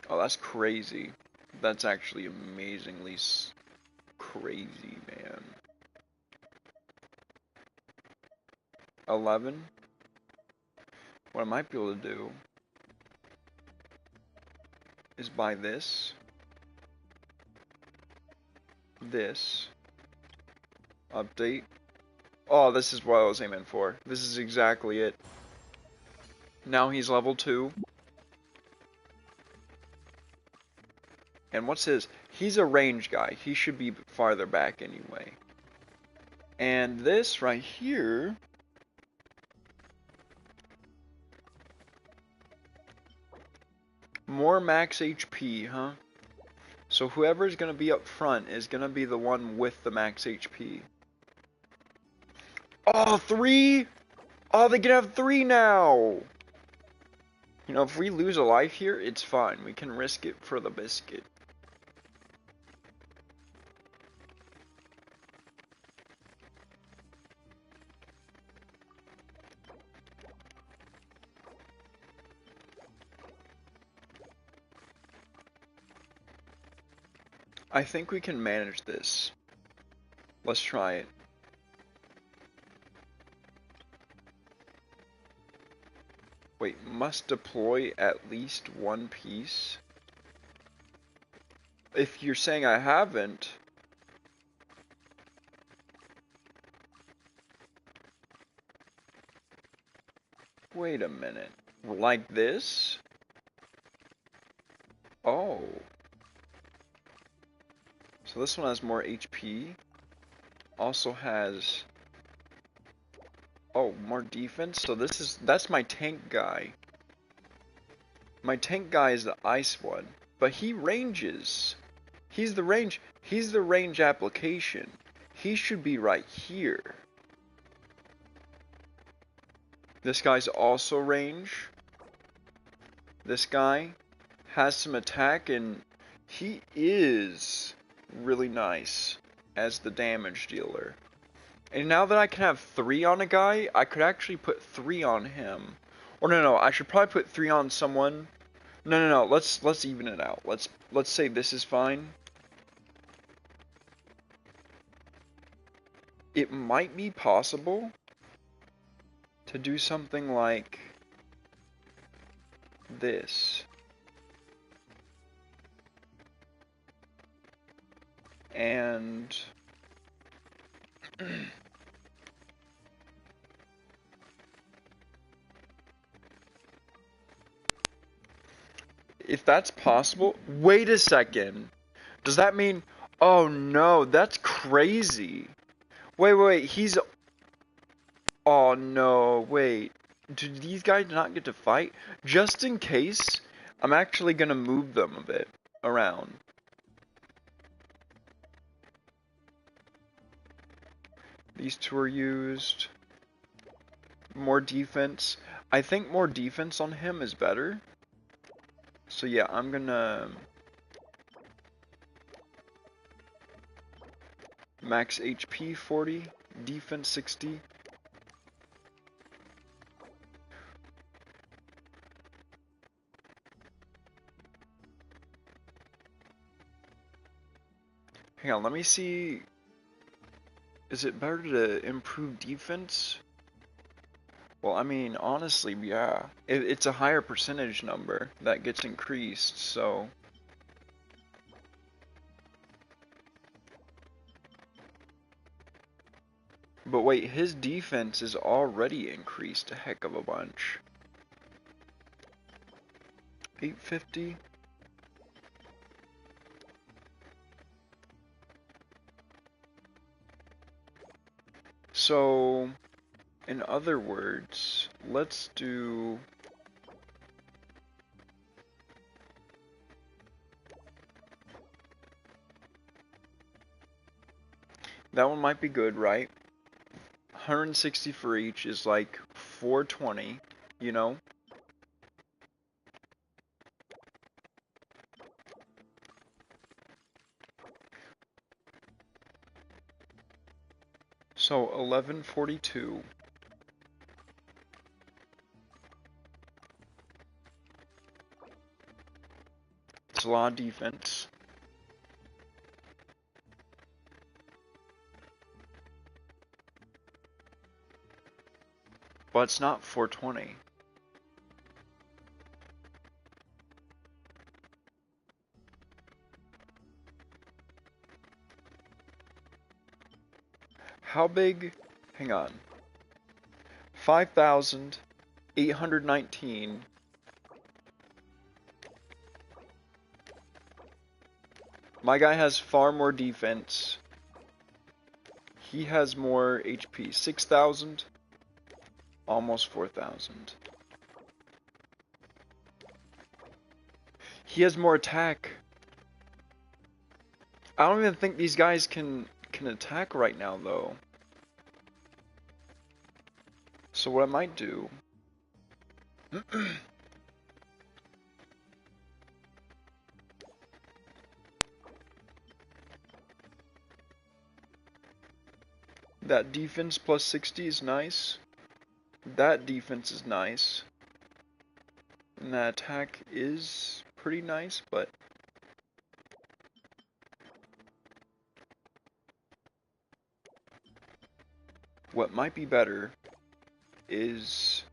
Oh, that's crazy. That's actually amazingly crazy, man. 11? What I might be able to do is buy this, update. Oh, this is what I was aiming for. This is exactly it. Now he's level 2. And what's his? He's a range guy. He should be farther back anyway. And this right here, more max HP, huh? So whoever's gonna be up front is gonna be the one with the max HP. Oh, 3? Oh, they can have 3 now! You know, if we lose a life here, it's fine. We can risk it for the biscuit. I think we can manage this. Let's try it. Wait, must deploy at least one piece? If you're saying I haven't... Wait a minute. Like this? Oh. So this one has more HP. Also has... Oh, more defense? So that's my tank guy. My tank guy is the ice one. But he ranges. He's the range application. He should be right here. This guy's also range. This guy has some attack and he is really nice as the damage dealer. And now that I can have 3 on a guy, I could actually put 3 on him. Or no, I should probably put 3 on someone. No, let's even it out. Let's say this is fine. It might be possible to do something like this. And if that's possible, wait a second. Does that mean, oh no, that's crazy. Wait, he's, oh no, wait. Do these guys not get to fight? Just in case, I'm actually gonna move them a bit around. These 2 are used. More defense. I think more defense on him is better. So yeah, I'm gonna max HP 40, defense 60. Hang on, let me see. Is it better to improve defense? Well, I mean, honestly, yeah. It's a higher percentage number that gets increased, so. But wait, his defense is already increased a heck of a bunch. 850. So, in other words, let's do that one might be good, right? 160 for each is like 420, you know? So 1142. It's a lot of defense. But it's not 420. How big? Hang on. 5,819. My guy has far more defense. He has more HP. 6,000. Almost 4,000. He has more attack. I don't even think these guys can attack right now, though. So what I might do that defense plus 60 is nice. That defense is nice. And that attack is pretty nice, but what might be better is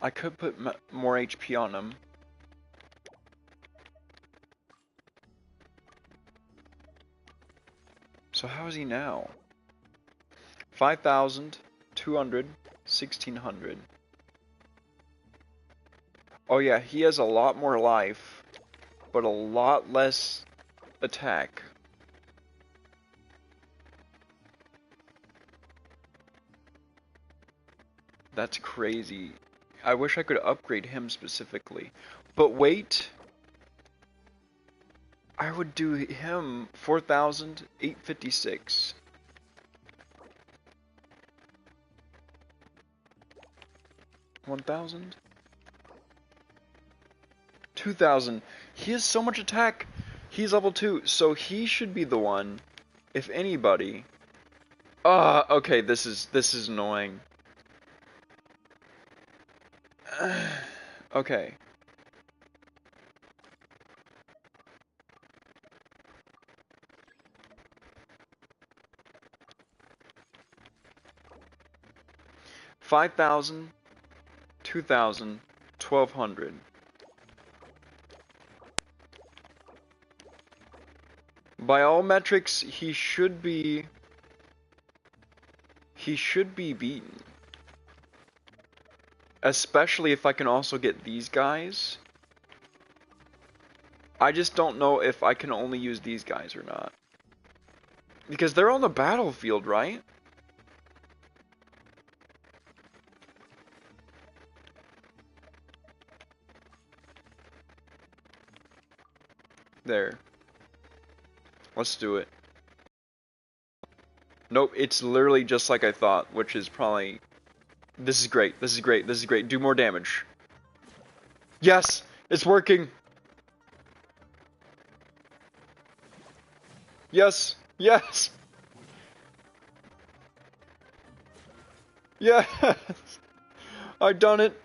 I could put more HP on him. So how is he now? 5,200, 1,600. Oh yeah, he has a lot more life, but a lot less attack. That's crazy. I wish I could upgrade him specifically. But wait. I would do him 4,856. 1,000? 2,000. He has so much attack. He's level 2, so he should be the one, if anybody. Okay, this is annoying. Okay. $5,000, 2,000, 1,200. By all metrics, he should be beaten. Especially if I can also get these guys. I just don't know if I can only use these guys or not. Because they're on the battlefield, right? There. Let's do it. Nope, it's literally just like I thought, which is probably... This is great, this is great, this is great. Do more damage. Yes! It's working! Yes! Yes! Yes! I done it!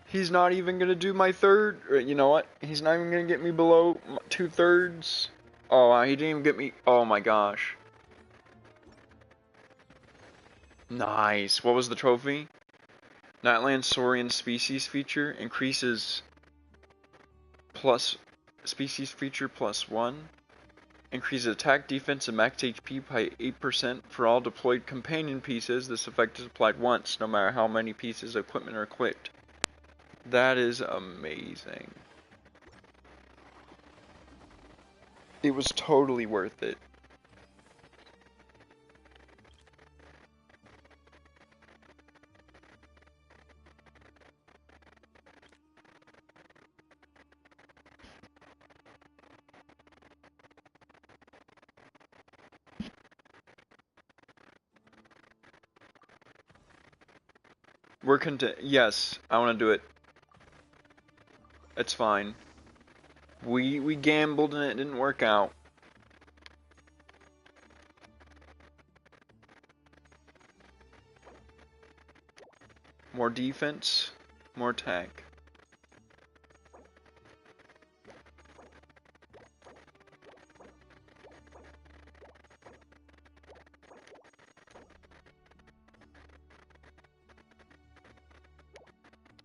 He's not even gonna do my third. Or, you know what? He's not even gonna get me below 2/3. Oh, he didn't even get me. Oh my gosh. Nice. What was the trophy? Nightland Saurian species feature increases plus species feature +1. Increases attack, defense, and max HP by 8% for all deployed companion pieces. This effect is applied once, no matter how many pieces of equipment are equipped. That is amazing. It was totally worth it. We're content. Yes, I want to do it. It's fine. We gambled and it didn't work out. More defense, more attack.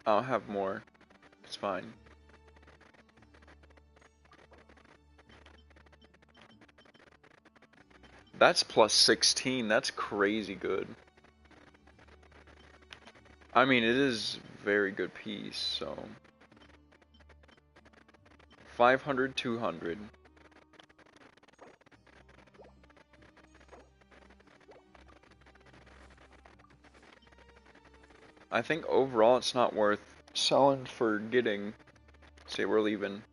I'll have more. It's fine. That's +16. That's crazy good. I mean, it is very good piece, so 500, 200. I think overall it's not worth selling for getting. Say we're leaving.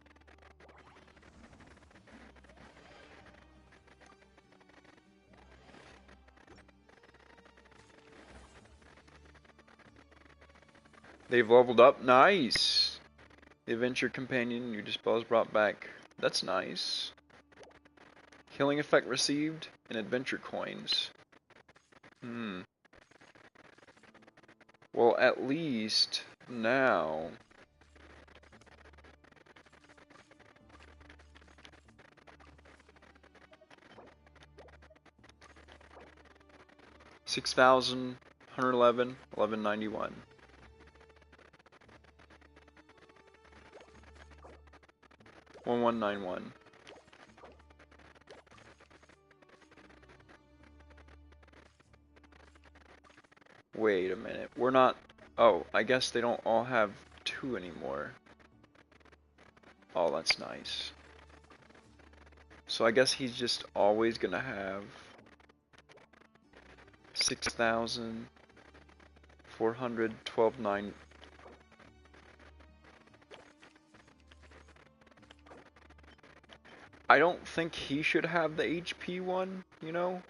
They've leveled up. Nice. The adventure companion you dispel is brought back. That's nice. Healing effect received and adventure coins. Well, at least now. $6,000, 111, 1191. $1191. Wait a minute. We're not. Oh, I guess they don't all have 2 anymore. Oh, that's nice. So I guess he's just always gonna have 6,000, 400, 12,9. I don't think he should have the HP one, you know?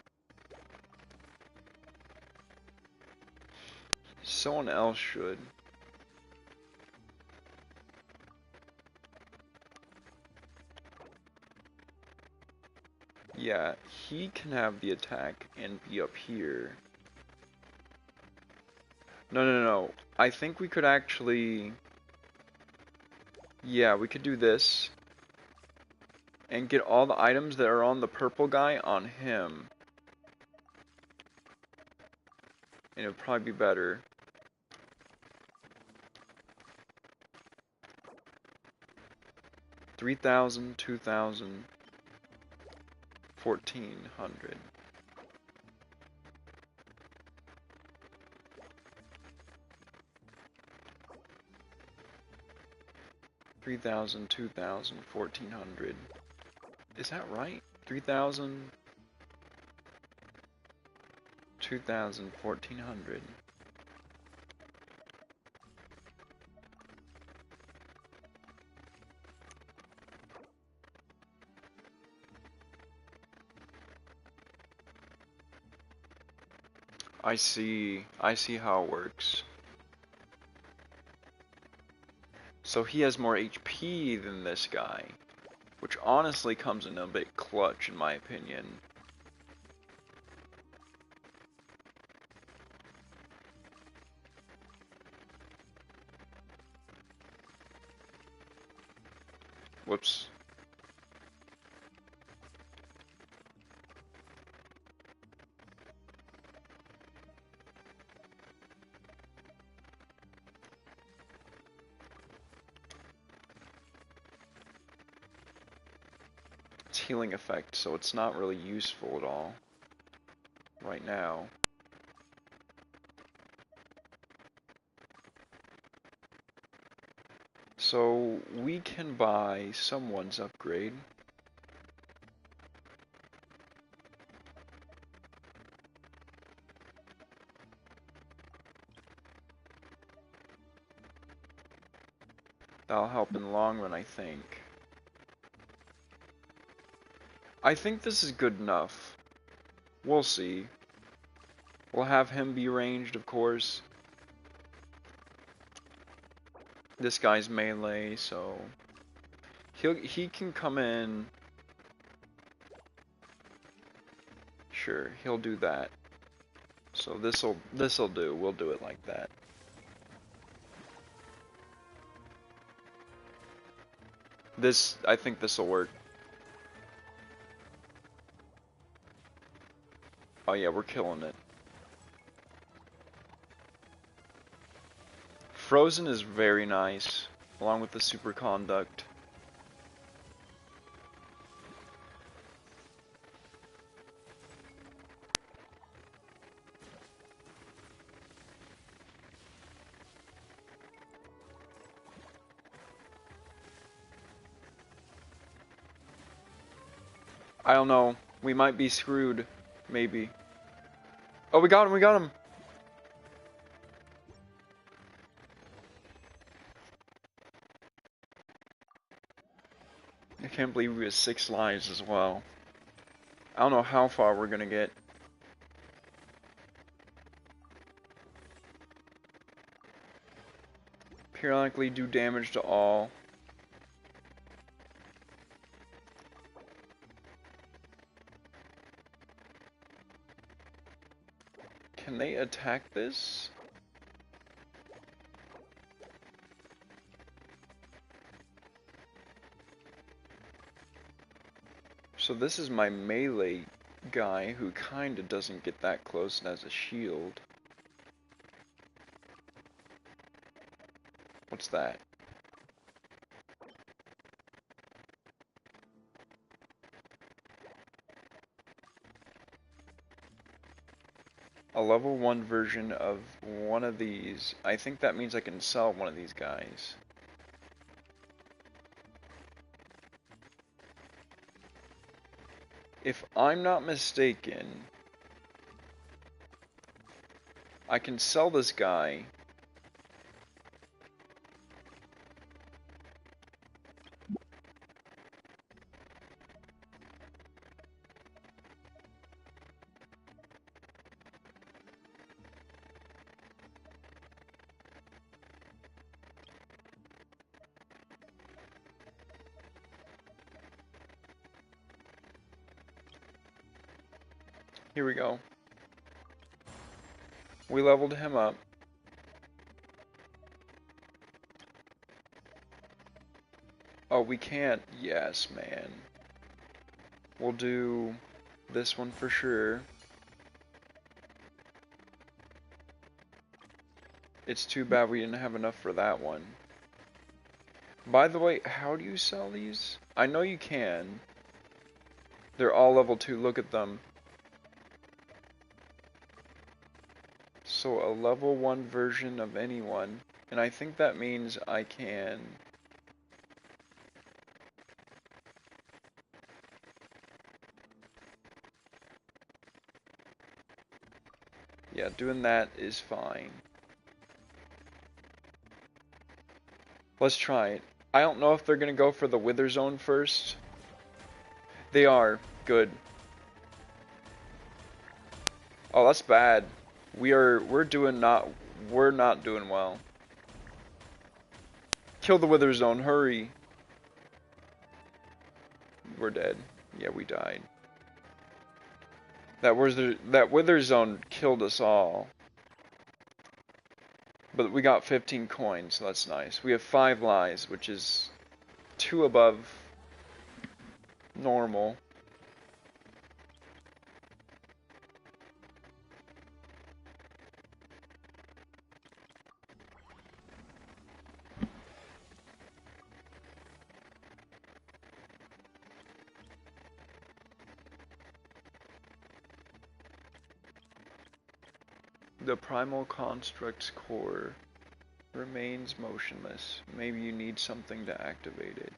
Someone else should. Yeah, he can have the attack and be up here. No. I think we could actually... Yeah, we could do this. And get all the items that are on the purple guy on him. And it would probably be better. $3,000, $2,000, $1,400. $3,000, $2,000, $1,400. Is that right? 3,000, 2,000, 1,400. I see how it works. So he has more HP than this guy, which honestly comes in a bit clutch in my opinion. Whoops. It's healing effect, so it's not really useful at all right now. So we can buy someone's upgrade. That'll help in the long run, I think. I think this is good enough. We'll see. We'll have him be ranged, of course. This guy's melee, so he can come in. Sure, he'll do that. So this'll do. We'll do it like that. I think this'll work. Oh yeah, we're killing it. Frozen is very nice, along with the superconduct. I don't know. We might be screwed. Maybe. Oh, we got him, we got him! I can't believe we have 6 lives as well. I don't know how far we're gonna get. Periodically do damage to all. Can they attack this? So this is my melee guy who kinda doesn't get that close and has a shield. What's that? A level 1 version of one of these. I think that means I can sell one of these guys. If I'm not mistaken, I can sell this guy. Here we go. We leveled him up. Oh, we can't. Yes, man. We'll do this one for sure. It's too bad we didn't have enough for that one. By the way, how do you sell these? I know you can. They're all level 2, look at them. So a level 1 version of anyone. And I think that means I can... Yeah, doing that is fine. Let's try it. I don't know if they're gonna go for the Wither Zone first. They are. Good. Oh, that's bad. We're not doing well. Kill the Wither Zone, hurry. We're dead. Yeah, we died. That Wither Zone killed us all. But we got 15 coins, so that's nice. We have 5 lives, which is 2 above normal. The primal construct's core remains motionless. Maybe you need something to activate it.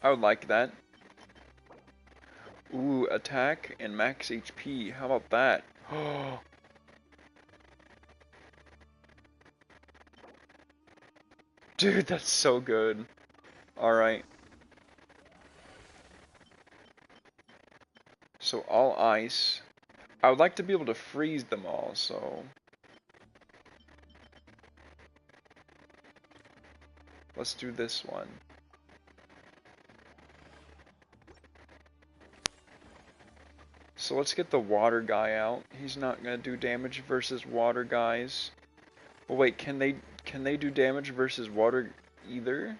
I would like that. Ooh, attack and max HP. How about that? Oh. Dude, that's so good. Alright. So all ice. I would like to be able to freeze them all, so... Let's do this one. So let's get the water guy out. He's not gonna do damage versus water guys. Well, wait, can they do damage versus water either?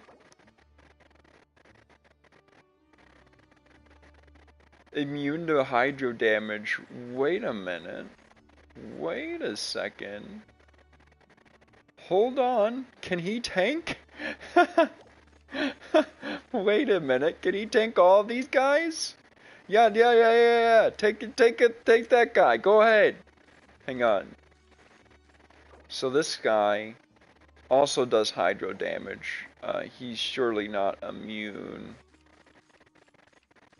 Immune to hydro damage. Wait a minute. Wait a second. Hold on. Can he tank? Wait a minute. Can he tank all these guys? Yeah. Take that guy. Go ahead. Hang on. So this guy also does hydro damage. He's surely not immune.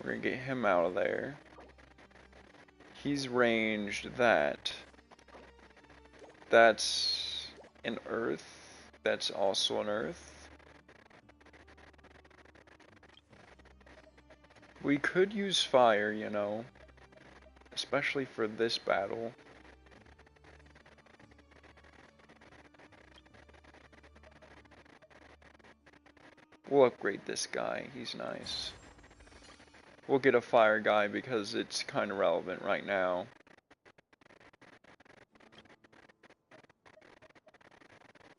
We're gonna get him out of there. He's ranged that. That's an earth. That's also an earth. We could use fire, you know. Especially for this battle. We'll upgrade this guy. He's nice. We'll get a fire guy because it's kind of relevant right now.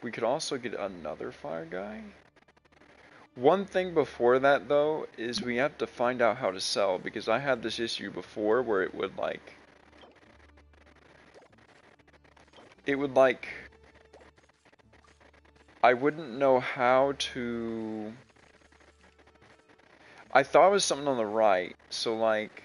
We could also get another fire guy. One thing before that though is we have to find out how to sell, because I had this issue before where it would like I wouldn't know how to... I thought it was something on the right, so like...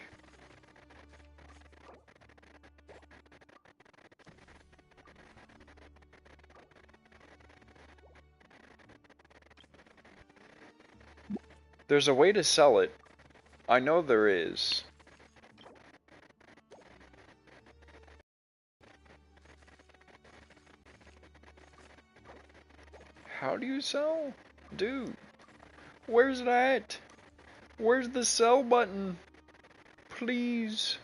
There's a way to sell it. I know there is. How do you sell? Dude. Where's it at? Where's the sell button? Please.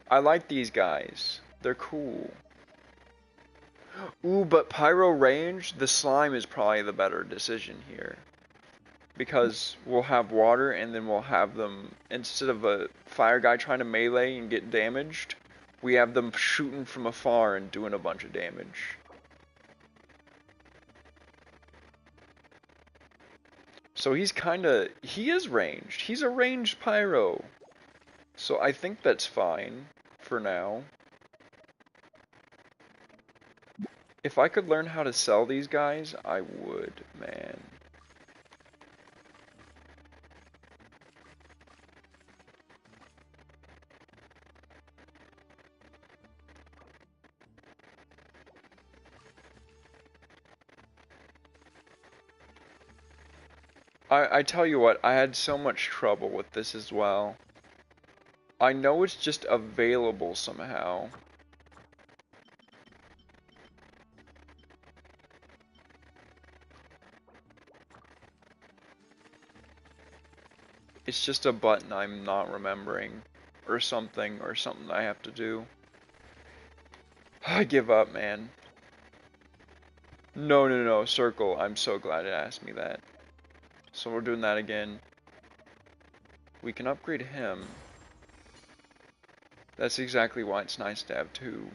I like these guys. They're cool. Ooh, but Pyro Range, the slime is probably the better decision here. Because we'll have water and then we'll have them, instead of a fire guy trying to melee and get damaged, we have them shooting from afar and doing a bunch of damage. So he is ranged. He's a ranged pyro. So I think that's fine for now. If I could learn how to sell these guys, I would, man. I tell you what, I had so much trouble with this as well. I know it's just available somehow. It's just a button I'm not remembering. Or something I have to do. I give up, man. No, circle. I'm so glad it asked me that. So we're doing that again. We can upgrade him. That's exactly why it's nice to have two.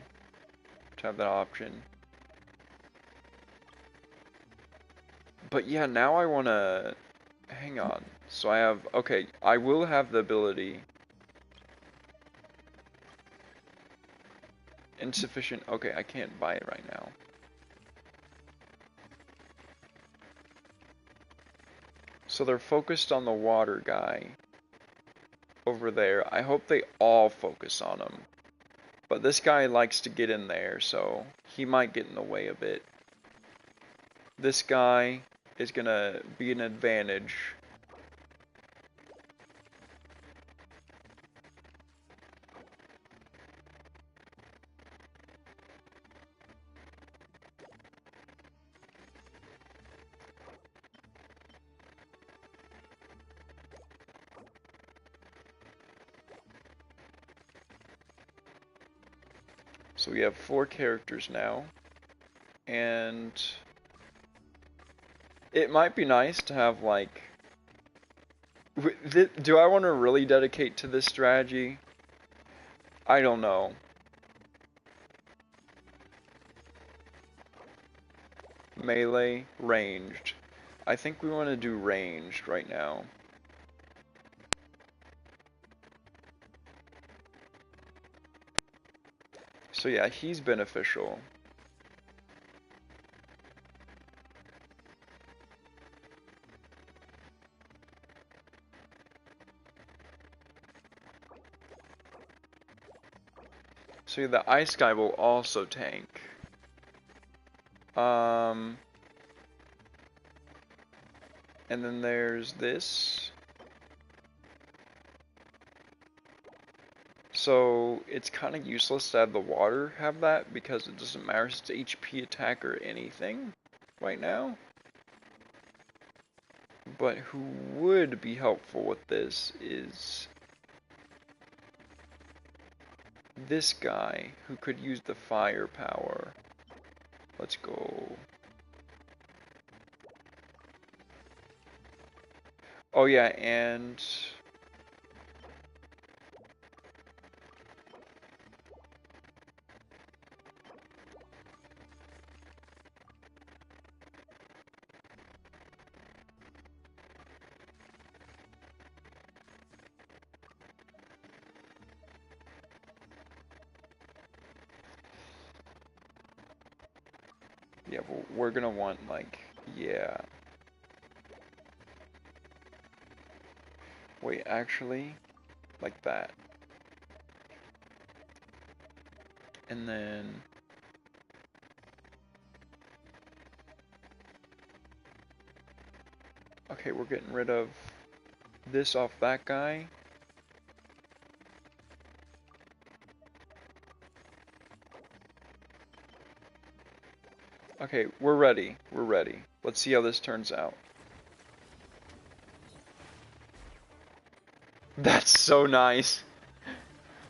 To have that option. But yeah, now I wanna... Hang on. So I have... Okay, I will have the ability... Insufficient... Okay, I can't buy it right now. So they're focused on the water guy. Over there. I hope they all focus on him. But this guy likes to get in there, so he might get in the way a bit. This guy is gonna be an advantage. So we have 4 characters now, and it might be nice to have like, do I want to really dedicate to this strategy? I don't know. Melee, ranged. I think we want to do ranged right now. So yeah, he's beneficial. So yeah, the ice guy will also tank. And then there's this. So it's kind of useless to have the water have that because it doesn't matter if it's HP attack or anything right now. But who would be helpful with this is this guy who could use the firepower. Let's go. Oh yeah, and yeah, well, we're gonna want like, yeah. Wait, actually, like that. And then okay, we're getting rid of this off that guy. Okay, we're ready. We're ready. Let's see how this turns out. That's so nice.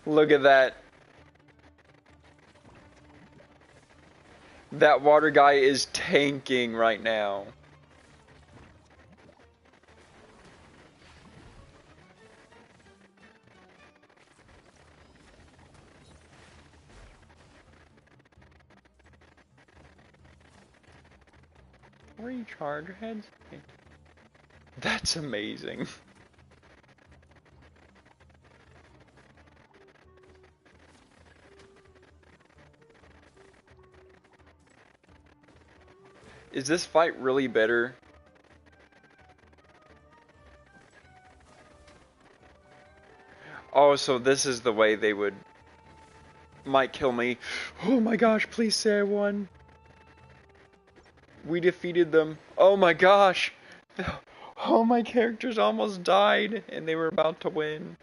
Look at that. That water guy is tanking right now. Recharge heads. That's amazing. Is this fight really better? Oh, so this is the way they might kill me. Oh my gosh, please say I won. We defeated them. Oh my gosh. Oh, my characters almost died and they were about to win.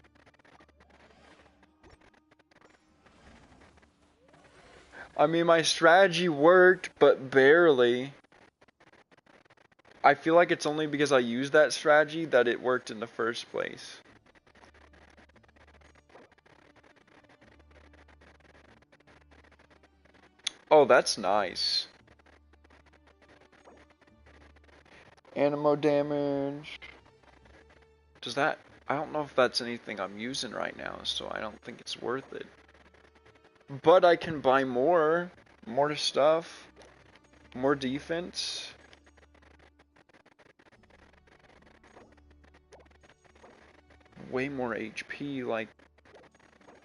I mean, my strategy worked, but barely. I feel like it's only because I used that strategy that it worked in the first place. Oh, that's nice. Animo damage. Does that... I don't know if that's anything I'm using right now, so I don't think it's worth it. But I can buy more. More stuff. More defense. Way more HP, like...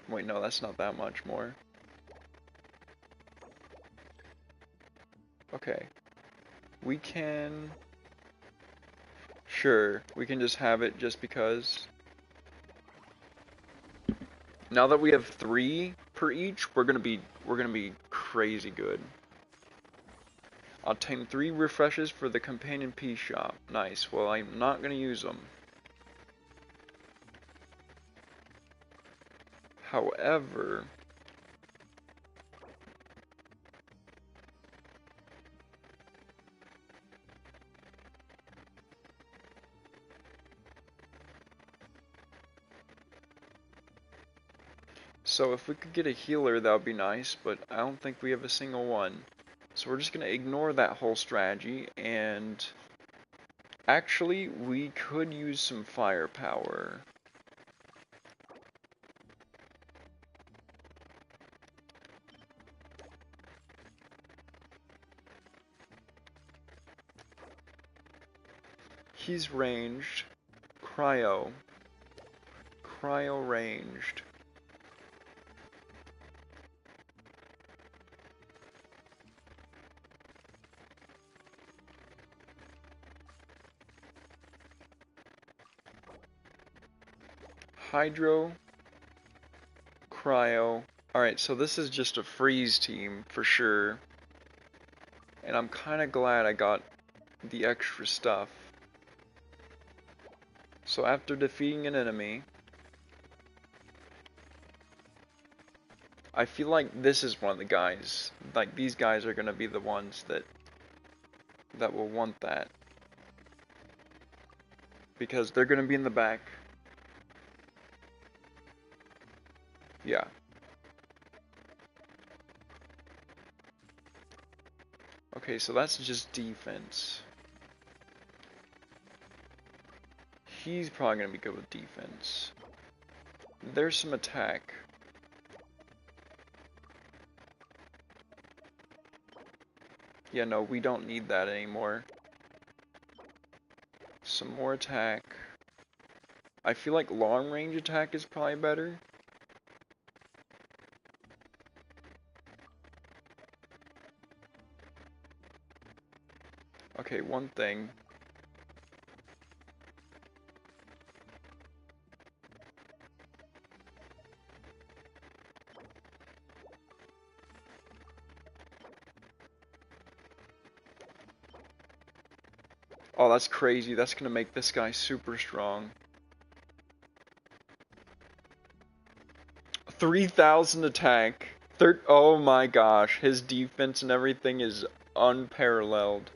Wait, no, that's not that much more. Okay. We can... Sure, we can just have it just because. Now that we have 3 per each, we're gonna be crazy good. Obtain 3 refreshes for the companion piece shop. Nice. Well, I'm not gonna use them. However, so if we could get a healer, that would be nice, but I don't think we have a single one. So we're just gonna ignore that whole strategy, and actually, we could use some firepower. He's ranged. Cryo. Cryo ranged. Hydro. Cryo. Alright, so this is just a freeze team for sure. And I'm kinda glad I got the extra stuff. So after defeating an enemy, I feel like this is one of the guys. Like, these guys are gonna be the ones that will want that. Because they're gonna be in the back. Yeah. Okay, so that's just defense. He's probably gonna be good with defense. There's some attack. Yeah, no, we don't need that anymore. Some more attack. I feel like long range attack is probably better. Okay, one thing. Oh, that's crazy. That's gonna make this guy super strong. 3,000 attack. Oh my gosh, his defense and everything is unparalleled.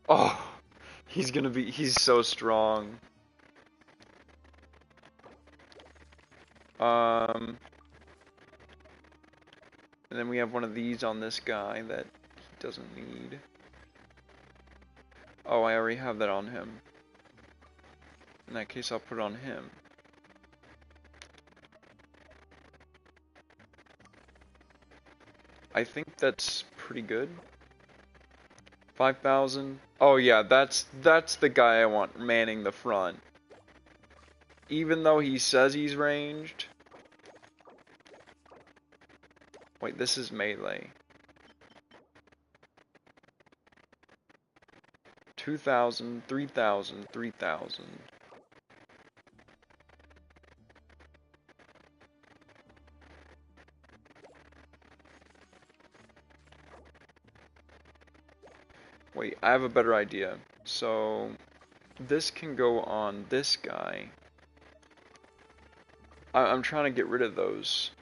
Oh, he's so strong. And then we have one of these on this guy that he doesn't need. Oh, I already have that on him. In that case, I'll put it on him. I think that's pretty good. 5,000. Oh yeah, that's the guy I want manning the front. Even though he says he's ranged. Wait, this is melee. 2,000, 3,000, 3,000. Wait, I have a better idea. So, this can go on this guy. I'm trying to get rid of those.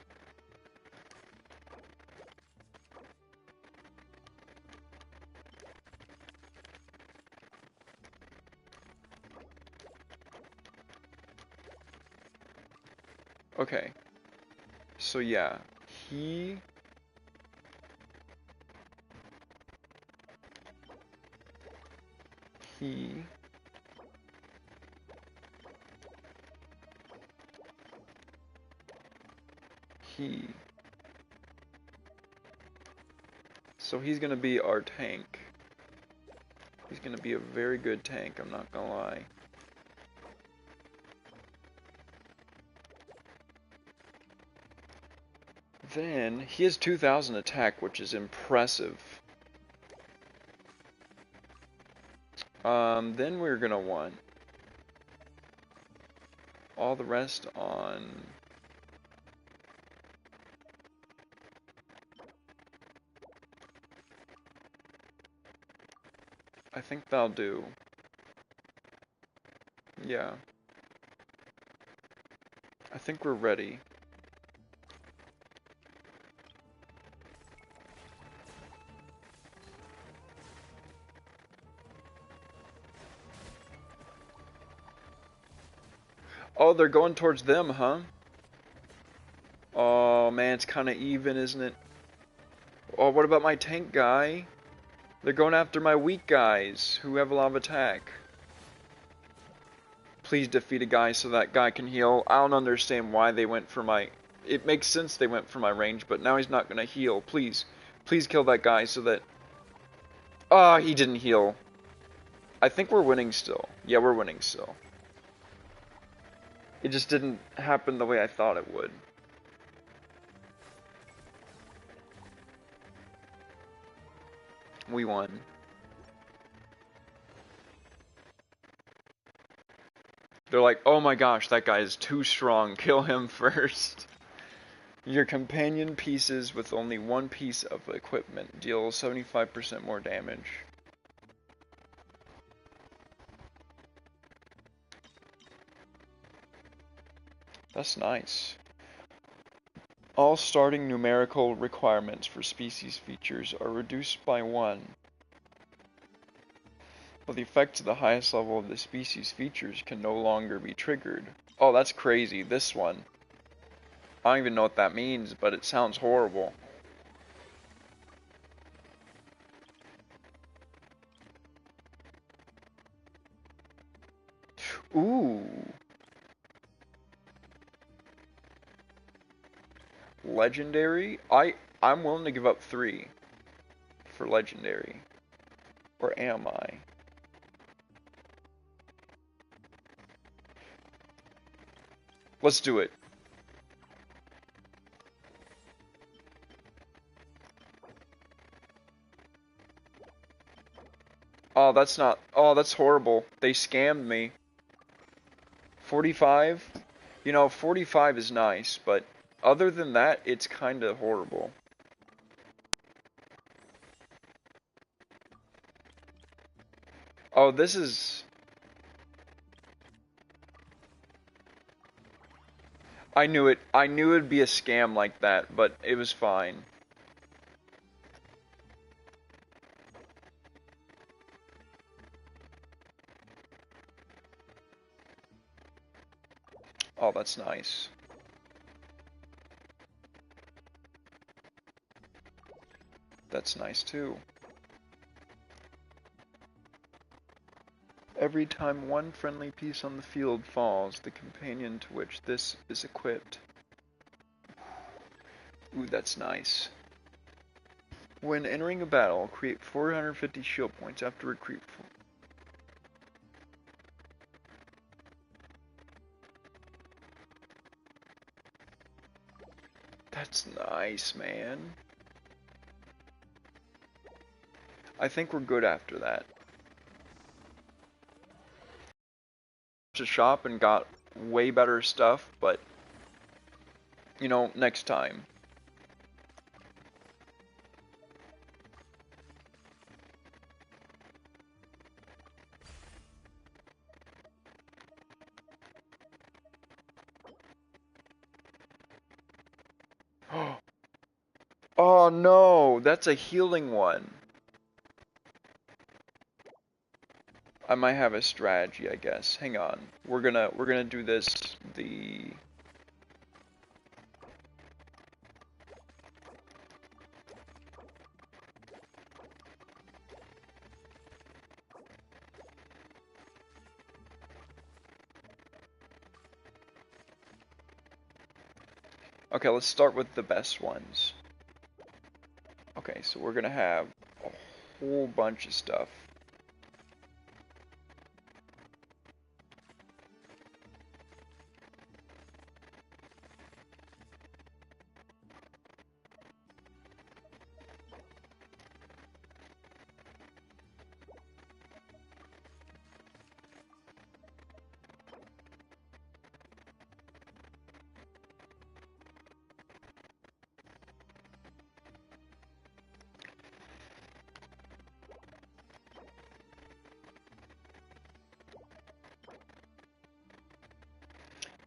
Okay. So yeah, he... He... He... So he's gonna be our tank. He's gonna be a very good tank, I'm not gonna lie. Then, he has 2,000 attack, which is impressive. Then we're gonna want all the rest on... I think that'll do. Yeah. I think we're ready. Oh, they're going towards them, huh? Oh, man, it's kind of even, isn't it? Oh, what about my tank guy? They're going after my weak guys, who have a lot of attack. Please defeat a guy so that guy can heal. I don't understand why they went for my... It makes sense they went for my range, but now he's not going to heal. Please. Please kill that guy so that... Ah, he didn't heal. I think we're winning still. Yeah, we're winning still. It just didn't happen the way I thought it would. We won. They're like, oh my gosh, that guy is too strong. Kill him first. Your companion pieces with only one piece of equipment deal 75% more damage. That's nice. All starting numerical requirements for species features are reduced by 1. Well, the effects of the highest level of the species features can no longer be triggered. Oh, that's crazy. This one. I don't even know what that means, but it sounds horrible. Ooh. Legendary? I'm willing to give up 3 for legendary. Or am I? Let's do it. Oh, that's not... Oh, that's horrible. They scammed me. 45? You know, 45 is nice, but other than that, it's kind of horrible. Oh, this is... I knew it. I knew it'd be a scam like that, but it was fine. Oh, that's nice. That's nice too. Every time one friendly piece on the field falls, the companion to which this is equipped. Ooh, that's nice. When entering a battle, create 450 shield points after recruit. That's nice, man. I think we're good after that. To shop and got way better stuff, but you know, next time. Oh no, that's a healing one. I might have a strategy, I guess. Hang on. We're gonna do this the Okay, let's start with the best ones. Okay, so we're gonna have a whole bunch of stuff.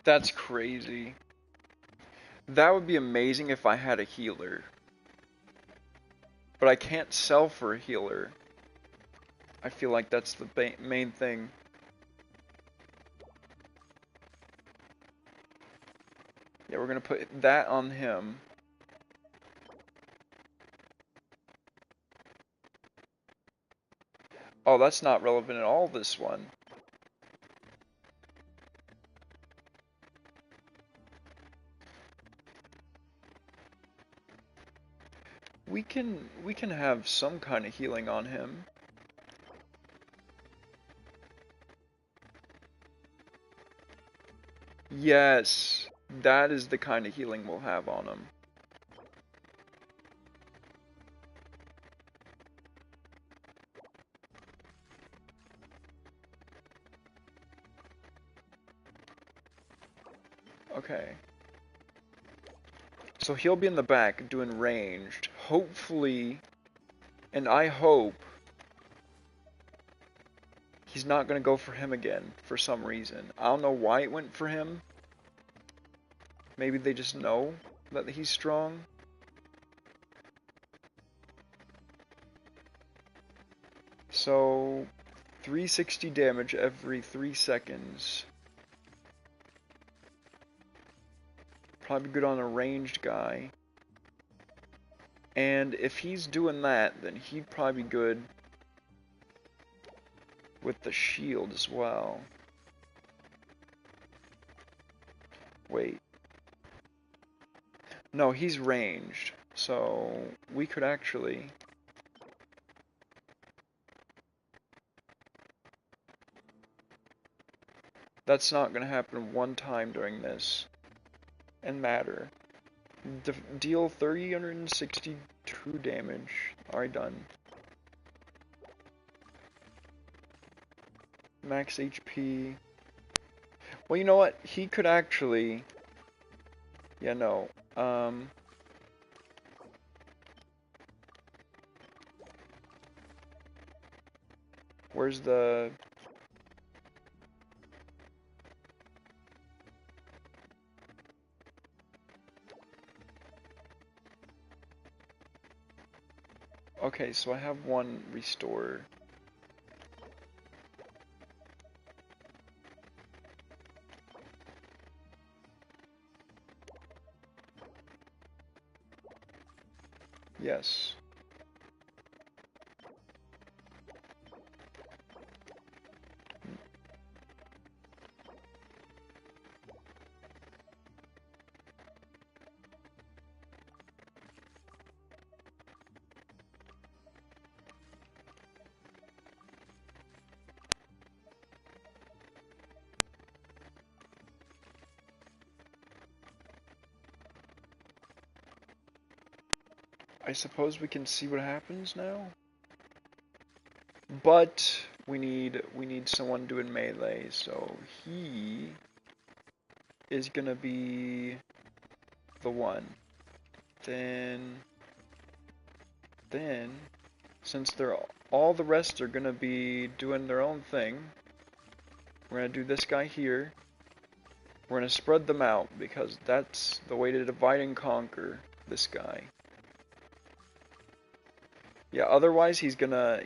That's crazy. That would be amazing if I had a healer. But I can't sell for a healer. I feel like that's the main thing. Yeah, we're gonna put that on him. Oh, that's not relevant at all, this one. We can have some kind of healing on him. Yes, that is the kind of healing we'll have on him. Okay. So he'll be in the back doing ranged. Hopefully, and I hope he's not going to go for him again for some reason. I don't know why it went for him. Maybe they just know that he's strong. So, 360 damage every 3 seconds. Probably good on a ranged guy. And if he's doing that, then he'd probably be good with the shield as well. Wait. No, he's ranged. So, we could actually... That's not going to happen one time during this. And matter. Deal 362 damage. Alright, done. Max HP. Well, you know what? He could actually... Yeah, no. Where's the... Okay, so I have one restore. Yes. I suppose we can see what happens now. But we need someone doing melee, so he is gonna be the one. Then since they're all the rest are gonna be doing their own thing, we're gonna do this guy here. We're gonna spread them out because that's the way to divide and conquer this guy. Yeah, otherwise he's gonna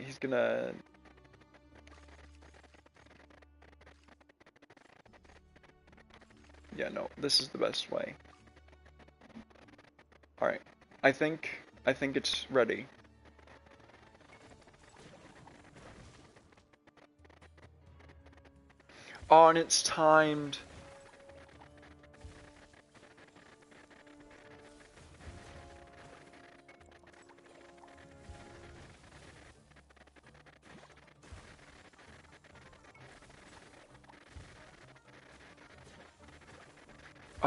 yeah, no, this is the best way. Alright. I think it's ready. Oh, and it's timed.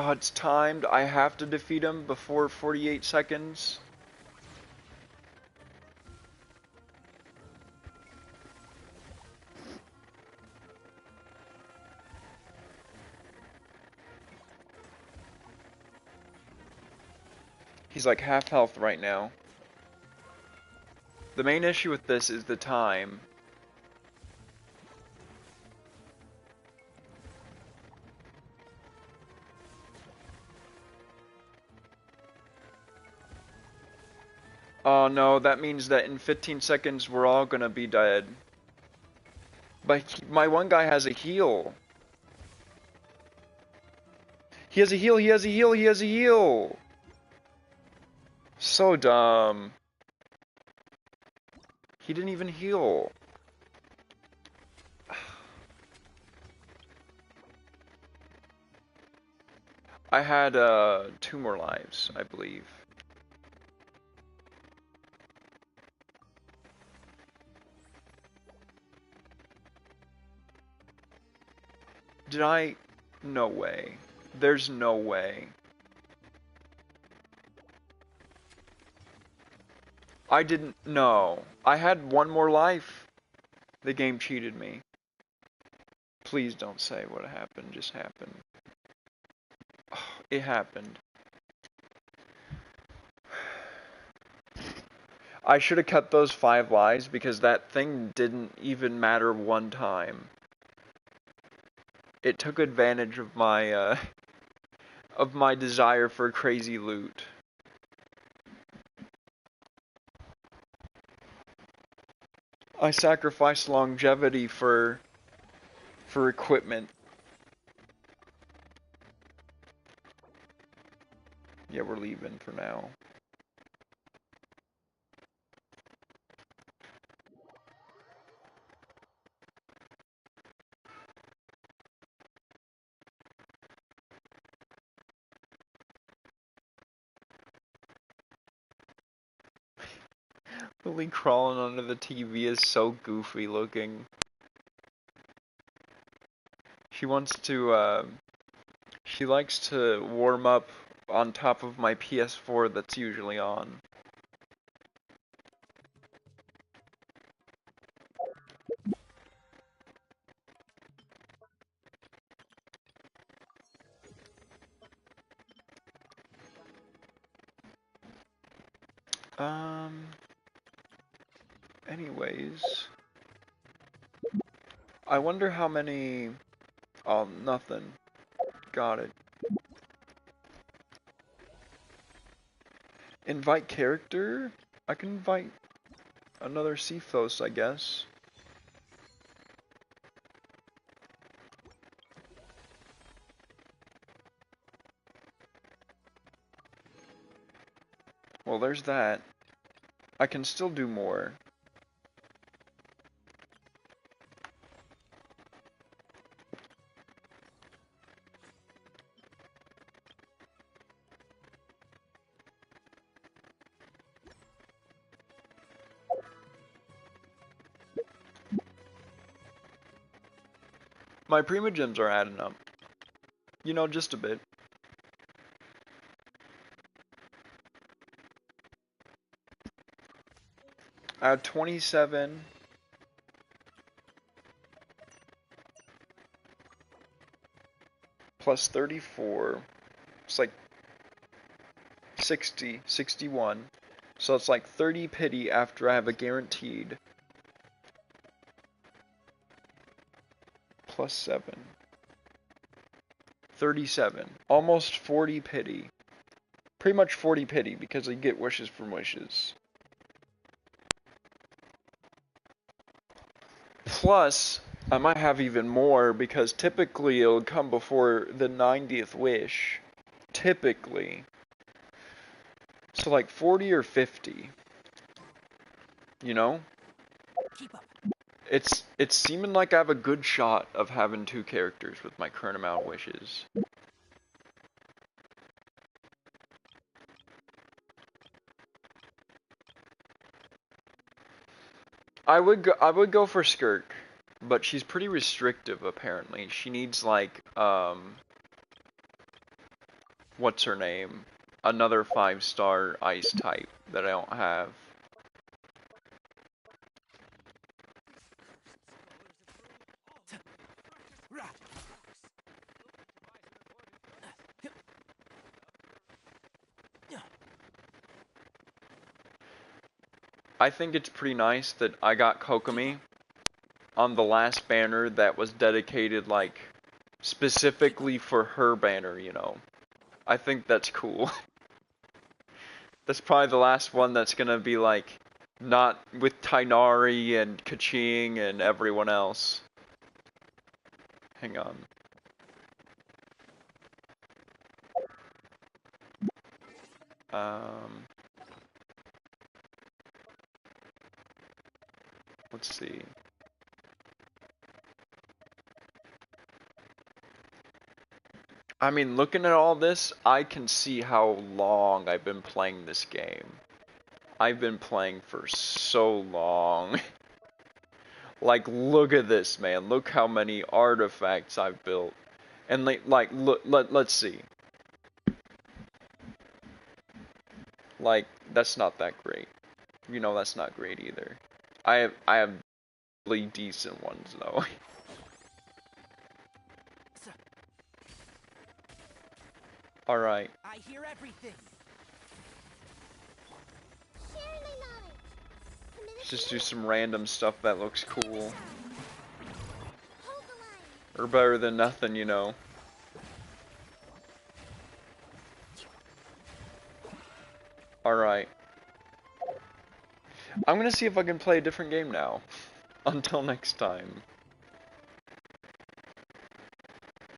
Oh, it's timed. I have to defeat him before 48 seconds. He's like half health right now. The main issue with this is the time. Oh no, that means that in 15 seconds we're all gonna be dead. But my one guy has a heal. He has a heal, he has a heal, he has a heal! So dumb. He didn't even heal. I had 2 more lives, I believe. Did I? No way. There's no way. I didn't. No. I had 1 more life. The game cheated me. Please don't say what happened just happened. It happened. I should have kept those 5 lives because that thing didn't even matter 1 time. It took advantage of my desire for crazy loot. I sacrificed longevity for equipment. Yeah, we're leaving for now. Lily crawling under the TV is so goofy looking. She wants to, she likes to warm up on top of my PS4 that's usually on. Anyways. I wonder how many, nothing. Got it. Invite character? I can invite Another Cephos, I guess. Well, there's that. I can still do more. My primogems are adding up. You know, just a bit. I have 27. Plus 34. It's like 60, 61. So it's like 30 pity after I have a guaranteed. Plus 7. 37. Almost 40 pity. Pretty much 40 pity because I get wishes from wishes. Plus, I might have even more because typically it'll come before the 90th wish. Typically. So like 40 or 50. You know? Keep up. It's seeming like I have a good shot of having 2 characters with my current amount of wishes. I would go for Skirk, but she's pretty restrictive apparently. She needs like what's her name? Another 5-star ice type that I don't have. I think it's pretty nice that I got Kokomi on the last banner that was dedicated like specifically for her banner, you know. I think that's cool. That's probably the last one that's gonna be like not with Tainari and Kaching and everyone else. Hang on. Let's see. I mean, looking at all this, I can see how long I've been playing this game. I've been playing for so long. Like, look at this, man. Look how many artifacts I've built. And like look, let's see. Like, that's not that great. You know, that's not great either. I have really decent ones though. All right. I hear everything. Share my knowledge. Let's just do some random stuff that looks cool. Hold the line. Or better than nothing, you know. Alright. I'm gonna see if I can play a different game now. Until next time.